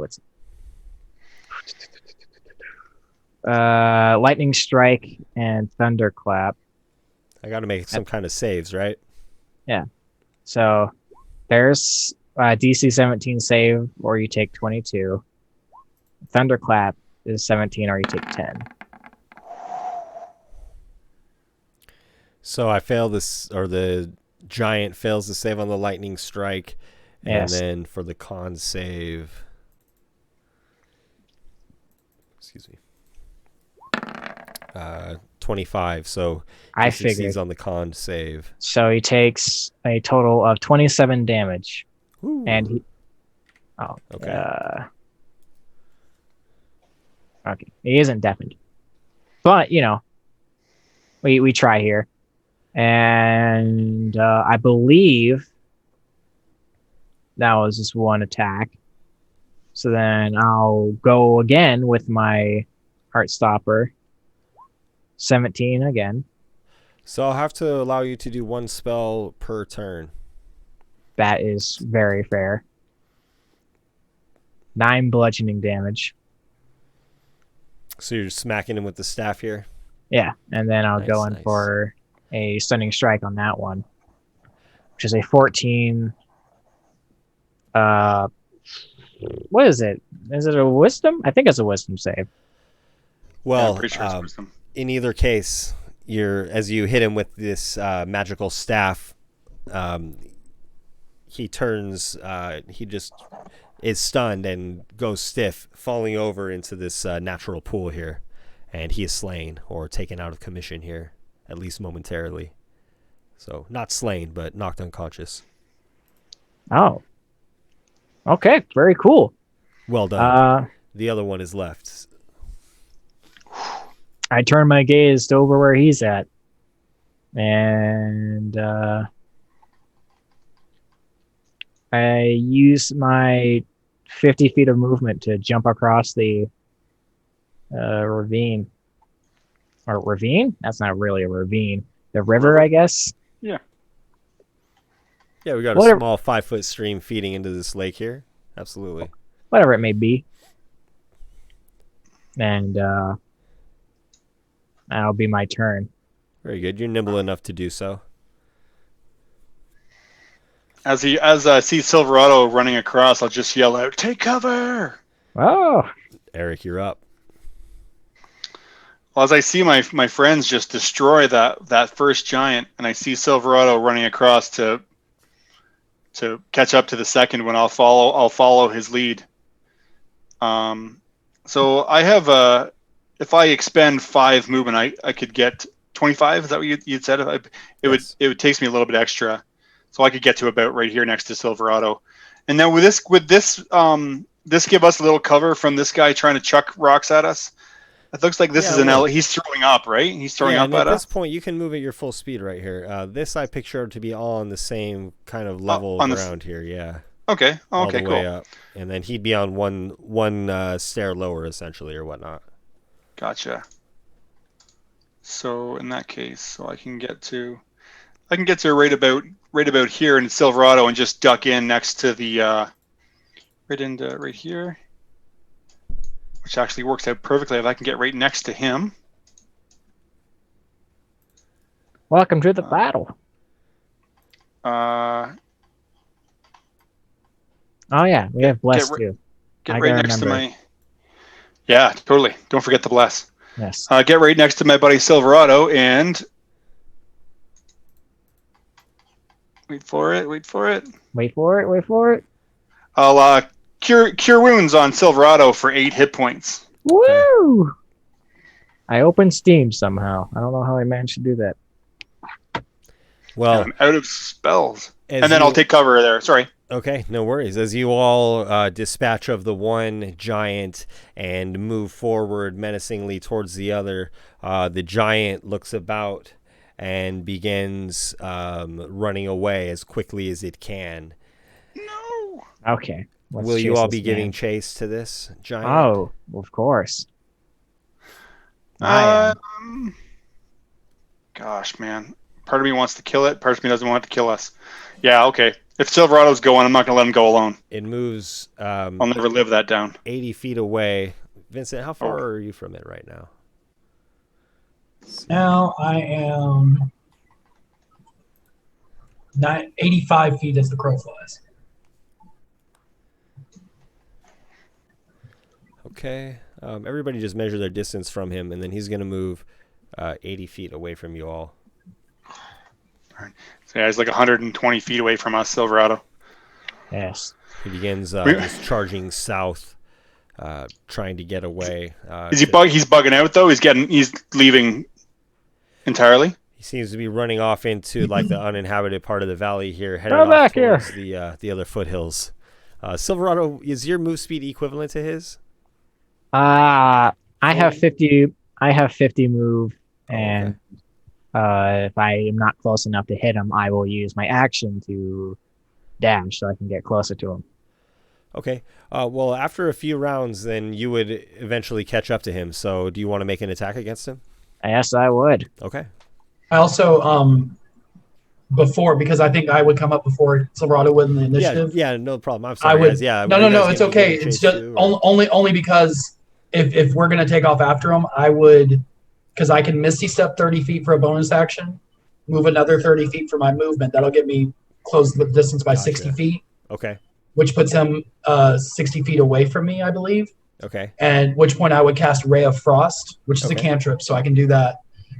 Lightning Strike and Thunderclap. I got to make some kind of saves, right? Yeah. So there's DC 17 save, or you take 22. Thunderclap is 17, or you take 10. So I fail this, or the giant fails to save on the lightning strike, and Yes. then for the con save, excuse me, 25. So I he figured. succeeds on the con save. So he takes a total of 27 damage, Ooh. and he. Oh. Okay. Okay. He isn't deafened, but we try here, and I believe that was just one attack. So then I'll go again with my Heartstopper. 17 again. So I'll have to allow you to do one spell per turn. That is very fair. 9 bludgeoning damage. So you're smacking him with the staff here? Yeah, and then I'll Nice, go in nice. for a stunning strike on that one, which is a 14. What is it? Is it a wisdom? I think it's a wisdom save. Well, I'm pretty sure it's wisdom. In either case, as you hit him with this magical staff, he turns, he just is stunned and goes stiff, falling over into this natural pool here, and he is slain or taken out of commission here, at least momentarily. So not slain, but knocked unconscious. Oh. Okay, very cool. Well done. The other one is left. I turn my gaze over where he's at, and I use my 50 feet of movement to jump across the ravine. Or ravine? That's not really a ravine. The river, I guess. Yeah. Yeah, we got a Whatever. small 5-foot stream feeding into this lake here. Absolutely. Whatever it may be. And that'll be my turn. Very good. You're nimble enough to do so. As I see Silverado running across, I'll just yell out, "Take cover!" Oh, Eric, you're up. Well, as I see my friends just destroy that first giant, and I see Silverado running across to catch up to the second one, I'll follow his lead. So I have if I expend 5 movement, I could get 25. Is that what you'd said? Yes. It would take me a little bit extra, so I could get to about right here next to Silverado. And now would this give us a little cover from this guy trying to chuck rocks at us? It looks like this is an L. He's throwing up, right? He's throwing up and at at us. this point, you can move at your full speed right here. This I picture to be all on the same kind of level ground here. Yeah. Okay. All Okay. the Cool. way up, and then he'd be on one stair lower, essentially, or whatnot. Gotcha. So in that case, so I can get to right about here in Silverado and just duck in next to the right here, which actually works out perfectly if I can get right next to him. welcome to the battle. Oh yeah, we have bless too. Get I right gotta next to remember. my. Yeah, totally. Don't forget the bless. Yes. Get right next to my buddy Silverado and wait for it. Wait for it. I'll cure wounds on Silverado for 8 hit points. Woo! I opened Steam somehow. I don't know how I managed to do that. Well, I'm out of spells, as and then I'll take cover there. Sorry. Okay, no worries. As you all dispatch of the one giant and move forward menacingly towards the other, the giant looks about and begins running away as quickly as it can. No. Okay. let's Will you chase all this be giving man. chase to this giant? Oh, of course. I am. Gosh, man. Part of me wants to kill it. Part of me doesn't want it to kill us. Yeah, okay. If Silverado's going, I'm not going to let him go alone. It moves I'll never live that down. 80 feet away, Vincent, how far are you from it right now? Now I am 85 feet as the crow flies. Okay. Everybody just measure their distance from him, and then he's going to move 80 feet away from you all. All right. So yeah, he's like 120 feet away from us, Silverado. Yes. He begins just charging south, trying to get away. He's bugging out though. He's leaving entirely. He seems to be running off into like the uninhabited part of the valley here, heading Come off back towards the other foothills. Silverado, is your move speed equivalent to his? I have 50. I have 50 move, and if I am not close enough to hit him, I will use my action to dash so I can get closer to him. Okay. Well, after a few rounds, then you would eventually catch up to him. So, do you want to make an attack against him? Yes, I would. Okay. I also because I think I would come up before Silverado would in the initiative. Yeah, no problem. I'm sorry, guys. Yeah. No, it's okay. It's just only because if we're gonna take off after him, I would, because I can Misty Step 30 feet for a bonus action, move another 30 feet for my movement. That'll get me close the distance by 60 feet. Okay. Which puts him 60 feet away from me, I believe. Okay. And which point I would cast Ray of Frost, which is a cantrip, so I can do that.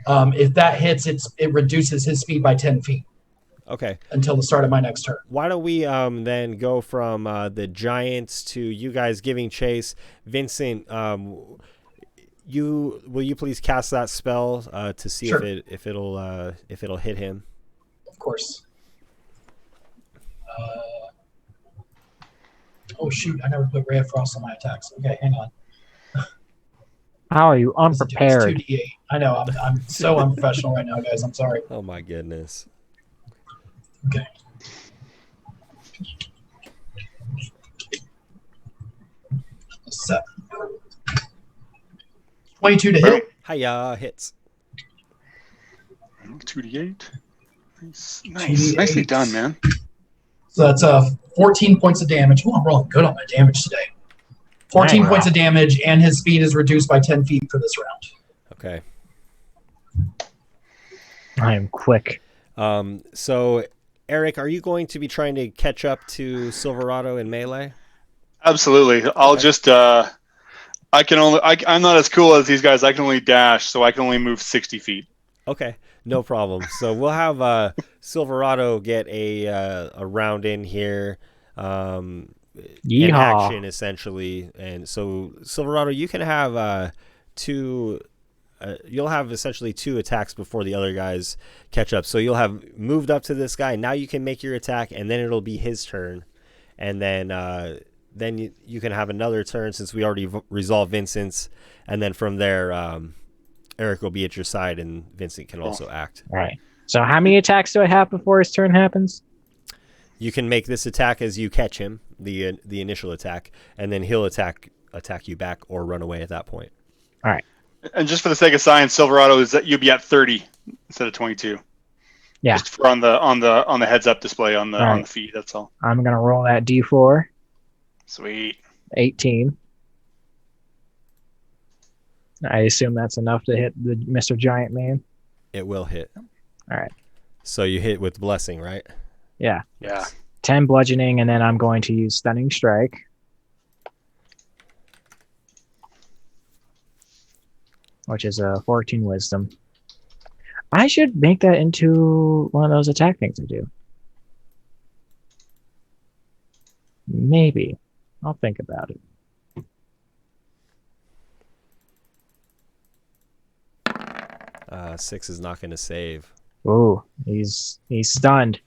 If that hits, it reduces his speed by 10 feet. Okay. Until the start of my next turn. Why don't we then go from the giants to you guys giving chase? Vincent, will you please cast that spell to see if it'll hit him? Of course. Oh shoot! I never put Ray of Frost on my attacks. Okay, hang on. How are you unprepared? It's 2d8. I know. I'm so unprofessional right now, guys. I'm sorry. Oh my goodness. Okay. So, 22 to hit. Hiya, hits. 2d8. Nice. Nicely done, man. So that's 14 points of damage. Oh, I'm rolling good on my damage today. 14 points of damage, and his speed is reduced by 10 feet for this round. Okay. I am quick. So, Eric, are you going to be trying to catch up to Silverado in melee? Absolutely. I'll just I'm not as cool as these guys. I can only dash, so I can only move 60 feet. Okay, no problem. So we'll have Silverado get a round in here. An action essentially, and so Silverado, you can have two. You'll have essentially two attacks before the other guys catch up. So you'll have moved up to this guy. Now you can make your attack, and then it'll be his turn, and then you can have another turn since we already resolved Vincent's, and then from there, Eric will be at your side, and Vincent can also act. All right. So how many attacks do I have before his turn happens? You can make this attack as you catch him, the initial attack, and then he'll attack you back or run away at that point. All right. And just for the sake of science, Silverado, is that you'll be at 30 instead of 22. Yeah. Just for on the heads up display on the feed. That's all. I'm gonna roll that D4. Sweet. 18. I assume that's enough to hit the Mr. Giant Man. It will hit. All right. So you hit with blessing, right? Yeah. Yeah. 10 bludgeoning, and then I'm going to use Stunning Strike. Which is a 14 wisdom. I should make that into one of those attack things I do. Maybe. I'll think about it. Six is not going to save. Ooh, he's stunned.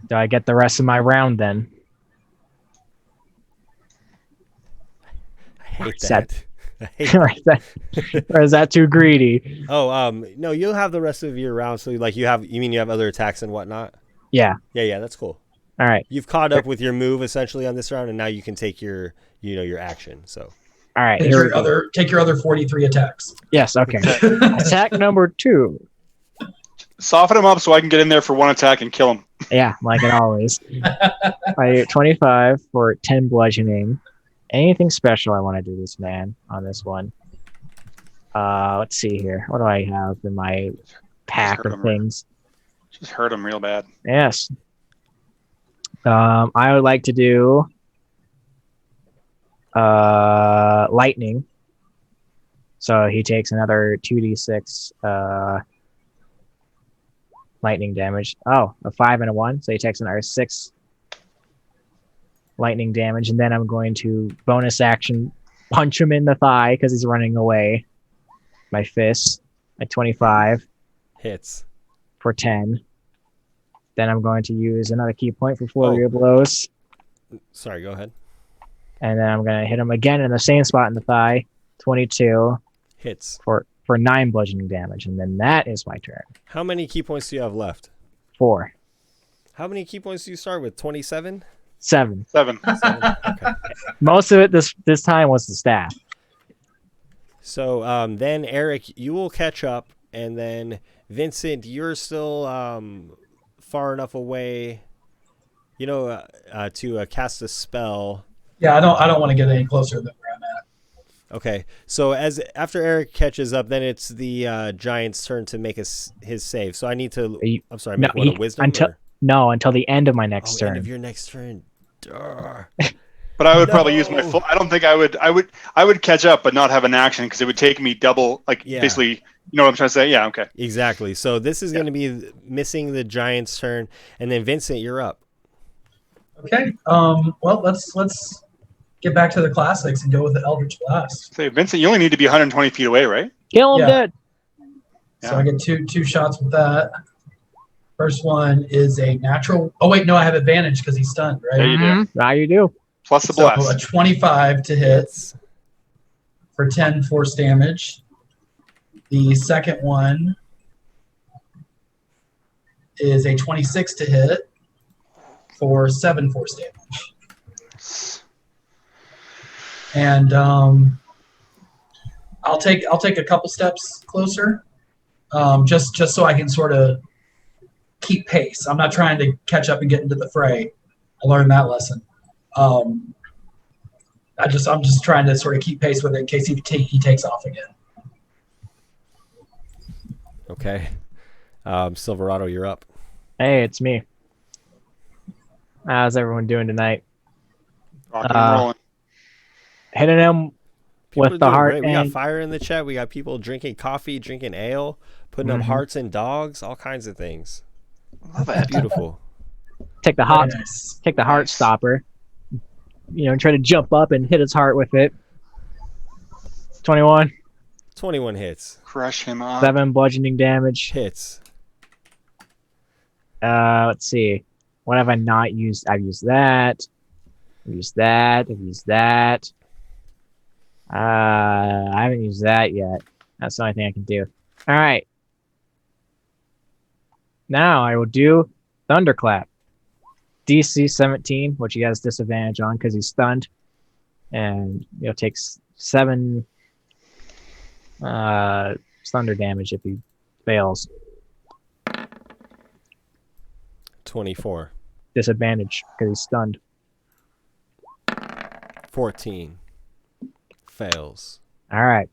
Do I get the rest of my round then? I hate that. Or is that too greedy? Oh, no, you'll have the rest of your round. So, like, you mean you have other attacks and whatnot? Yeah. Yeah, that's cool. All right. You've caught up with your move essentially on this round, and now you can take your action. So. All right. Take your other 43 attacks. Yes. Okay. Attack number 2. Soften him up so I can get in there for one attack and kill him. Yeah, like it always. I get 25 for 10 bludgeoning, Anything special I want to do this man on this one? Let's see here. What do I have in my pack of things? Just hurt him real bad. Yes. I would like to do lightning. So he takes another 2d6 lightning damage. Oh, a 5 and a 1. So he takes another 6 lightning damage. And then I'm going to bonus action punch him in the thigh because he's running away. My fist at 25. Hits. For 10. Then I'm going to use another key point for flurry of blows. Sorry, go ahead. And then I'm going to hit him again in the same spot in the thigh. 22. Hits. For 9 bludgeoning damage. And then that is my turn. How many key points do you have left? 4. How many key points do you start with? 27? 7. 7. Okay. Most of it this time was the staff. So then, Eric, you will catch up. And then, Vincent, you're still far enough away, to cast a spell. Yeah, I don't want to get any closer than where I'm at. Okay, so after Eric catches up, then it's the giant's turn to make his save. So I need to. I'm sorry, make a wisdom. Until the end of my next turn. End of your next turn. But I would probably use my full. I don't think I would. I would catch up, but not have an action because it would take me double. Basically, you know what I'm trying to say? Yeah. Okay. Exactly. So this is going to be missing the giant's turn, and then Vincent, you're up. Okay. Well, let's get back to the classics and go with the Eldritch Blast. Say, Vincent, you only need to be 120 feet away, right? Kill him dead. So I get two shots with that. First one is a natural. Oh wait, no, I have advantage because he's stunned, right? Yeah, you do. Now you do. Plus the blast. So a 25 to hit for 10 force damage. The second one is a 26 to hit for 7 force damage. And I'll take a couple steps closer, just so I can sort of keep pace. I'm not trying to catch up and get into the fray. I learned that lesson. I'm just trying to sort of keep pace with it in case he takes off again. Okay. Silverado, you're up. Hey, it's me. How's everyone doing tonight? Rocking and rolling. Hitting him People with the heart. Great. We got fire in the chat. We got people drinking coffee, drinking ale, putting up hearts and dogs, all kinds of things. Love it. Beautiful. Take the heart stopper. Try to jump up and hit his heart with it. 21. 21 hits. Crush him up. 7 bludgeoning damage. Hits. Let's see. What have I not used? I've used that. I've used that. I haven't used that yet. That's the only thing I can do. All right. Now I will do Thunderclap. DC 17, which he has disadvantage on because he's stunned. And takes 7 thunder damage if he fails. 24. Disadvantage because he's stunned. 14. Fails. All right.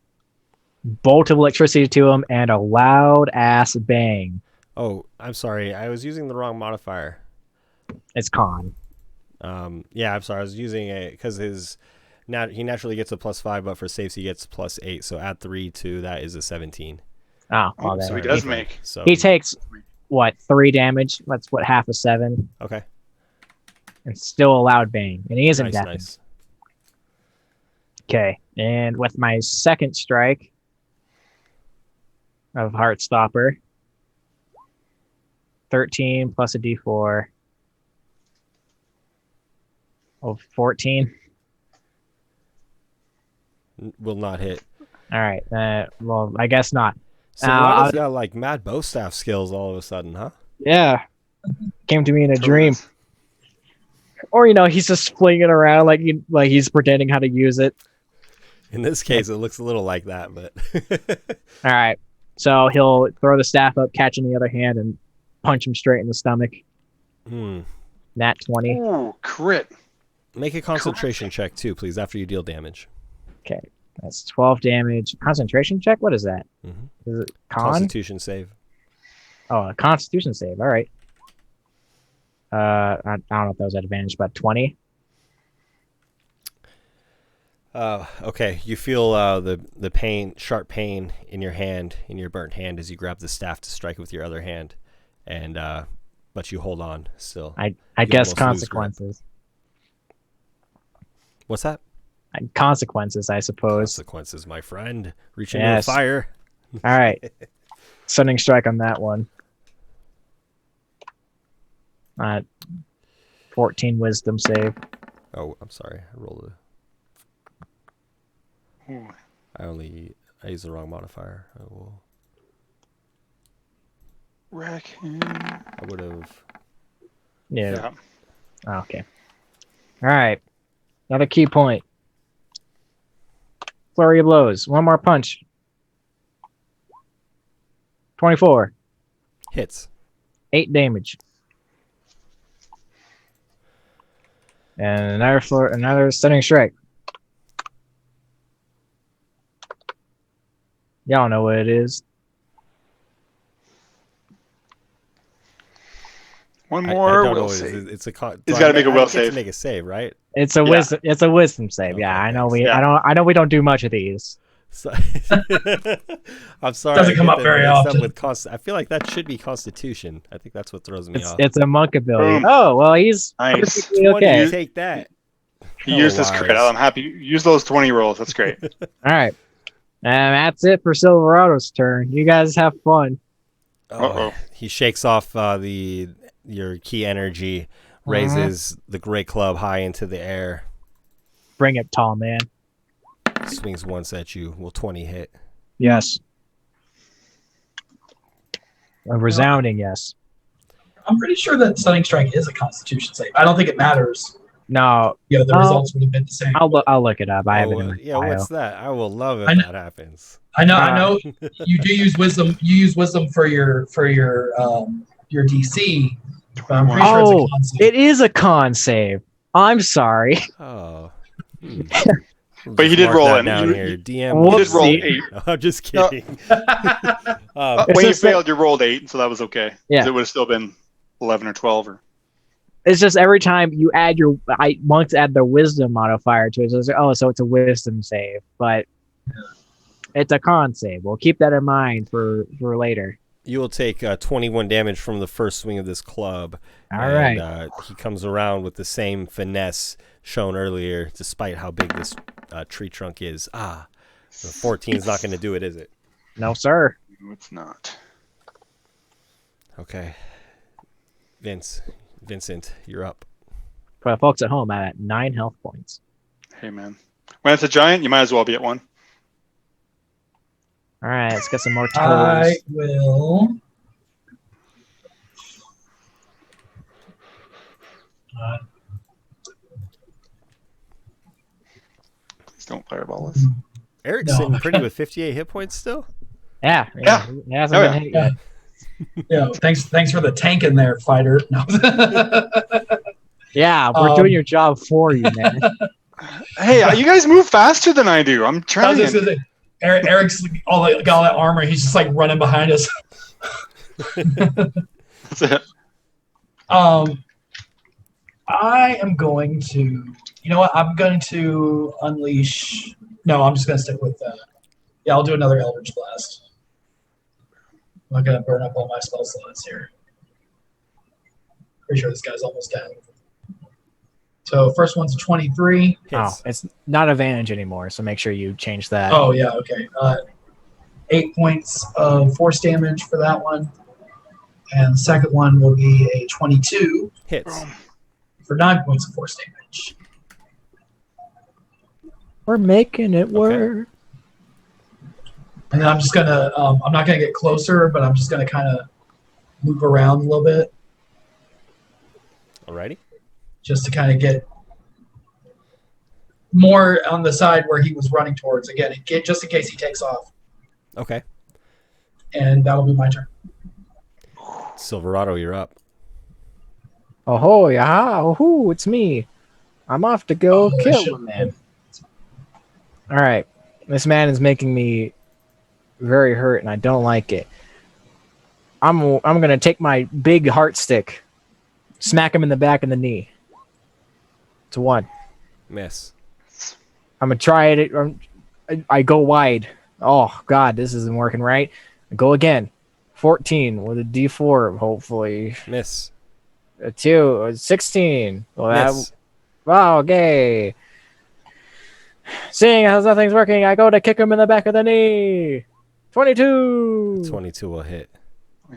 Bolt of electricity to him and a loud ass bang. Oh, I'm sorry. I was using the wrong modifier. It's con. Yeah, I'm sorry. I was using it because he naturally gets a +5, but for saves he gets +8. So add 3 to that is a 17. Oh, so he does make. So he takes 3 damage? That's half of 7. Okay. And still a loud bang, and he isn't deafened. Nice. Okay, and with my second strike of Heartstopper, 13 plus a D4 of 14. Will not hit. All right. Well, I guess not. So Rada's got like mad bow staff skills all of a sudden, huh? Yeah. Came to me in a dream. Or he's just flinging it around like he's pretending how to use it. In this case, it looks a little like that, but. All right. So he'll throw the staff up, catch in the other hand, and punch him straight in the stomach. Nat 20. Ooh, crit. Make a concentration check too, please, after you deal damage. Okay, that's 12 damage. Concentration check? What is that? Mm-hmm. Is it con? Constitution save. Oh, a constitution save. All right. I don't know if that was at advantage, but 20. Okay, you feel the pain, sharp pain in your hand, in your burnt hand, as you grab the staff to strike with your other hand, and but you hold on still. I You guess almost lose grip. consequences. What's that? Consequences, I suppose. Consequences, my friend. Reach into Yes. the fire. All right. Stunning strike on that one. 14 wisdom save. Oh, I'm sorry. I rolled Ooh. I used the wrong modifier. Wreck him. I would have. Yeah. Oh, okay. All right. Another key point. Flurry of blows. One more punch. 24. Hits. 8 damage. And another stunning strike. Y'all know what it is. One I more don't know will what it save. is. It's a con. He's gotta make a will I get save. To make a save, right? It's a Yeah. wisdom. It's a wisdom save. Okay, Yeah, I know. thanks. I know we don't do much of these. So, I'm sorry. Doesn't I come get up that very mixed often. With I feel like that should be Constitution. I think that's what throws me off. It's a monk ability. Boom. Oh well, he's Nice. perfectly okay. Take that. You used this crit. I'm happy. Use those 20 rolls. That's great. All right, and that's it for Silverado's turn. You guys have fun. Uh-oh. He shakes off your key energy, raises the great club high into the air, Bring it, tall man. swings once at you. Will 20 hit? Yes. A resounding yes. I'm pretty sure that stunning strike is a Constitution save. I don't think it matters. No, Yeah, the results would have been the same. I'll look it up. I have it in my Yeah, file. what's that? I will love if I know- that happens. I know. You do use wisdom. You use wisdom for your DC. But I'm pretty sure it's a Oh, con save. it is a con save. I'm sorry. Oh. But he did roll that in. down You- here. DM. You did roll Whoopsie. 8. No, I'm just kidding. It's When you just that- failed, you rolled 8, so that was okay. 'Cause Yeah. It would have still been 11 or 12. It's just every time you add monks add their wisdom modifier to it. So it's like, so it's a wisdom save, but it's a con save. We'll keep that in mind for later. You will take 21 damage from the first swing of this club. All and, right. He comes around with the same finesse shown earlier, despite how big this tree trunk is. The 14 is not going to do it, is it? No, sir. No, it's not. Okay. Vincent, you're up. For the folks at home, I'm at 9 health points. Hey, man. When it's a giant, you might as well be at 1. All right, let's get some more I totals. will. Please don't fireball us. Eric's No. sitting pretty with 58 hit points still. Yeah. Yeah. It hasn't Oh, been yeah. hit yet. Yeah, thanks for the tank in there, fighter. No. Yeah, we're doing your job for you, man. Hey, you guys move faster than I do. I'm I was trying. just gonna say, Eric's got all that armor. He's just like running behind us. That's it. I am going to. You know what? I'm going to unleash. No, I'm just going to stick with that. Yeah, I'll do another Eldritch Blast. I'm not going to burn up all my spell slots here. Pretty sure this guy's almost down. So first one's 23. Oh, it's not advantage anymore, so make sure you change that. Oh, yeah, okay. 8 points of force damage for that one. And the second one will be a 22 Hits. for 9 points of force damage. We're making it work. And then I'm just going to, I'm not going to get closer, but I'm just going to kind of loop around a little bit Alrighty. just to kind of get more on the side where he was running towards. Again, just in case he takes off. Okay. And that'll be my turn. Silverado, you're up. Oh, yeah. Oh, it's me. I'm off to go Oh, I kill should- the man. All right, this man is making me very hurt, and I don't like it. I'm gonna take my big heart stick, smack him in the back of the knee. It's 1. Miss. I'm gonna try it. I go wide. Oh God, this isn't working right. I go again. 14 with a D4, hopefully. Miss. A 2, 16. Well, Miss. wow, okay. Seeing as nothing's working, I go to kick him in the back of the knee. 22. 22 will hit.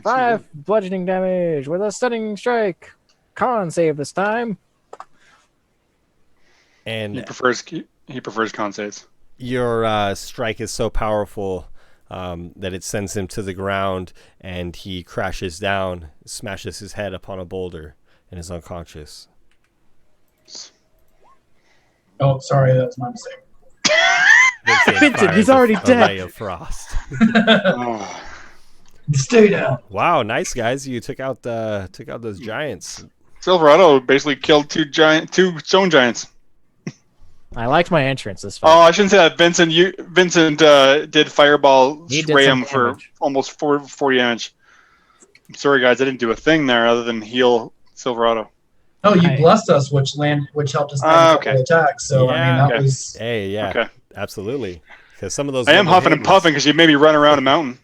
5 bludgeoning damage with a stunning strike. Con save this time. And He prefers con saves. your strike is so powerful that it sends him to the ground, and he crashes down, smashes his head upon a boulder, and is unconscious. Oh, sorry, that was my mistake. Vincent, he's fires already a dead. ray of frost. Oh. Stay down. Wow, nice guys! You took out those giants. Silverado basically killed two stone giants. I liked my entrance this Oh, fight. I shouldn't say that. Vincent did fireball He did ray some him for damage. almost 40 damage. I'm sorry, guys. I didn't do a thing there other than heal Silverado. Oh, you I- blessed us, which helped us land a couple okay. attacks. So I mean, Yeah. that Okay. was Hey, yeah, Okay. absolutely. Because some of those I am little huffing and havens- puffing because you made me run around a mountain.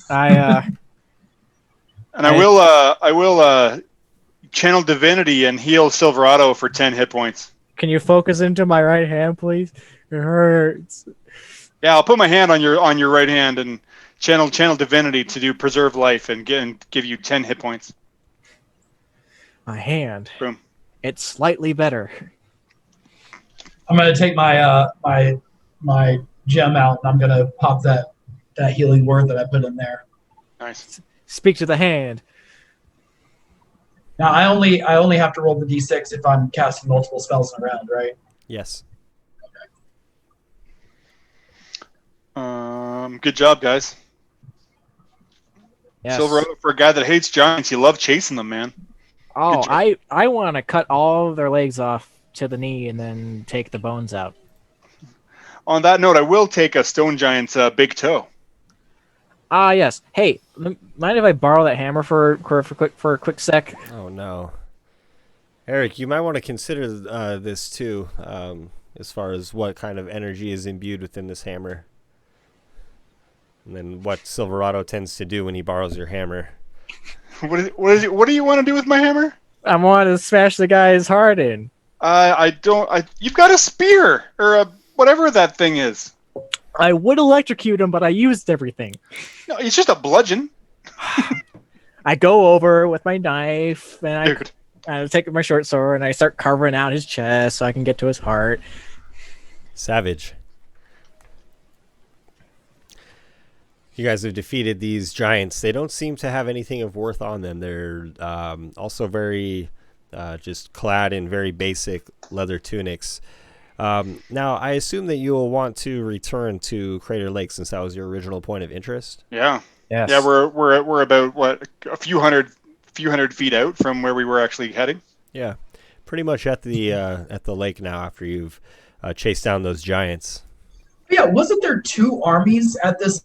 I And I will channel divinity and heal Silverado for 10 hit points. can you focus into my right hand, please? It hurts. Yeah, I'll put my hand on your right hand and channel divinity to do preserve life and give you 10 hit points. My hand. Boom. It's slightly better. I'm gonna take my my gem out and I'm gonna pop that healing word that I put in there. Nice. Speak to the hand. Now I only have to roll the d6 if I'm casting multiple spells in a round, right? Yes. Good job, guys. Yes. Silverado, for a guy that hates giants, you love chasing them, man. Oh, Good I want to cut all their legs off to the knee and then take the bones out. On that note, I will take a stone giant's big toe. Ah, yes. Hey, mind if I borrow that hammer for a quick sec? Oh no, Eric, you might want to consider this too, as far as what kind of energy is imbued within this hammer, and then what Silverado tends to do when he borrows your hammer. What do you want to do with my hammer? I want to smash the guy's heart in. I don't. You've got a spear or whatever that thing is. I would electrocute him, but I used everything. No, it's just a bludgeon, I go over with my knife and dude. I take my short sword and I start carving out his chest so I can get to his heart. Savage. You guys have defeated these giants. They don't seem to have anything of worth on them. They're also very just clad in very basic leather tunics. Now, I assume that you will want to return to Crater Lake since that was your original point of interest. Yeah, Yes. yeah. We're about what, a few hundred feet out from where we were actually heading. Yeah, pretty much at the lake now after you've chased down those giants. Yeah, wasn't there 2 armies at this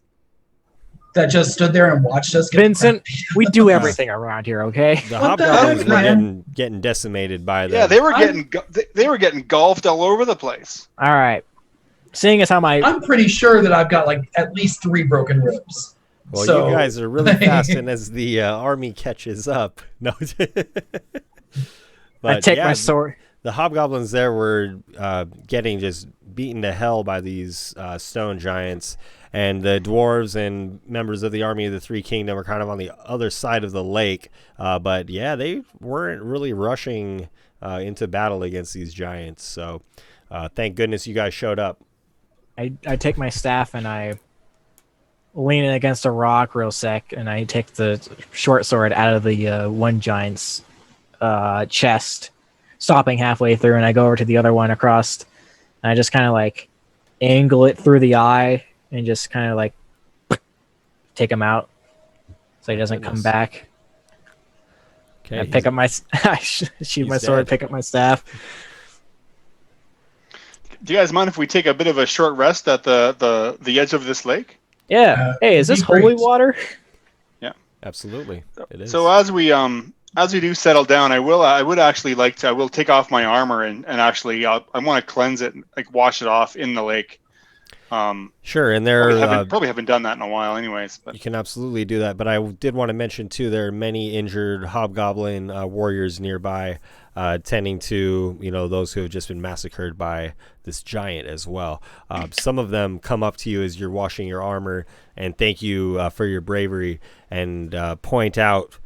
that just stood there and watched us? Vincent, we do everything around here, okay? The What the hobgoblins heck, were man? getting decimated by the. Yeah, they were getting golfed all over the place. All right. Seeing as how I'm pretty sure that I've got like at least 3 broken ribs. Well, So- you guys are really fast, and as the army catches up, no. I take yeah, my sword. The hobgoblins there were getting just beaten to hell by these stone giants, and the dwarves and members of the army of the Three Kingdom were kind of on the other side of the lake. But yeah, they weren't really rushing into battle against these giants. So thank goodness you guys showed up. I take my staff and I lean it against a rock real sec, and I take the short sword out of the one giant's chest, stopping halfway through, and I go over to the other one across, and I just kind of like angle it through the eye and just kind of like take him out so he doesn't come Goodness. back. Okay. I pick up my I sheathe my sword, dead. pick up my staff. Do you guys mind if we take a bit of a short rest at the edge of this lake? Yeah. Hey, is this be great. holy water? Absolutely. It is. So as we do settle down, I would actually like to. I will take off my armor and actually I want to cleanse it, like wash it off in the lake. Sure, and there Probably haven't done that in a while, anyways. But you can absolutely do that. But I did want to mention too, there are many injured hobgoblin warriors nearby, tending to those who have just been massacred by this giant as well. Some of them come up to you as you're washing your armor and thank you for your bravery and point out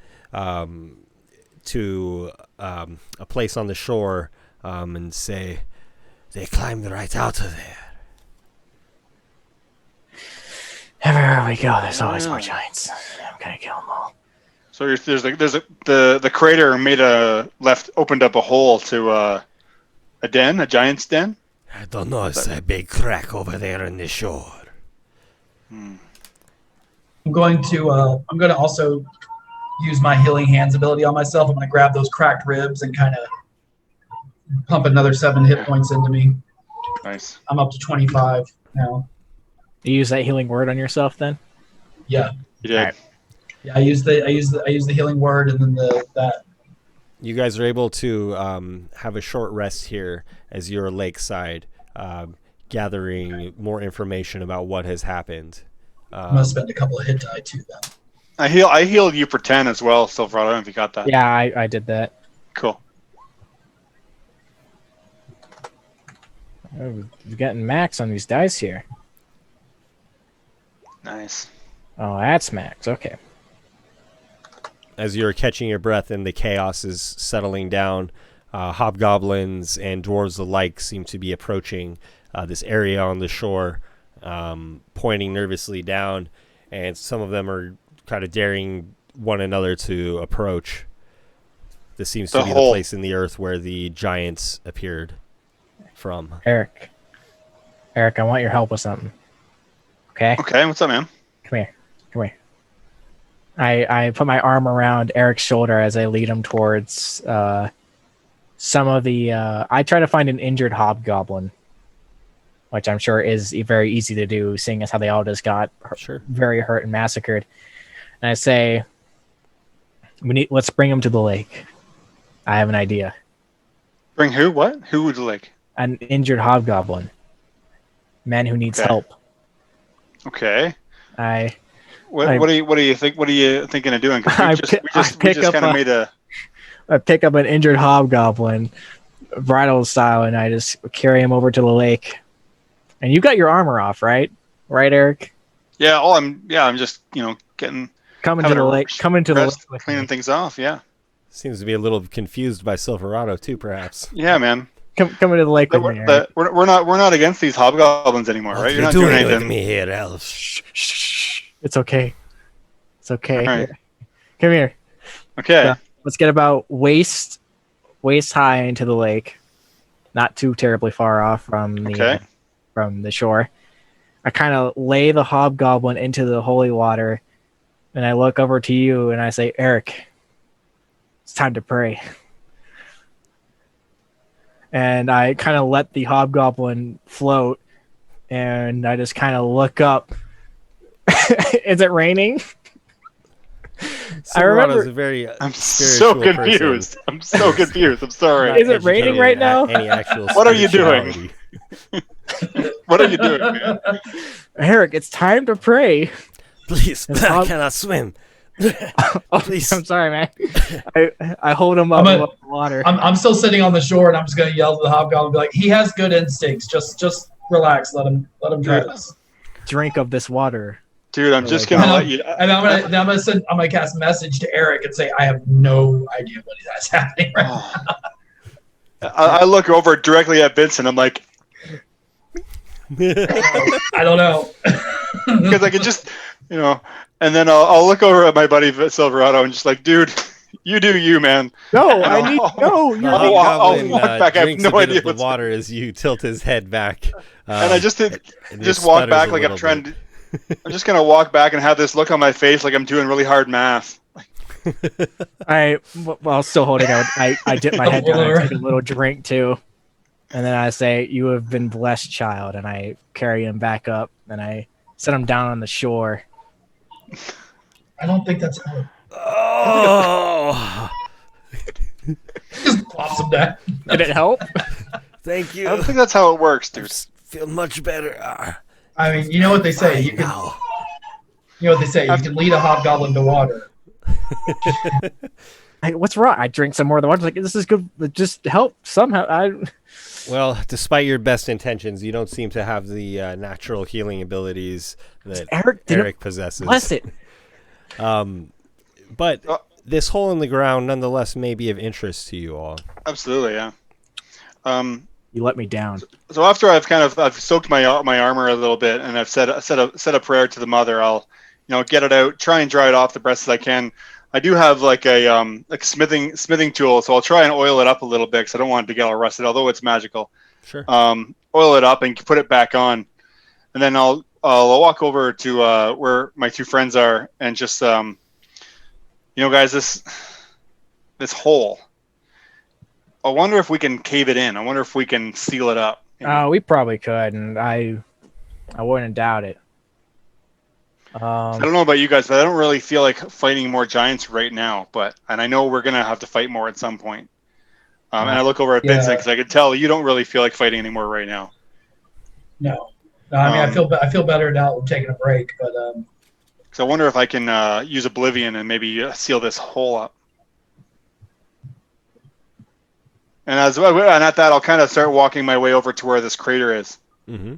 to a place on the shore and say, "They climbed right out of there." Everywhere we go, there's always more giants. I'm gonna kill them all. so the crater opened up a hole to a giant's den. I don't know. It's a big crack over there in the shore. I'm going to also use my healing hands ability on myself. I'm going to grab those cracked ribs and kind of pump another 7 hit points into me. Nice. I'm up to 25 now. You use that healing word on yourself then? Yeah. You did. Alright. Yeah, I use the healing word and then that. You guys are able to have a short rest here as you're lakeside, gathering more information about what has happened. I'm gonna spend a couple of hit die too then. I healed you for 10 as well, Silverado. I don't know if you got that. Yeah, I did that. Cool. Oh, we've gotten max on these dice here. Nice. Oh, that's max. Okay. As you're catching your breath and the chaos is settling down, hobgoblins and dwarves alike seem to be approaching this area on the shore, pointing nervously down, and some of them are kind of daring one another to approach. This seems to be the place in the earth where the giants appeared from. Eric, I want your help with something. Okay? Okay, what's up, man? Come here. I put my arm around Eric's shoulder as I lead him towards some of the... I try to find an injured hobgoblin, which I'm sure is very easy to do, seeing as how they all just got very hurt and massacred. And I say, let's bring him to the lake. I have an idea. Bring who? What? Who would the lake? An injured hobgoblin. Man who needs help. Okay. What do you think? What are you thinking of doing? 'Cause we just kind of made a. I pick up an injured hobgoblin, bridal style, and I just carry him over to the lake. And you got your armor off, right? Right, Eric? Yeah. I'm just getting coming to the lake. Coming to the lake, with cleaning me. things off. Yeah. Seems to be a little confused by Silverado too, perhaps. Yeah, man. Coming to the lake with me. Eric. We're not against these hobgoblins anymore, right? You're not doing anything with me here, elves. Shh. It's okay. It's okay. Right. Come here. Okay. So, let's get about waist high into the lake, not too terribly far off from the shore. I kind of lay the hobgoblin into the holy water, and I look over to you and I say, Eric, it's time to pray. And I kind of let the hobgoblin float, and I just kind of look up. Is it raining? I remember. I'm so confused. Person. I'm so confused. I'm sorry. Is it raining right now? Any actual what are you doing? What are you doing, man? Eric, it's time to pray. Please, I cannot swim. Please. I'm sorry, man. I hold him up above the water. I'm still sitting on the shore, and I'm just going to yell to the hobgoblin and be like, he has good instincts. Just relax. Let him try this. Drink of this water. Dude, I'm just gonna let you. And I'm gonna cast message to Eric and say I have no idea what that's happening right now. I look over directly at Vincent. I'm like, I don't know, because I could just, and then I'll look over at my buddy Silverado and just like, dude, you do you, man. No, I need no. I'll walk back. I have no idea what the water as you tilt his head back, and I just walk back like I'm trying to. I'm just gonna walk back and have this look on my face like I'm doing really hard math. While still holding out, I dip my head down and take a little drink too. And then I say, "You have been blessed, child." And I carry him back up and I set him down on the shore. I don't think that's how. Oh, Just plops him down. Did it help? thank I you. don't think that's how it works, dude. Feel much better. I mean, you know what they say. You can lead a hobgoblin to water. What's wrong? I drink some more of the water. Like, this is good. Just help somehow. Well, despite your best intentions, you don't seem to have the natural healing abilities that Eric possesses. Bless it. But this hole in the ground, nonetheless, may be of interest to you all. Absolutely, yeah. You let me down. So after I've soaked my armor a little bit, and I've said a prayer to the mother. I'll get it out, try and dry it off the best as I can. I do have like a smithing tool, so I'll try and oil it up a little bit because I don't want it to get all rusted, although it's magical. Sure. Oil it up and put it back on, and then I'll walk over to where my two friends are and just guys, this hole. I wonder if we can cave it in. I wonder if we can seal it up. We probably could, and I wouldn't doubt it. I don't know about you guys, but I don't really feel like fighting more giants right now. And I know we're gonna have to fight more at some point. And I look over at Vincent because I could tell you don't really feel like fighting anymore right now. No, I mean I feel better now taking a break, but So I wonder if I can use Oblivion and maybe seal this hole up. And at that, I'll kind of start walking my way over to where this crater is. Mm-hmm.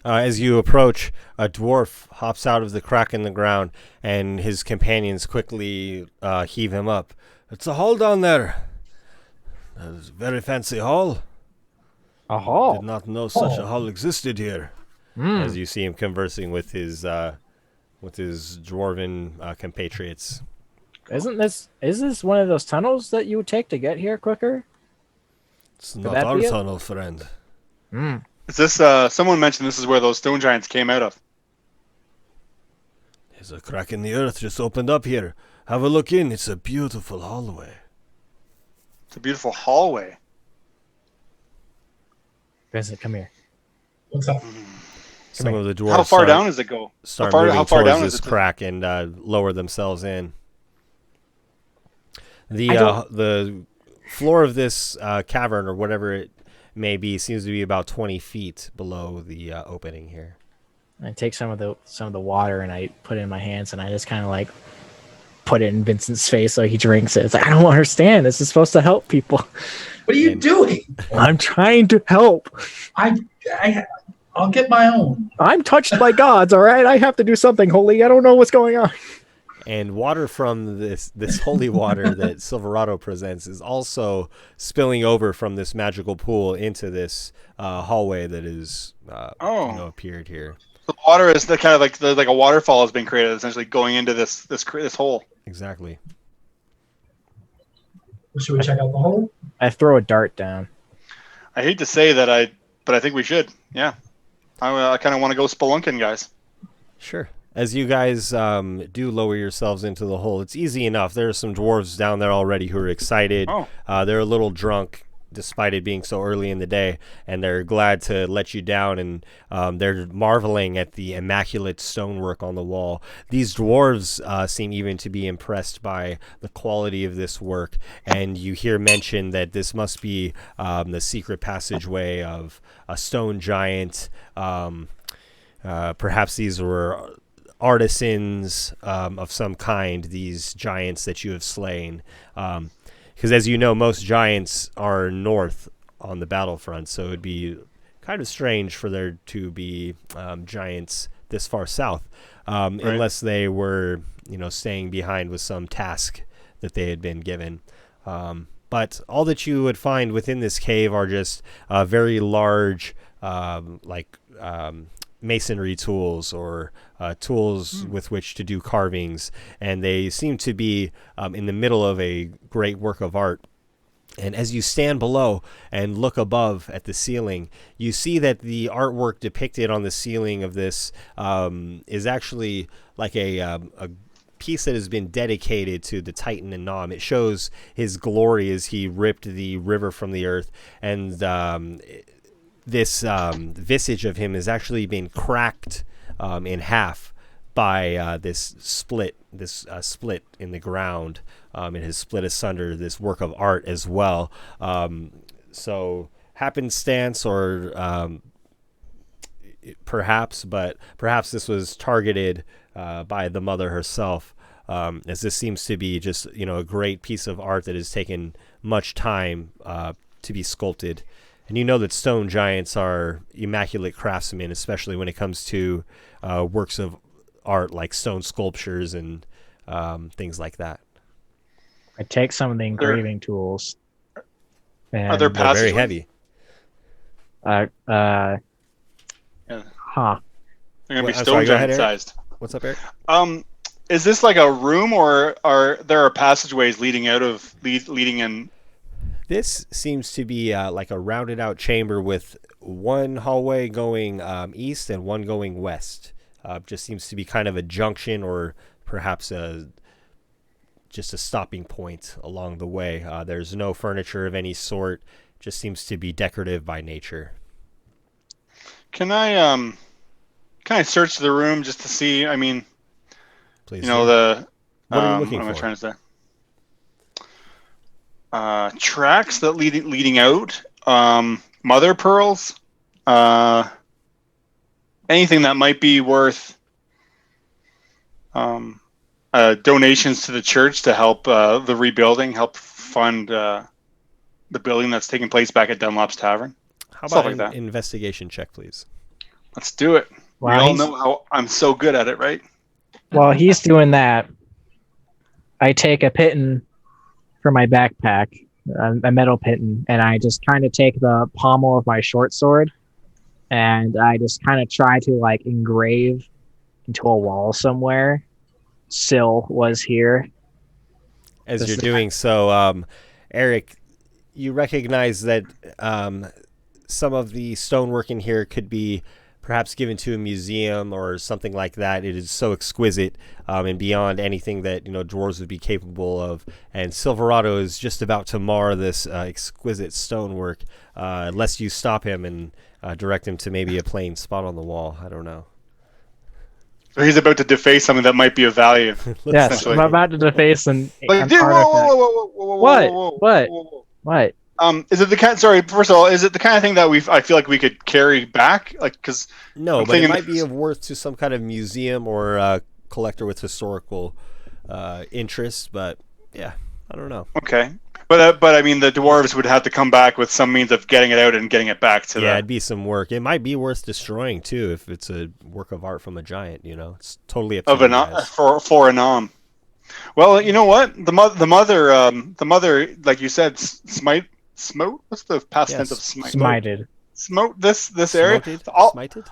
As you approach, a dwarf hops out of the crack in the ground, and his companions quickly heave him up. It's a hall down there. It's a very fancy hall. A hall? Did not know such a hall existed here. As you see him conversing with his dwarven compatriots. Is this one of those tunnels that you would take to get here quicker? It's not our tunnel, friend. Is this someone mentioned this is where those stone giants came out of? There's a crack in the earth just opened up here. Have a look in. It's a beautiful hallway. It's a beautiful hallway. Vincent, come here. What's up? Some of the dwarves. How far down does it go? Start moving towards this crack and lower themselves in. The floor of this cavern, or whatever it may be, seems to be about 20 feet below the opening here. I take some of the water and I put it in my hands and I just kind of like put it in Vincent's face so he drinks it. It's like, I don't understand. This is supposed to help people. What are you doing? I'm trying to help. I'll get my own. I'm touched by gods, all right? I have to do something holy. I don't know what's going on. And water from this holy water that Silverado presents is also spilling over from this magical pool into this hallway that is appeared here. The water is the kind of like a waterfall has been created, essentially going into this hole. Exactly. Should we check out the hole? I throw a dart down. I hate to say that, but I think we should. Yeah, I kind of want to go spelunking, guys. Sure. As you guys do lower yourselves into the hole, it's easy enough. There are some dwarves down there already who are excited. They're a little drunk, despite it being so early in the day, and they're glad to let you down, and they're marveling at the immaculate stonework on the wall. These dwarves seem even to be impressed by the quality of this work, and you hear mention that this must be the secret passageway of a stone giant. Perhaps these were artisans of some kind, these giants that you have slain. Because as you know, most giants are north on the battlefront, so it would be kind of strange for there to be giants this far south, unless they were, staying behind with some task that they had been given. But all that you would find within this cave are just very large, masonry tools or tools with which to do carvings, and they seem to be in the middle of a great work of art. And as you stand below and look above at the ceiling, you see that the artwork depicted on the ceiling of this is actually like a piece that has been dedicated to the Titan Anom. It shows his glory as he ripped the river from the earth, and this visage of him has actually been cracked in half by this split in the ground. It has split asunder this work of art as well. So happenstance or perhaps this was targeted by the mother herself, as this seems to be just a great piece of art that has taken much time to be sculpted. And that stone giants are immaculate craftsmen, especially when it comes to works of art like stone sculptures and things like that. I take some of the engraving tools. And Are there they're very passageways? heavy. Yeah. Huh. They're gonna be I'm stone sorry, go ahead, giant Eric. sized. What's up, Eric? Is this like a room, or are there passageways leading in? This seems to be like a rounded out chamber with one hallway going east and one going west. Just seems to be kind of a junction, or perhaps just a stopping point along the way. There's no furniture of any sort. Just seems to be decorative by nature. Can I search the room just to see? I mean, Please. what are you looking what am I for? trying to say? Tracks that leading out. Mother pearls. Anything that might be worth donations to the church to help the rebuilding, help fund the building that's taking place back at Dunlop's Tavern. How Stuff about like that. an investigation check, please? Let's do it. Wow, we all he's- know how I'm so good at it, right? While he's doing that, I take a piton from my backpack, a metal piton, and I just kind of take the pommel of my short sword, and I just kind of try to like engrave into a wall somewhere. Syl was here. As This you're is- doing so, Eric, you recognize that some of the stonework in here could be perhaps given to a museum or something like that. It is so exquisite and beyond anything that dwarves would be capable of. And Silverado is just about to mar this exquisite stonework, unless you stop him and direct him to maybe a plain spot on the wall. I don't know. So he's about to deface something that might be of value. Yes, essentially. I'm about to deface an Like, dude, artifact. What? What? Is it the kind? Sorry, first of all, is it the kind of thing that I feel like we could carry back? Like, because No, I'm but it thinking- might be of worth to some kind of museum or collector with historical interest. But yeah, I don't know. okay, but I mean, the dwarves would have to come back with some means of getting it out and getting it back to Yeah, it'd be some work. It might be worth destroying too if it's a work of art from a giant. It's totally up to you guys. for a nom. Well, you know what? The mother, like you said, smote. What's the past Yes, tense of smite? Smited. Smote this area. Smoted? I'll Smited?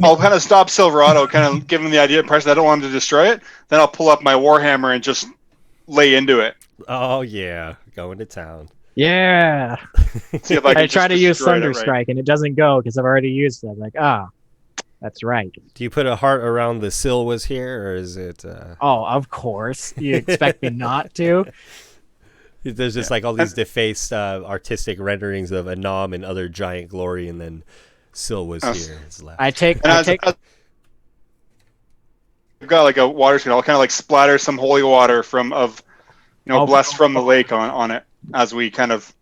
I'll kind of stop Silverado, kind of give him the idea impression I don't want him to destroy it. Then I'll pull up my warhammer and just lay into it. Oh yeah, going to town. Yeah. See if I can I try just to use destroy it Thunderstrike right. and it doesn't go because I've already used it. I'm like, that's right. Do you put a heart around the Syl was here, or is it? Oh, of course. You expect me not to? There's just like all these defaced artistic renderings of Anom and other giant glory, and then Syl was here. It's left. I take. And I've got like a water screen. I'll kind of like splatter some holy water blessed from the lake on it as we kind of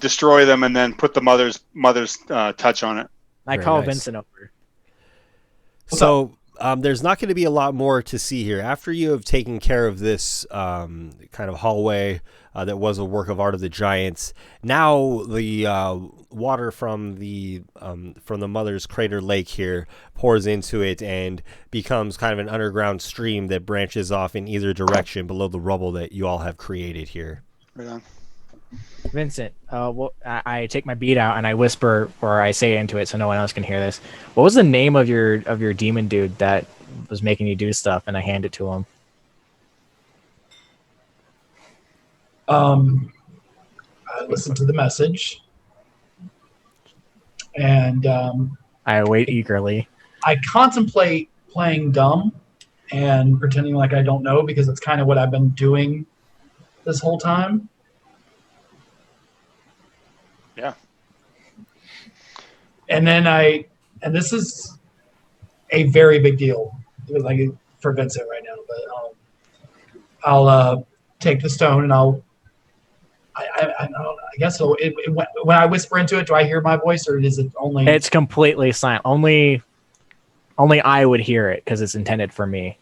destroy them and then put the mother's touch on it. I Very call nice. Vincent over. So there's not going to be a lot more to see here. After you have taken care of this kind of hallway that was a work of art of the giants, now the water from the mother's crater lake here pours into it and becomes kind of an underground stream that branches off in either direction below the rubble that you all have created here. Right on. Vincent, I take my bead out and I whisper, or I say into it so no one else can hear this. What was the name of your demon dude that was making you do stuff? And I hand it to him. I listened to the message, and I wait eagerly. I contemplate playing dumb and pretending like I don't know, because it's kind of what I've been doing this whole time. Yeah. And then this is a very big deal, like for Vincent right now, but I'll take the stone and I guess so. When I whisper into it, do I hear my voice, or is it only? It's completely silent. Only I would hear it because it's intended for me.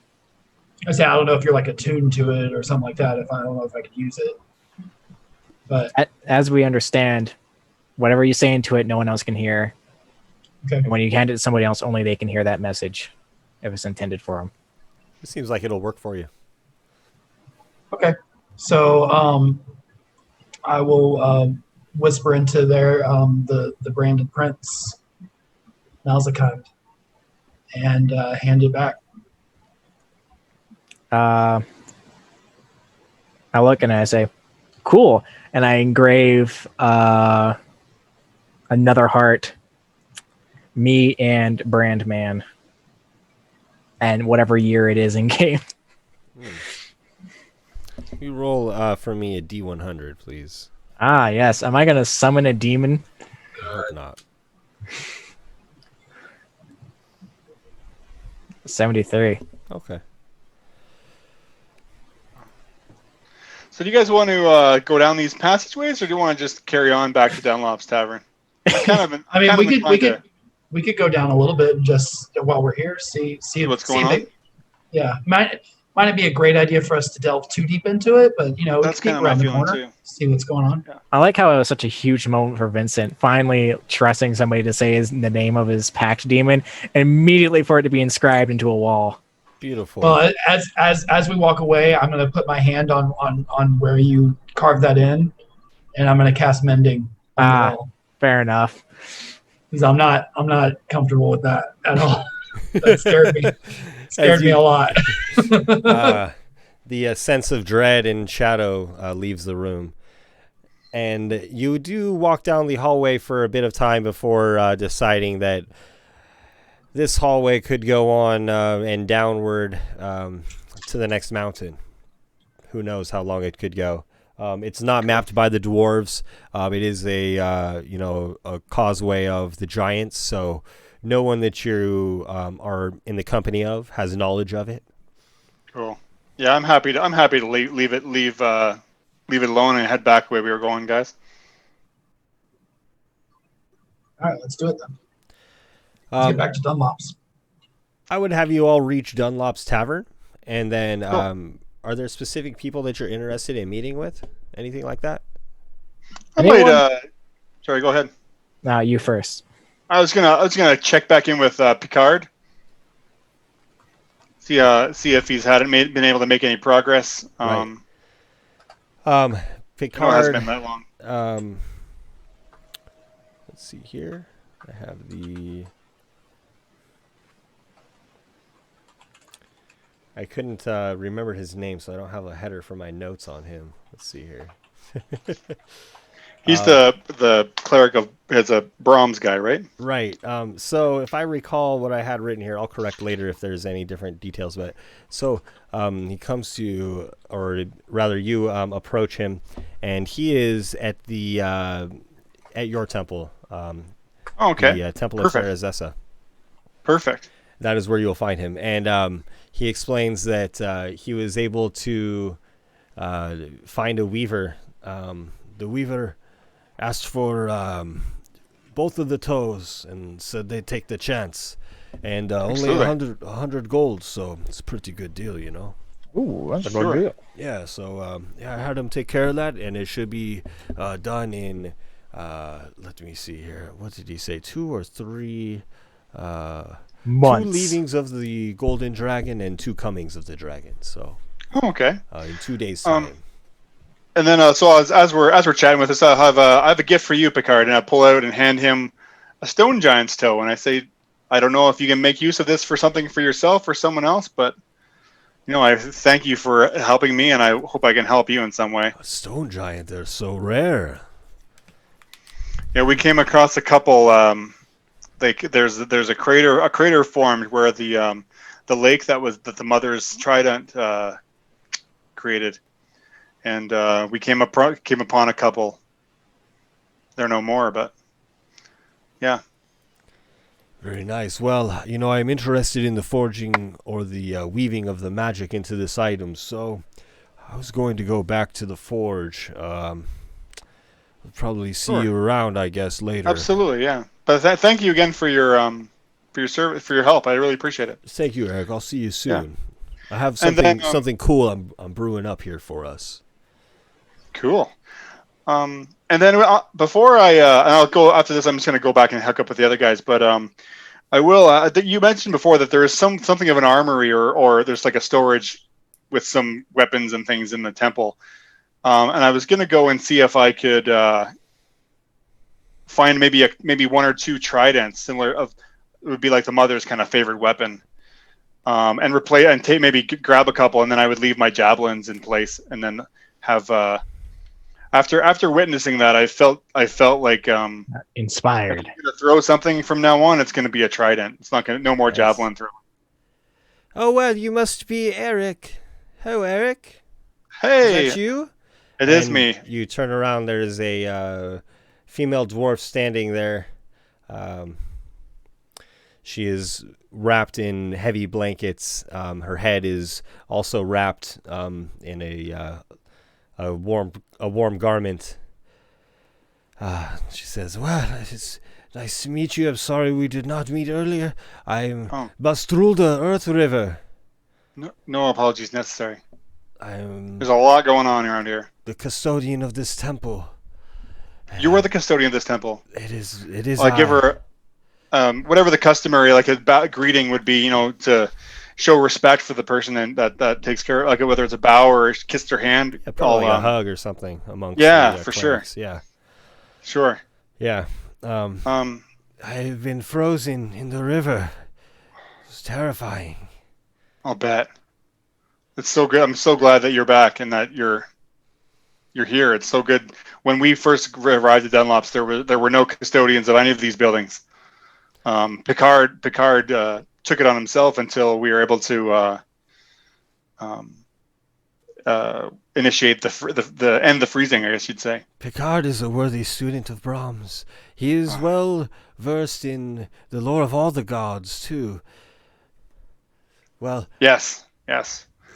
I say I don't know if you're like attuned to it or something like that. If I don't know if I could use it, but As we understand, whatever you say into it, no one else can hear. okay. And when you hand it to somebody else, only they can hear that message if it's intended for them. It seems like it'll work for you. Okay. So I will whisper into there the branded prince, Malzakand, and hand it back. I look and I say, cool. And I engrave another heart, me and Brandman, and whatever year it is in game. You roll for me a D100, please. Ah, yes. Am I going to summon a demon? I hope not. 73. Okay. So do you guys want to go down these passageways, or do you want to just carry on back to Dunlop's Tavern? I mean, we could go down a little bit and just while we're here, see what's going on. Yeah, might not be a great idea for us to delve too deep into it, but we That's can kind peek of my around the feeling corner, too. see what's going on. Yeah. I like how it was such a huge moment for Vincent, finally trusting somebody to say the name of his packed demon, and immediately for it to be inscribed into a wall. Beautiful. Well, as we walk away, I'm going to put my hand on where you carved that in, and I'm going to cast mending on the wall. Fair enough. Because I'm not comfortable with that at all. That scared me a lot. The sense of dread and shadow leaves the room. And you do walk down the hallway for a bit of time before deciding that this hallway could go on and downward to the next mountain. Who knows how long it could go. It's not mapped by the dwarves. It is a causeway of the giants, so no one that you are in the company of has knowledge of it. Cool. Yeah, I'm happy to leave it alone and head back where we were going, guys. All right, let's do it then. Let's get back to Dunlop's. I would have you all reach Dunlop's Tavern, and then are there specific people that you're interested in meeting with? Anything like that? Sorry, go ahead. No, you first. I was gonna check back in with Picard. See if he's been able to make any progress. Right. Picard. It hasn't been that long. Let's see here. I have the. I couldn't remember his name, so I don't have a header for my notes on him. Let's see here. He's the cleric of it's a Brahms guy, right? Right. So if I recall what I had written here, I'll correct later if there's any different details. But so he comes to you, or rather you approach him, and he is at the at your temple. Okay. The temple Perfect. of Sarazessa. Perfect. That is where you'll find him, and he explains that he was able to find a weaver. The weaver asked for both of the toes and said they'd take the chance, and only 100 gold, so it's a pretty good deal, you know. Ooh, that's a good deal. Yeah, so I had him take care of that, and it should be done in let me see here, what did he say, 2 or 3 months. 2 leavings of the golden dragon and 2 comings of the dragon, so okay, in 2 days time. And then, so as we're chatting with us, I have a gift for you, Picard, and I pull out and hand him a stone giant's toe, and I say, I don't know if you can make use of this for something for yourself or someone else, but I thank you for helping me, and I hope I can help you in some way. A stone giant, they're so rare. Yeah, we came across a couple. There's a crater formed where the lake that the mother's trident created, and we came upon a couple. They're no more, but yeah. Very nice. Well, I'm interested in the forging or the weaving of the magic into this item, so I was going to go back to the forge. I'll probably see you around, I guess, later. Absolutely, yeah. But thank you again for your service, for your help. I really appreciate it. Thank you, Eric. I'll see you soon. Yeah. I have something cool I'm brewing up here for us. Cool. And then before and I'll go after this. I'm just going to go back and hook up with the other guys. But I will. You mentioned before that there is something of an armory, or there's like a storage with some weapons and things in the temple. And I was going to go and see if I could find maybe one or two tridents similar it would be like the mother's kind of favorite weapon, and replace and maybe grab a couple, and then I would leave my javelins in place, and then have. After witnessing that, I felt like inspired. If I'm gonna throw something from now on, it's going to be a trident. It's not no more javelin throwing. Oh well, you must be Eric. Hello, Eric. Hey, is that you? It is me. You turn around. There is a female dwarf standing there. She is wrapped in heavy blankets. Her head is also wrapped in a warm garment. She says, "Well, it's nice to meet you. I'm sorry we did not meet earlier. I'm Bastrulda Earth River." No apologies necessary. There's a lot going on around here. The custodian of this temple. You are the custodian of this temple. It is. I'll give her whatever the customary greeting would be. To show respect for the person and that takes care of, like whether it's a bow or kiss their hand. Yeah, probably a hug or something amongst. For sure. Yeah. Sure. Yeah. I've been frozen in the river. It's terrifying. I'll bet. It's so good. I'm so glad that you're back and that you're here. It's so good. When we first arrived at Dunlop's, there were no custodians of any of these buildings. Picard took it on himself until we were able to initiate the end the freezing, I guess you'd say. Picard is a worthy student of Brahms. He is well versed in the lore of all the gods too. Well, yes.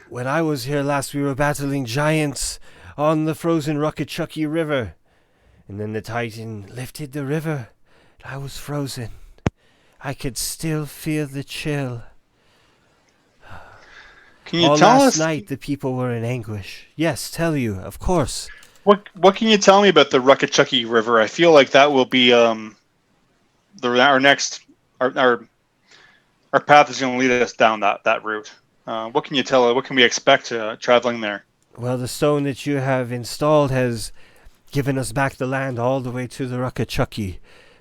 When I was here last, we were battling giants on the frozen Rocketchucky River, and then the Titan lifted the river, and I was frozen. I could still feel the chill. Can you tell us? Last night, the people were in anguish. Yes, tell you, of course. What can you tell me about the Rocketchucky River? I feel like that will be our path is going to lead us down that route. What can you tell? What can we expect traveling there? Well, the stone that you have installed has given us back the land all the way to the Rocketchucky.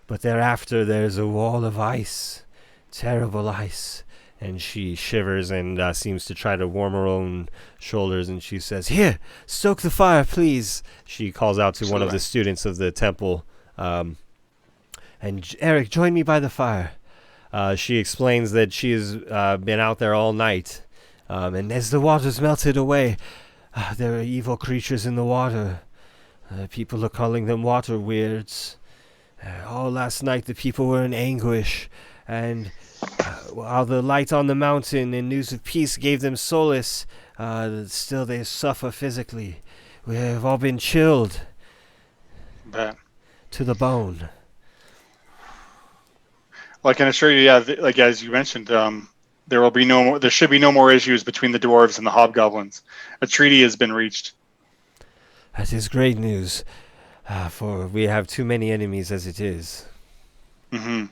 But thereafter, there's a wall of ice, terrible ice. And she shivers and seems to try to warm her own shoulders. And she says, "Here, stoke the fire, please." She calls out to one of the students of the temple. And Eric, join me by the fire. She explains that she has been out there all night. And as the waters melted away, there are evil creatures in the water. People are calling them water weirds. All last night the people were in anguish, and while the light on the mountain and news of peace gave them solace, still they suffer physically. We have all been chilled to the bone. Well, I can assure you, like as you mentioned, there should be no more issues between the dwarves and the hobgoblins. A treaty has been reached. That is great news. For we have too many enemies as it is. Mm-hmm.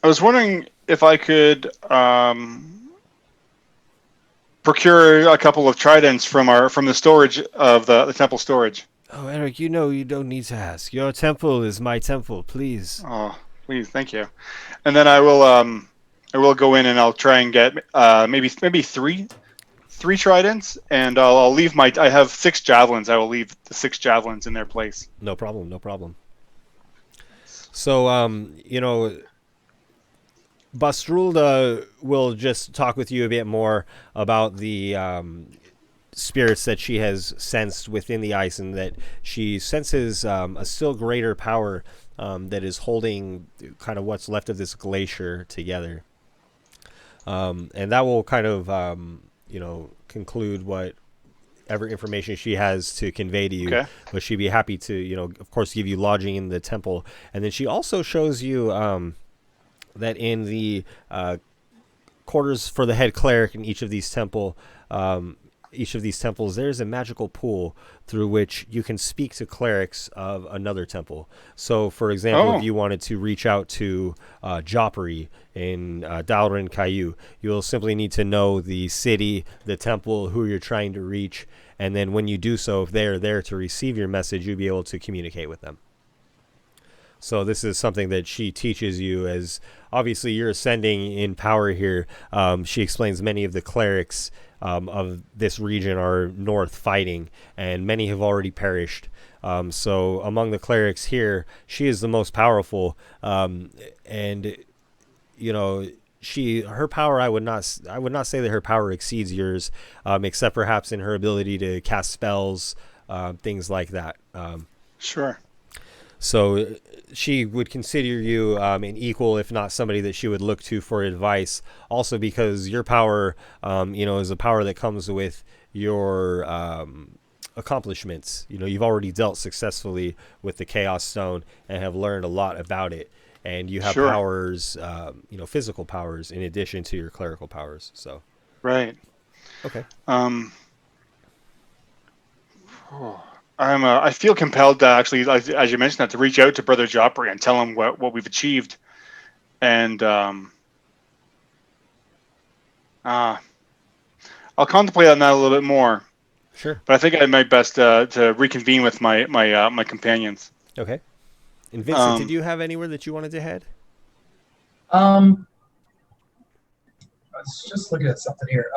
I was wondering if I could procure a couple of tridents from the storage of the temple storage. Oh, Eric, you don't need to ask. Your temple is my temple, please. Oh, please, thank you. And then I will go in and I'll try and get maybe three tridents, and I'll leave I have 6 javelins. I will leave the 6 javelins in their place. No problem. So, Bastrulda will just talk with you a bit more about the spirits that she has sensed within the ice, and that she senses a still greater power that is holding kind of what's left of this glacier together. And that will kind of, conclude whatever information she has to convey to you. Okay. But she'd be happy to, of course, give you lodging in the temple. And then she also shows you that in the quarters for the head cleric in each of these temples, there's a magical pool through which you can speak to clerics of another temple. So, for example, if you wanted to reach out to Jopari in Dalrin Caillou, you'll simply need to know the city, the temple, who you're trying to reach, and then when you do so, if they're there to receive your message, you'll be able to communicate with them. So this is something that she teaches you, as obviously you're ascending in power here. She explains many of the clerics of this region are north fighting, and many have already perished. So among the clerics here, she is the most powerful, and her power, I would not say that her power exceeds yours, except perhaps in her ability to cast spells, things like that. Sure. So she would consider you an equal, if not somebody that she would look to for advice. Also because your power, is a power that comes with your accomplishments. You've already dealt successfully with the Chaos Stone and have learned a lot about it. And you have powers, physical powers in addition to your clerical powers. So. Right. Okay. I feel compelled to actually, as you mentioned, to reach out to Brother Jopri and tell him what we've achieved, and I'll contemplate on that a little bit more. Sure. But I think I might best to reconvene with my companions. Okay. And Vincent, did you have anywhere that you wanted to head? I was just looking at something here.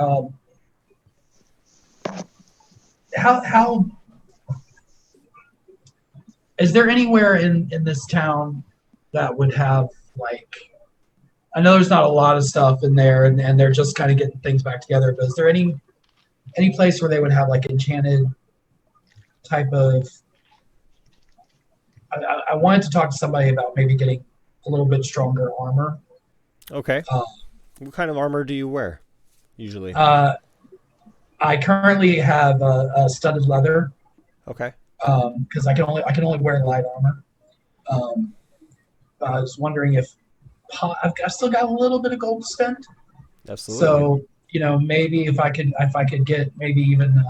How is there anywhere in this town that would have, like, I know there's not a lot of stuff in there, and they're just kind of getting things back together, but is there any place where they would have, like, enchanted type of, I wanted to talk to somebody about maybe getting a little bit stronger armor. Okay. What kind of armor do you wear usually? I currently have a studded leather. Okay. Because I can only wear light armor. I was wondering if I've still got a little bit of gold to spend. Absolutely. So maybe if I could get maybe even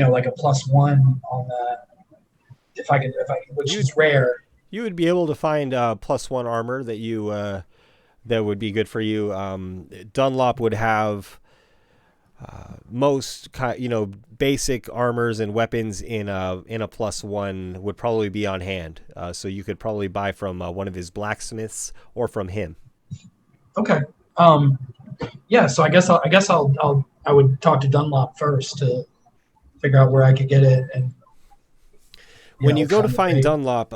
like a +1 on that. If I could, which is rare. You would be able to find +1 armor that you that would be good for you. Dunlop would have most basic armors and weapons in a +1 would probably be on hand. So you could probably buy from one of his blacksmiths or from him. Okay. Yeah. So I guess I would talk to Dunlop first to figure out where I could get it. And when you go to find Dunlop,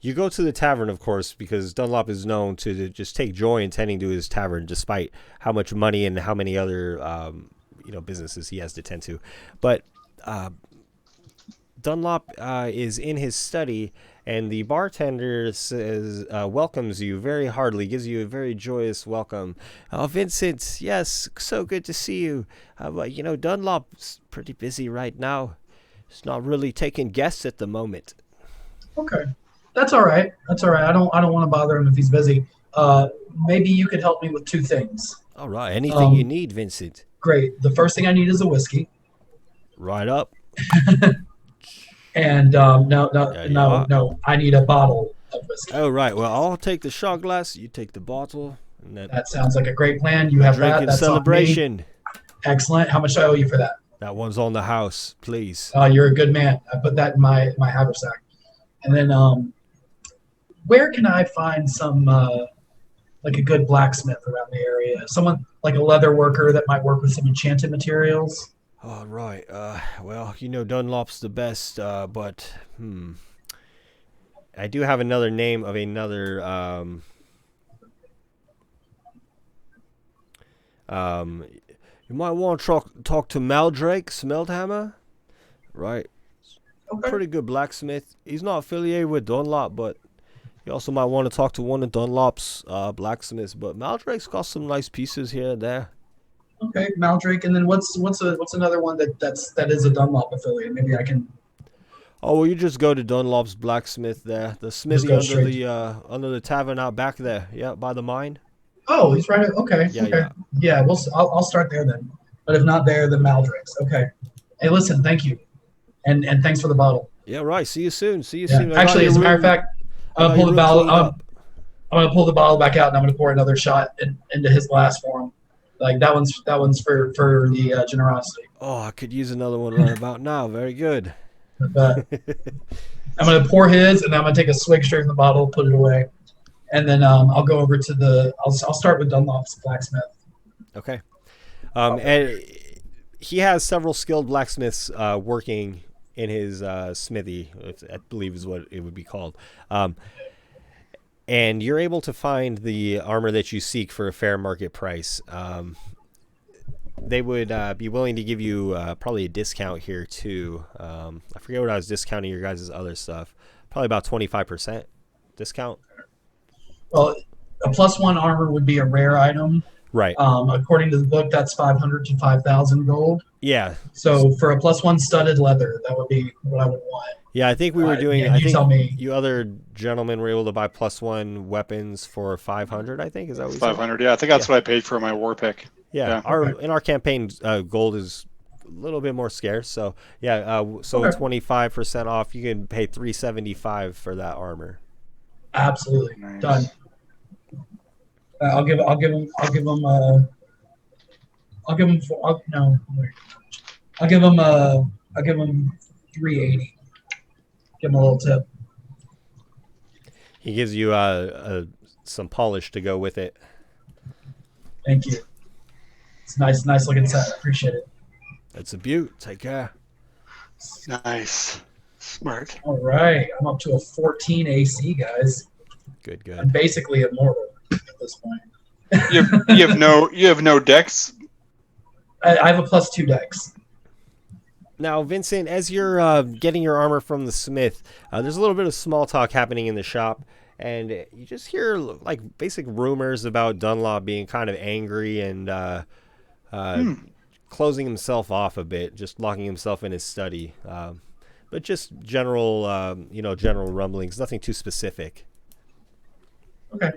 you go to the tavern, of course, because Dunlop is known to just take joy in tending to his tavern, despite how much money and how many other businesses he has to tend to. But Dunlop is in his study, and the bartender says, welcomes you very heartily, gives you a very joyous welcome. Oh, Vincent, yes, so good to see you. Dunlop's pretty busy right now. He's not really taking guests at the moment. Okay. That's all right. I don't want to bother him if he's busy. Maybe you could help me with 2 things. All right. Anything you need, Vincent. Great. The first thing I need is a whiskey. Right up. And no. I need a bottle of whiskey. Oh, right. Well, I'll take the shot glass. You take the bottle. And that sounds like a great plan. You have that. Drinking That's celebration. Excellent. How much do I owe you for that? That one's on the house, please. You're a good man. I put that in my haversack. And then where can I find some like a good blacksmith around the area? Someone like a leather worker that might work with some enchanted materials. All right. Well, Dunlop's the best, but I do have another name of another. You might want to talk to Maldrake Smelthammer, right? Okay. Pretty good blacksmith. He's not affiliated with Dunlop, but you also might want to talk to one of Dunlop's blacksmiths. But Maldrake's got some nice pieces here and there. Okay, Maldrake, and then what's another one that is a Dunlop affiliate? Maybe I can. Oh well, you just go to Dunlop's blacksmith there, the smithy under the tavern out back there. Yeah, by the mine. Oh, he's right. Okay. Yeah, okay. Yeah. I'll start there then. But if not there, then Maldrake's. Okay. Hey, listen. Thank you, and thanks for the bottle. Yeah, right. See you soon. Yeah. Actually, as a matter of fact, I'm gonna pull the bottle. I'm gonna pull the bottle back out, and I'm gonna pour another shot into his glass for him. Like that one's for the generosity. Oh, I could use another one right about now. Very good. But I'm gonna pour his, and I'm gonna take a swig straight from the bottle, put it away, and then I'll go over to I'll start with Dunlop's blacksmith. Okay. And he has several skilled blacksmiths working in his smithy, I believe is what it would be called. And you're able to find the armor that you seek for a fair market price. They would be willing to give you probably a discount here too. I forget what I was discounting your guys' other stuff. Probably about 25% discount. Well, a +1 armor would be a rare item. Right. According to the book, that's 500 to 5,000 gold. Yeah. So for a +1 studded leather, that would be what I would want. Yeah, I think we were doing. Yeah, I think tell me. You other gentlemen were able to buy +1 weapons for 500. I think is that what you 500. Yeah, I think that's what I paid for my war pick. Yeah. In our campaign, gold is a little bit more scarce. So yeah, 25% off. You can pay 375 for that armor. Absolutely. Nice. Done. I'll give him 380. Give him a little tip. He gives you some polish to go with it. Thank you. It's nice looking set. I appreciate it. It's a beaut. Take care. Nice. Smart. All right. I'm up to a 14 AC, guys. Good. I'm basically immortal at this point. You have no decks. I have a +2 dex. Now, Vincent, as you're getting your armor from the smith, there's a little bit of small talk happening in the shop, and you just hear like basic rumors about Dunlop being kind of angry and closing himself off a bit, just locking himself in his study. But just general rumblings, nothing too specific. Okay.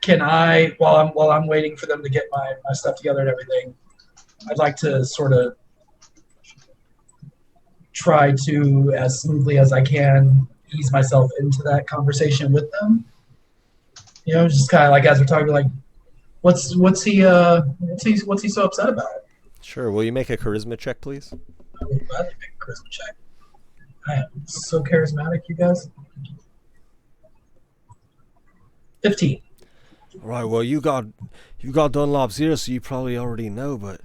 Can I, while I'm waiting for them to get my stuff together and everything, I'd like to sort of try to, as smoothly as I can, ease myself into that conversation with them. You know, just kind of like as we're talking, like, what's he so upset about? Sure. Will you make a charisma check, please? I would gladly make a charisma check. I am so charismatic, you guys. 15. All right. Well, you got Dunlop's ear, so you probably already know, but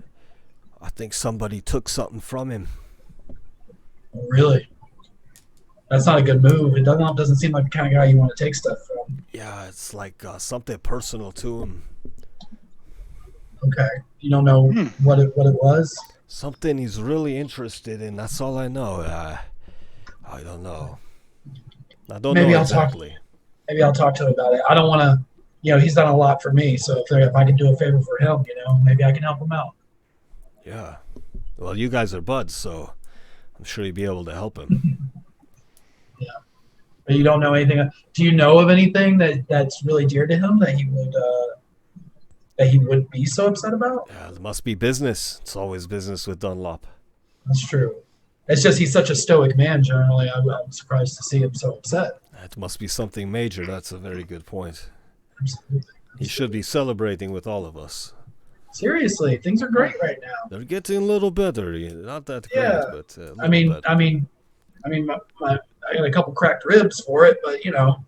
I think somebody took something from him. Oh, really? That's not a good move. Dunlop doesn't seem like the kind of guy you want to take stuff from. Yeah, it's like something personal to him. Okay. You don't know what it was? Something he's really interested in. That's all I know. I don't know. I don't know exactly. Maybe I'll talk to him about it. I don't want to, he's done a lot for me. So if I can do a favor for him, maybe I can help him out. Yeah. Well, you guys are buds, so I'm sure you'd be able to help him. Yeah. But you don't know anything. Do you know of anything that's really dear to him that he would be so upset about? Yeah, there must be business. It's always business with Dunlop. That's true. It's just he's such a stoic man, generally. I'm surprised to see him so upset. That must be something major. That's a very good point. Absolutely. He should be celebrating with all of us. Seriously, things are great right now. They're getting a little better. Not that great, but a little better. I got a couple cracked ribs for it, but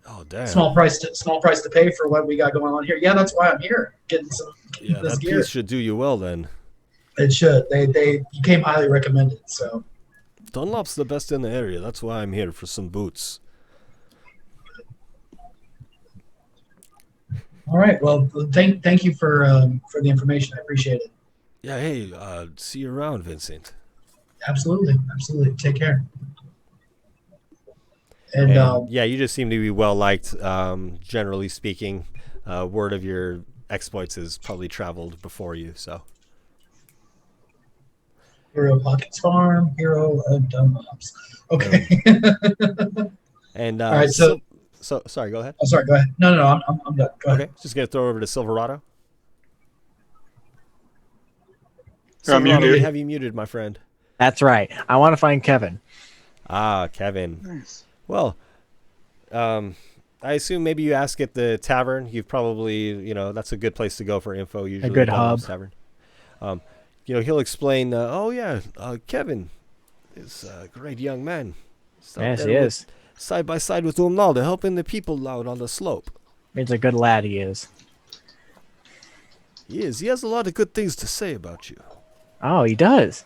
oh damn, small price to pay for what we got going on here. Yeah, that's why I'm here, getting this gear. Piece should do you well then. It should. You came highly recommended, so Dunlop's the best in the area. That's why I'm here for some boots. All right. Well, thank you for the information. I appreciate it. Yeah, hey, see you around, Vincent. Absolutely. Take care. And yeah, you just seem to be well liked. Generally speaking, word of your exploits has probably traveled before you. So, Hero Pockets Farm, Hero of Dunlops. Okay. and all right. So sorry. Go ahead. Oh, sorry. Go ahead. No. I'm done. Go ahead. Okay, just gonna throw over to Silverado. You're Silverado, unmuted. we have you muted, my friend. That's right. I want to find Kevin. Ah, Kevin. Nice. Well, I assume maybe you ask at the tavern. You've probably, that's a good place to go for info. Usually, good Dunlop's hub. Tavern. He'll explain. Kevin is a great young man. He's out Yes, there he is. side by side with Umnalda, helping the people out on the slope. He's a good lad, he is. He is. He has a lot of good things to say about you. Oh, he does.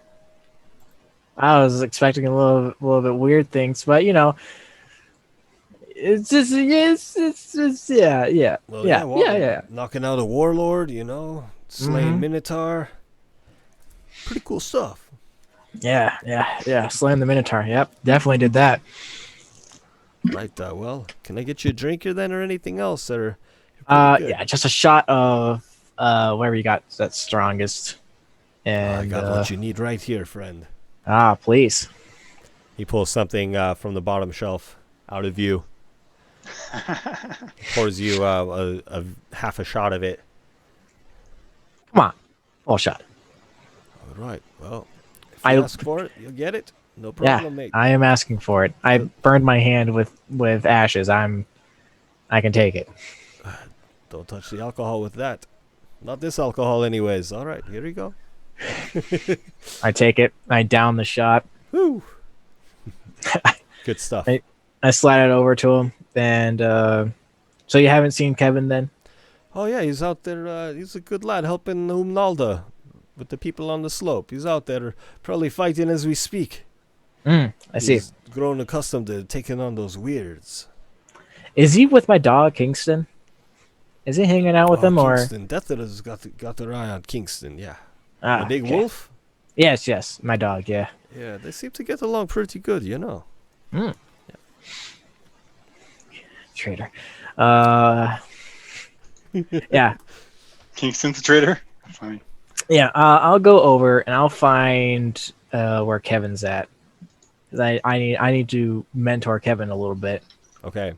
I was expecting a little bit weird things, but it's just yeah. Well, Yeah. Knocking out a warlord, slaying Minotaur. Pretty cool stuff. Yeah. Slam the Minotaur. Yep, definitely did that. Right. Well, can I get you a drink here then, or anything else? Or yeah, just a shot of whatever you got that's strongest. And I got what you need right here, friend. Please. He pulls something from the bottom shelf out of view. Pours you a half a shot of it. Come on, full shot. All right. Well, if you ask for it, you'll get it. No problem, mate. I am asking for it. I burned my hand with ashes. I can take it. Don't touch the alcohol with that. Not this alcohol, anyways. All right, here we go. I take it. I down the shot. Woo! Good stuff. I slide it over to him. And so you haven't seen Kevin then? Oh yeah, he's out there. He's a good lad, helping Umnalda with the people on the slope. He's out there, probably fighting as we speak. I see. He's grown accustomed to taking on those weirds. Is he with my dog Kingston? Is he hanging out with him Kingston. Death has got their eye on Kingston. Yeah. The big wolf? Yes, my dog, yeah. Yeah, they seem to get along pretty good, Yeah. Traitor. Yeah. Kingston's a traitor? Funny. Yeah, I'll go over and I'll find where Kevin's at. 'Cause I need to mentor Kevin a little bit. Okay.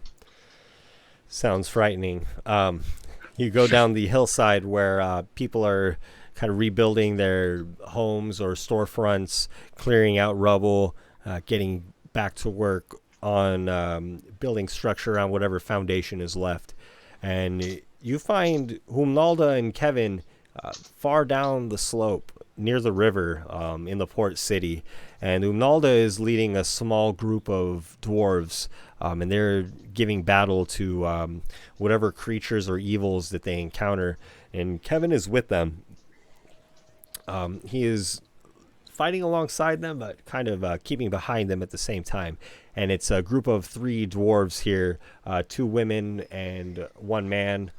Sounds frightening. You go down the hillside where people are kind of rebuilding their homes or storefronts, clearing out rubble, getting back to work on building structure around whatever foundation is left. And you find Humnalda and Kevin far down the slope near the river in the port city. And Humnalda is leading a small group of dwarves, and they're giving battle to whatever creatures or evils that they encounter. And Kevin is with them. He is fighting alongside them, but kind of keeping behind them at the same time. And it's a group of 3 dwarves here, 2 women and 1 man,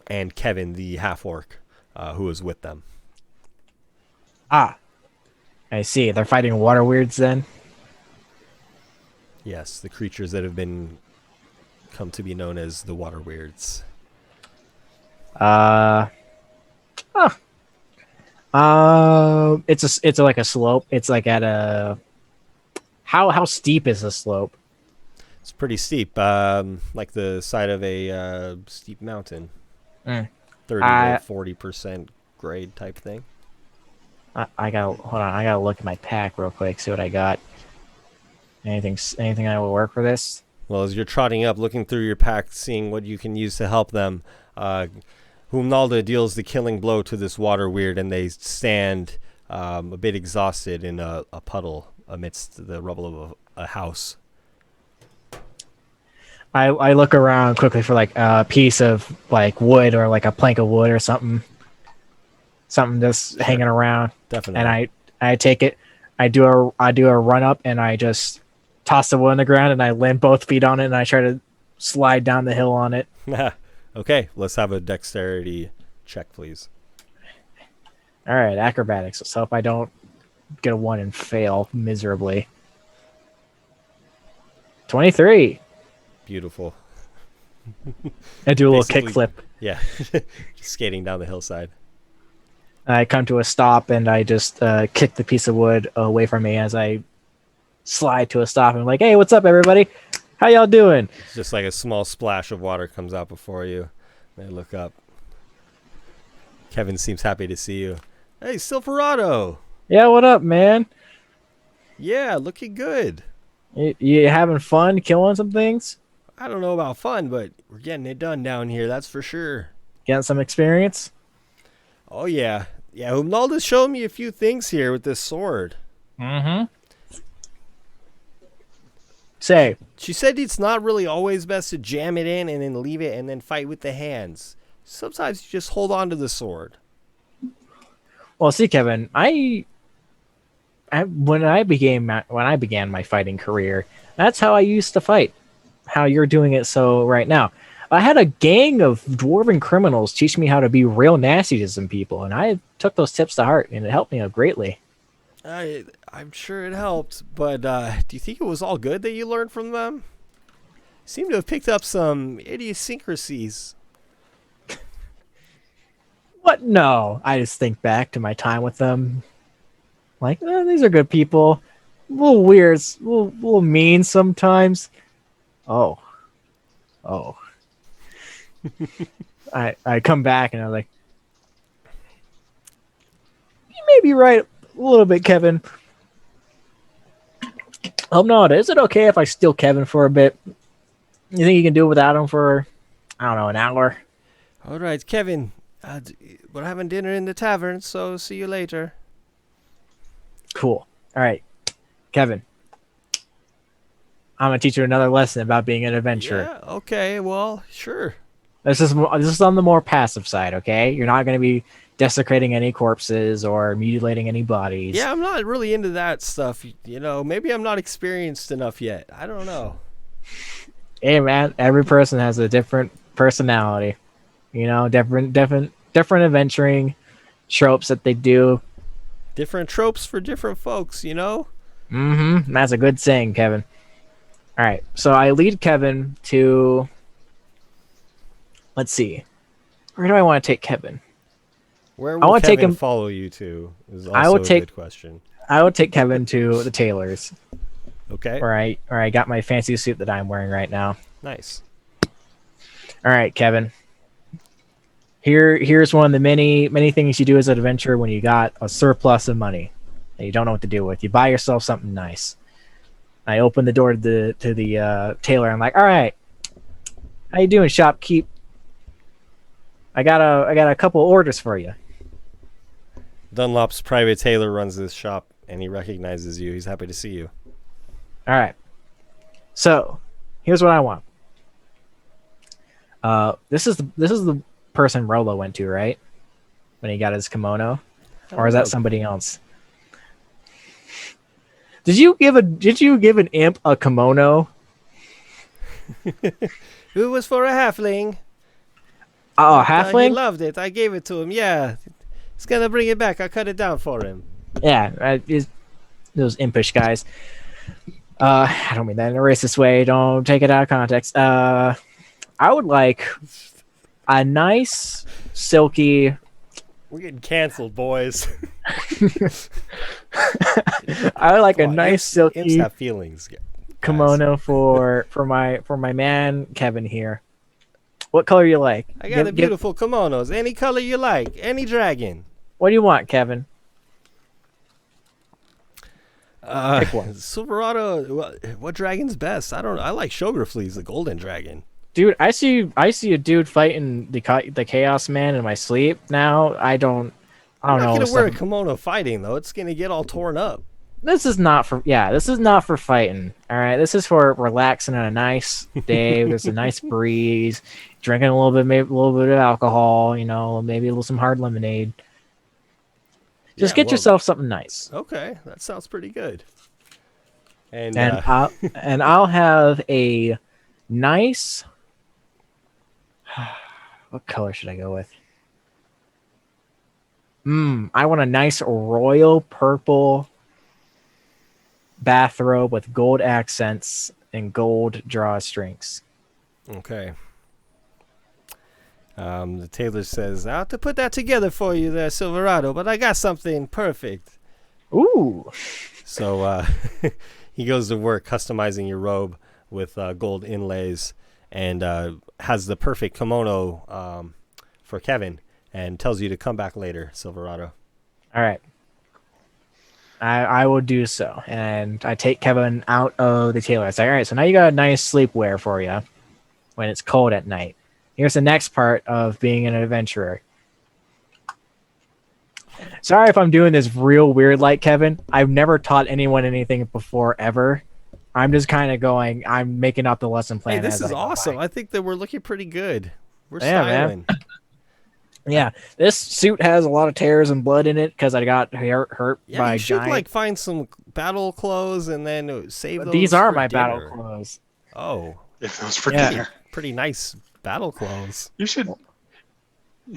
and Kevin, the half-orc, who is with them. I see. They're fighting water weirds then? Yes, the creatures that have come to be known as the water weirds. It's like a slope. It's like at a how steep is the slope? It's pretty steep, like the side of a steep mountain. 30 to 40% grade type thing. I gotta look at my pack real quick, see what I got. Anything that will work for this? Well, as you're trotting up, looking through your pack, seeing what you can use to help them, Humnalda deals the killing blow to this water weird, and they stand a bit exhausted in a puddle amidst the rubble of a house. I look around quickly for like a piece of like wood or like a plank of wood or something just hanging around. Definitely. And I take it, I do a run up and I just toss the wood on the ground and I land both feet on it and I try to slide down the hill on it. Okay, let's have a dexterity check, please. All right, acrobatics. So if I don't get a 1 and fail miserably. 23. Beautiful. I do a little Basically, kickflip. Yeah, just skating down the hillside. I come to a stop and I just kick the piece of wood away from me as I slide to a stop. And I'm like, hey, what's up, everybody? How y'all doing? It's just like a small splash of water comes out before you. They look up. Kevin seems happy to see you. Hey, Silverado. Yeah, what up, man? Yeah, looking good. You having fun killing some things? I don't know about fun, but we're getting it done down here, that's for sure. Getting some experience? Oh, yeah. Yeah, Umnalda's showing me a few things here with this sword. Mm-hmm. Say. She said it's not really always best to jam it in and then leave it and then fight with the hands. Sometimes you just hold on to the sword. Well, see, Kevin, when I began my fighting career, that's how I used to fight. How you're doing it so right now. I had a gang of dwarven criminals teach me how to be real nasty to some people, and I took those tips to heart, and it helped me out greatly. I'm sure it helped, but do you think it was all good that you learned from them? You seem to have picked up some idiosyncrasies. What? No. I just think back to my time with them. Like, these are good people. A little weird, a little mean sometimes. Oh. I come back and I'm like, you may be right a little bit, Kevin. Oh no, is it okay if I steal Kevin for a bit? You think you can do it without him for, I don't know, an hour? All right, Kevin. We're having dinner in the tavern, so see you later. Cool. All right, Kevin. I'm gonna teach you another lesson about being an adventurer. Yeah. Okay. Well, sure. This is on the more passive side. Okay, you're not gonna be desecrating any corpses or mutilating any bodies. Yeah, I'm not really into that stuff. You know, maybe I'm not experienced enough yet. I don't know. Hey, man, every person has a different personality. You know, different adventuring tropes that they do. Different tropes for different folks, you know? Mm-hmm. That's a good saying, Kevin. All right, so I lead Kevin to... Let's see. Where do I want to take Kevin? Where will Kevin follow you to is also a good question. I would take Kevin to the tailor's. Okay. Where I got my fancy suit that I'm wearing right now. Nice. All right, Kevin. Here's one of the many things you do as an adventurer when you got a surplus of money that you don't know what to do with. You buy yourself something nice. I open the door to the tailor. I'm like, all right, how you doing, shopkeep? I got a couple orders for you. Dunlop's private tailor runs this shop, and he recognizes you. He's happy to see you. All right. So, here's what I want. This is the person Rolo went to, right? When he got his kimono, or is that somebody else? Did you give an imp a kimono? It was for a halfling. Oh, halfling? He loved it. I gave it to him. Yeah, he's gonna bring it back. I cut it down for him. Yeah, those impish guys. I don't mean that in a racist way. Don't take it out of context. I would like a nice, silky... We're getting canceled, boys. I would like a nice, silky... Imps have feelings. Kimono for my man, Kevin here. What color you like? I got beautiful kimonos. Any color you like. Any dragon. What do you want, Kevin? Pick one. Silverado. What dragon's best? I don't know. I like Sugarfleas, the golden dragon. Dude, I see a dude fighting the Chaos Man in my sleep now. I don't know. I'm not gonna wear a kimono fighting though. It's gonna get all torn up. This is not for fighting. All right, this is for relaxing on a nice day. There's a nice breeze, drinking a little bit of alcohol. You know, maybe some hard lemonade. Just get yourself something nice. Okay, that sounds pretty good. And I'll have a nice. What color should I go with? I want a nice royal purple bathrobe with gold accents and gold drawstrings. Okay. The tailor says, "I'll have to put that together for you there, Silverado, but I got something perfect." Ooh. So he goes to work customizing your robe with gold inlays and has the perfect kimono for Kevin and tells you to come back later, Silverado. All right. I will do so. And I take Kevin out of the tailor. I say, all right, so now you got a nice sleepwear for you when it's cold at night. Here's the next part of being an adventurer. Sorry if I'm doing this real weird like Kevin. I've never taught anyone anything before, ever. I'm just kind of I'm making up the lesson plan. Hey, this is awesome. I think that we're looking pretty good. We're styling. Man. Yeah, this suit has a lot of tears and blood in it because I got hurt by you should giant... find some battle clothes and then save those. These are my dinner. battle clothes. Oh, if those for dinner. Pretty nice battle clothes. You should.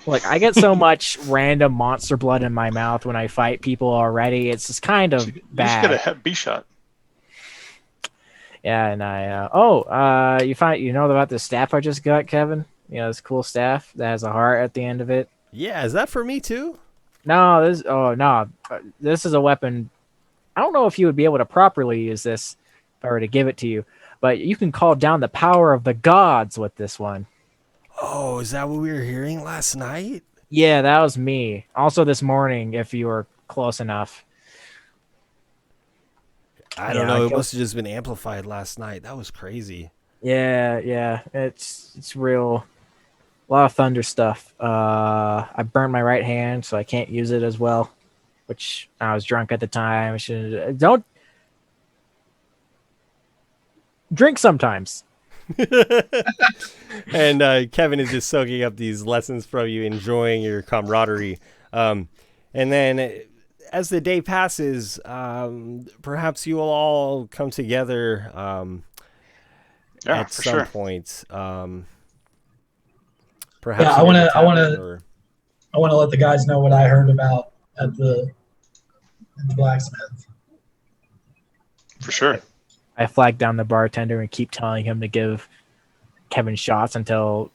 Like, I get so much random monster blood in my mouth when I fight people already. It's just kind of bad. You should get a Hep B shot. Yeah, and you know about the staff I just got, Kevin? You know, this cool staff that has a heart at the end of it. Yeah, is that for me too? No, this is a weapon. I don't know if you would be able to properly use this if I were to give it to you, but you can call down the power of the gods with this one. Oh, is that what we were hearing last night? Yeah, that was me. Also this morning, if you were close enough. I don't know. It must have just been amplified last night. That was crazy. Yeah. It's real. A lot of thunder stuff. I burned my right hand, so I can't use it as well. Which I was drunk at the time. Don't drink sometimes. And Kevin is just soaking up these lessons from you, enjoying your camaraderie. And then as the day passes, perhaps you will all come together at some point. Perhaps I want to let the guys know what I heard about at the blacksmith. For sure. I flag down the bartender and keep telling him to give Kevin shots until,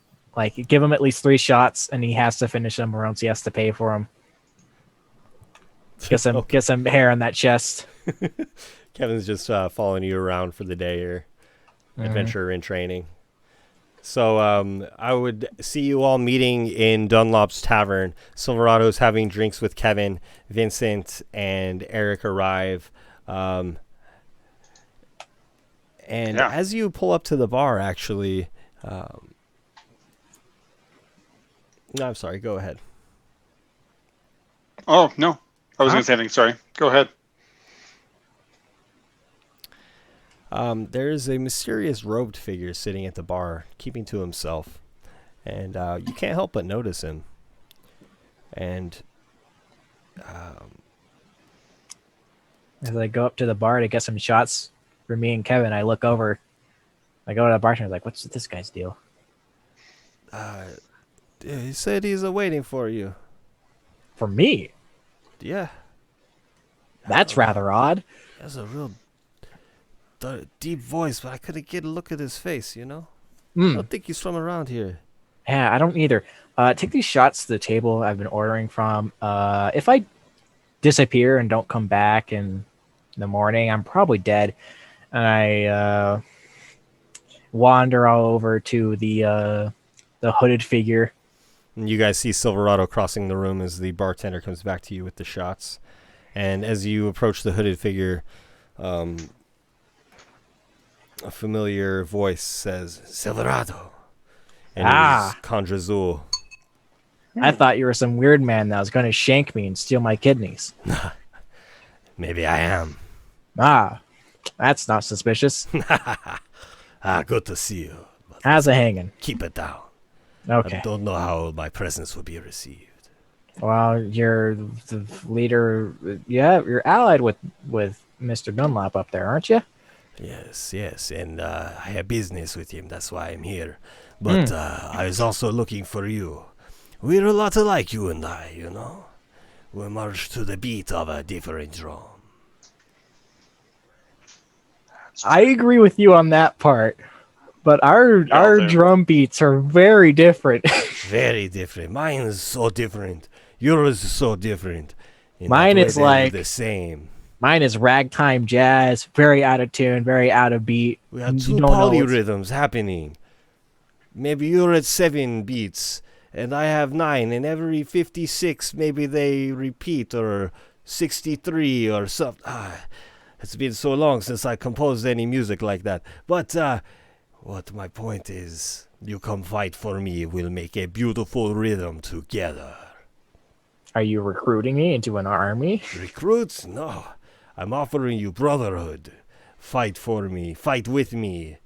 give him at least 3 shots, and he has to finish them or else he has to pay for them. Get some hair on that chest. Kevin's just following you around for the day or adventure in training. So I would see you all meeting in Dunlop's Tavern. Silverado's having drinks with Kevin. Vincent and Eric arrive. As you pull up to the bar, actually... no, I'm sorry. Go ahead. Oh, no. I was going to say anything. Sorry. Go ahead. There's a mysterious robed figure sitting at the bar, keeping to himself. And you can't help but notice him. And... as I go up to the bar to get some shots for me and Kevin, I look over. I go to the bartender, like, what's this guy's deal? He said he's waiting for you. For me? Yeah. That's rather odd. He has a real deep voice, but I couldn't get a look at his face, you know? I don't think he's from around here. Yeah, I don't either. Take these shots to the table I've been ordering from. If I disappear and don't come back in the morning, I'm probably dead. And I wander all over to the hooded figure. And you guys see Silverado crossing the room as the bartender comes back to you with the shots. And as you approach the hooded figure, a familiar voice says, Silverado. And it is Condrazul. I thought you were some weird man that was going to shank me and steal my kidneys. Maybe I am. That's not suspicious. Good to see you. How's it hanging? Keep it down. Okay. I don't know how my presence will be received. Well, you're the leader. Yeah, you're allied with Mr. Dunlap up there, aren't you? Yes, and I have business with him. That's why I'm here. But I was also looking for you. We're a lot alike, you and I, you know. We march to the beat of a different drum. I agree with you on that part, but our do. drum beats are very different. Very different. Mine is so different. Yours is so different. In Mine that way, is they're like the same. mine is ragtime jazz, very out of tune, very out of beat. We have You two don't know what's- polyrhythms happening. Maybe you're at 7 beats, and I have 9, and every 56 maybe they repeat, or 63 or something. It's been so long since I composed any music like that. But what my point is, you come fight for me, we'll make a beautiful rhythm together. Are you recruiting me into an army? Recruits? No. I'm offering you brotherhood. Fight for me, fight with me,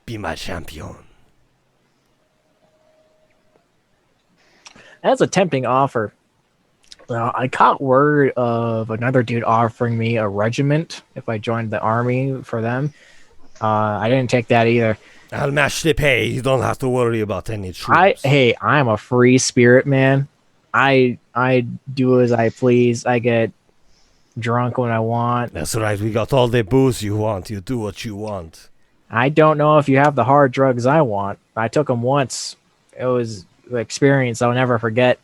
be my champion. That's a tempting offer. Well, I caught word of another dude offering me a regiment if I joined the army for them. I didn't take that either. I'll match the pay. You don't have to worry about any troops. I'm a free spirit, man. I do as I please. I get drunk when I want. That's right. We got all the booze you want. You do what you want. I don't know if you have the hard drugs I want. I took them once. It was an experience I'll never forget.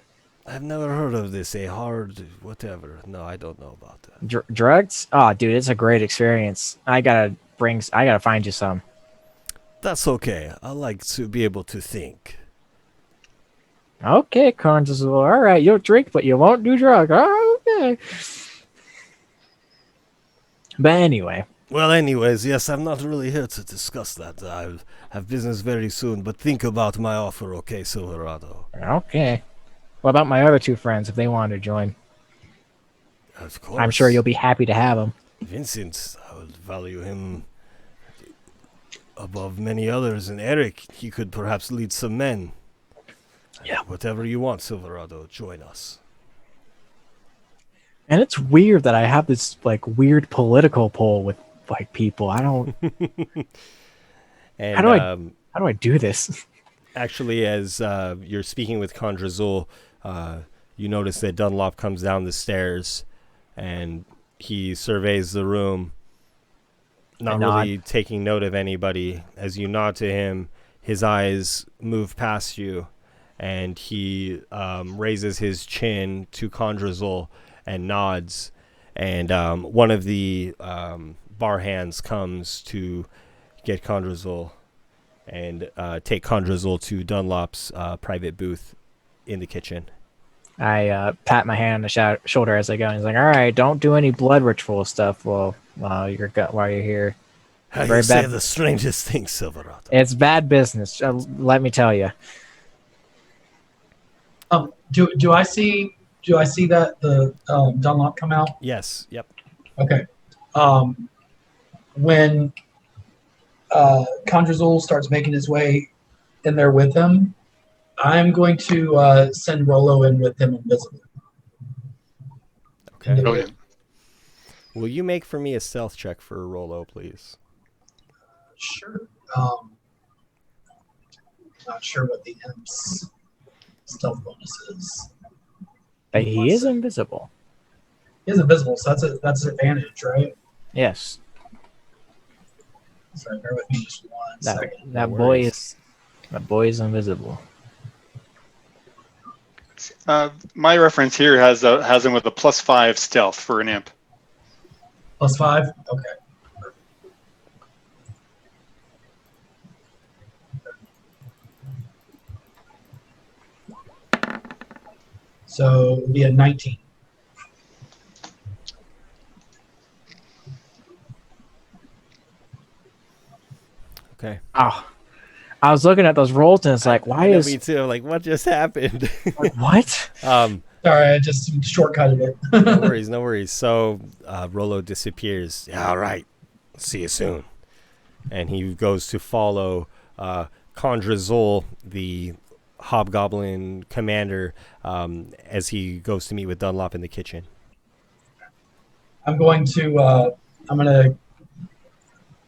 I've never heard of this. A hard whatever. No, I don't know about that. Drugs? Oh, dude, it's a great experience. I gotta find you some. That's okay. I like to be able to think. Okay, Conjus. All right, you'll drink, but you won't do drugs. Oh, okay. But anyway. Well, anyways, yes, I'm not really here to discuss that. I'll have business very soon, but think about my offer, okay, Silverado? Okay. What about my other two friends if they want to join? Of course. I'm sure you'll be happy to have them. Vincent, I would value him above many others, and Eric, he could perhaps lead some men. Yeah. Whatever you want, Silverado, join us. And it's weird that I have this like weird political pull with like people. I don't. And How do I do this? actually, as you're speaking with Condrazul, you notice that Dunlop comes down the stairs, and he surveys the room, not really taking note of anybody. As you nod to him, his eyes move past you, and he raises his chin to Condrazul and nods, and one of the bar hands comes to get Condrazul and take Condrazul to Dunlop's private booth in the kitchen. I pat my hand on the shoulder as I go, and he's like, "All right, don't do any blood ritual stuff while you're here. How Very you say bad. the strangest things, Silverado. It's bad business. Let me tell you." Do I see that the Dunlop come out? Yes. Yep. Okay. When Condrazul starts making his way in there with him, I'm going to send Rollo in with him invisible. Okay. Oh, yeah. Will you make for me a stealth check for Rollo, please? Sure. Not sure what the imp's stealth bonus is. But he is invisible. He is invisible, so that's an advantage, right? Yes. Sorry, bear with me just one second. That No boy worries. is invisible. My reference here has him with a +5 stealth for an imp. +5? Okay. So it would be a 19. Okay. Oh, I was looking at those rolls and it's like, why is me too? Like, what just happened? like, what? Sorry, I just shortcutted it. No worries. So Rollo disappears. Yeah, all right. See you soon. And he goes to follow Condrazul, the hobgoblin commander as he goes to meet with Dunlop in the kitchen. I'm going to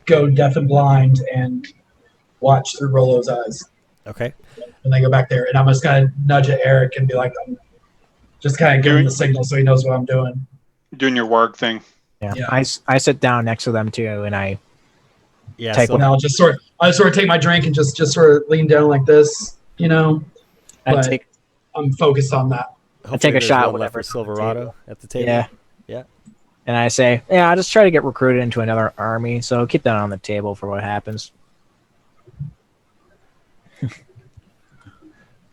go deaf and blind and watch through Rollo's eyes. Okay. When they go back there, and I'm just kind of nudge at Eric and be like, I'm just kind of giving the signal so he knows what I'm doing. Doing your warg thing. Yeah. I sit down next to them too, and I take and I'll just sort of take my drink and just sort of lean down like this, you know. I'm focused on that. Hopefully I take a shot left for Silverado at the table. Yeah. And I say, I'll just try to get recruited into another army, so keep that on the table for what happens. I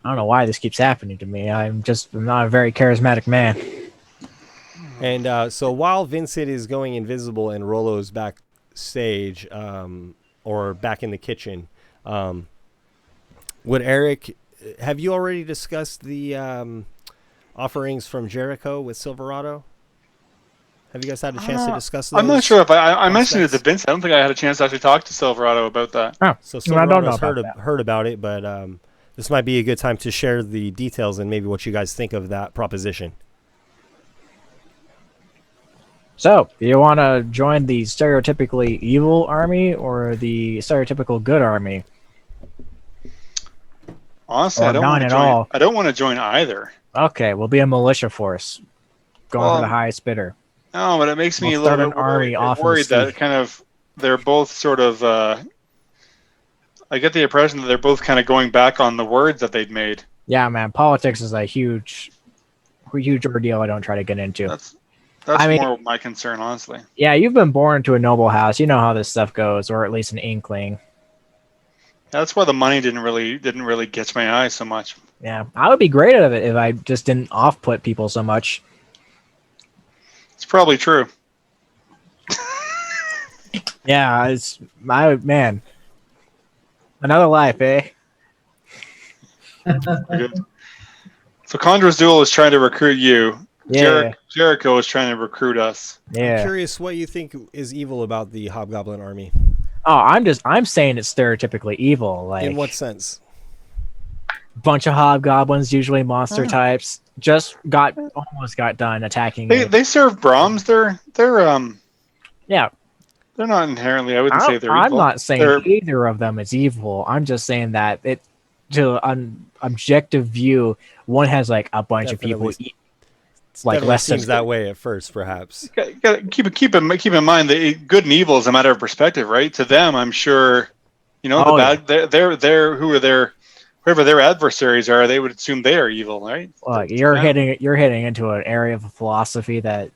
don't know why this keeps happening to me. I'm not a very charismatic man. And so while Vincent is going invisible and Rollo's backstage, or back in the kitchen, would Eric, have you already discussed the offerings from Jericho with Silverado? Have you guys had a chance to discuss those? I'm not sure if I mentioned it to Vince. I don't think I had a chance to actually talk to Silverado about that. Oh, so Silverado's heard about it, but this might be a good time to share the details and maybe what you guys think of that proposition. So, do you want to join the stereotypically evil army or the stereotypical good army? Honestly, I don't want to join either. Okay, we'll be a militia force. Going for the highest bidder. No, but it makes me a little bit worried that kind of they're both sort of. I get the impression that they're both kind of going back on the words that they'd made. Yeah, man, politics is a huge ordeal. I don't try to get into. That's more my concern, honestly. Yeah, you've been born into a noble house. You know how this stuff goes, or at least an inkling. That's why the money didn't really catch my eye so much. Yeah, I would be great at it if I just didn't off-put people so much. It's probably true. Yeah, it's man. Another life, eh? Good. So Condra's Duel is trying to recruit you. Yeah. Jericho is trying to recruit us. Yeah. I'm curious what you think is evil about the Hobgoblin army. Oh, I'm saying it's stereotypically evil. Like, in what sense? Bunch of hobgoblins, usually monster types, almost got done attacking. They serve Brahms. They're yeah. They're not inherently. I wouldn't say they're evil. I'm not saying either of them is evil. I'm just saying that to an objective view, one has like a bunch of people. Like less seems that way at first, perhaps. Keep in mind that good and evil is a matter of perspective, right? To them, I'm sure, whoever their adversaries are, they would assume they are evil, right? Well, you're heading into an area of philosophy that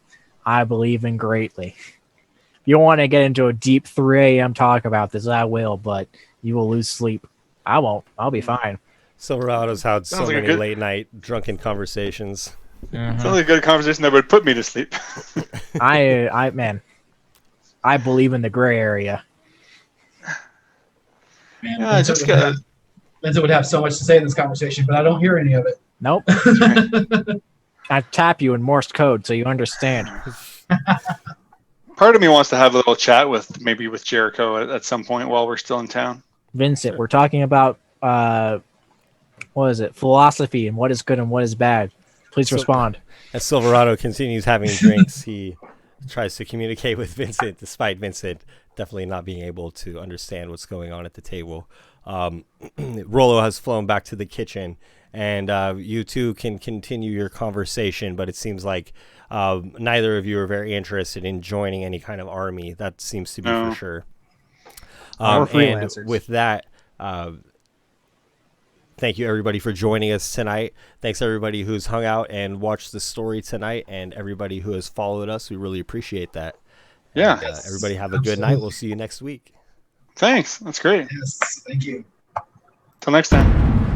I believe in greatly. If you want to get into a deep 3 a.m. talk about this, I will, but you will lose sleep. I won't. I'll be fine. Silverado's had so many late night drunken conversations. Mm-hmm. It's only a good conversation that would put me to sleep. I believe in the gray area. Man, Vincent would have so much to say in this conversation, but I don't hear any of it. Nope. I tap you in Morse code so you understand. Part of me wants to have a little chat with Jericho at some point while we're still in town. Vincent, we're talking about what is it? Philosophy and what is good and what is bad. Please respond. As Silverado continues having drinks, he tries to communicate with Vincent, despite Vincent definitely not being able to understand what's going on at the table. Rollo has flown back to the kitchen, and you two can continue your conversation, but it seems like neither of you are very interested in joining any kind of army. That seems to be for sure. And with that, thank you, everybody, for joining us tonight. Thanks, everybody who's hung out and watched the story tonight, and everybody who has followed us. We really appreciate that. Yeah. And, everybody have a good night. We'll see you next week. Thanks. That's great. Yes. Thank you. Till next time.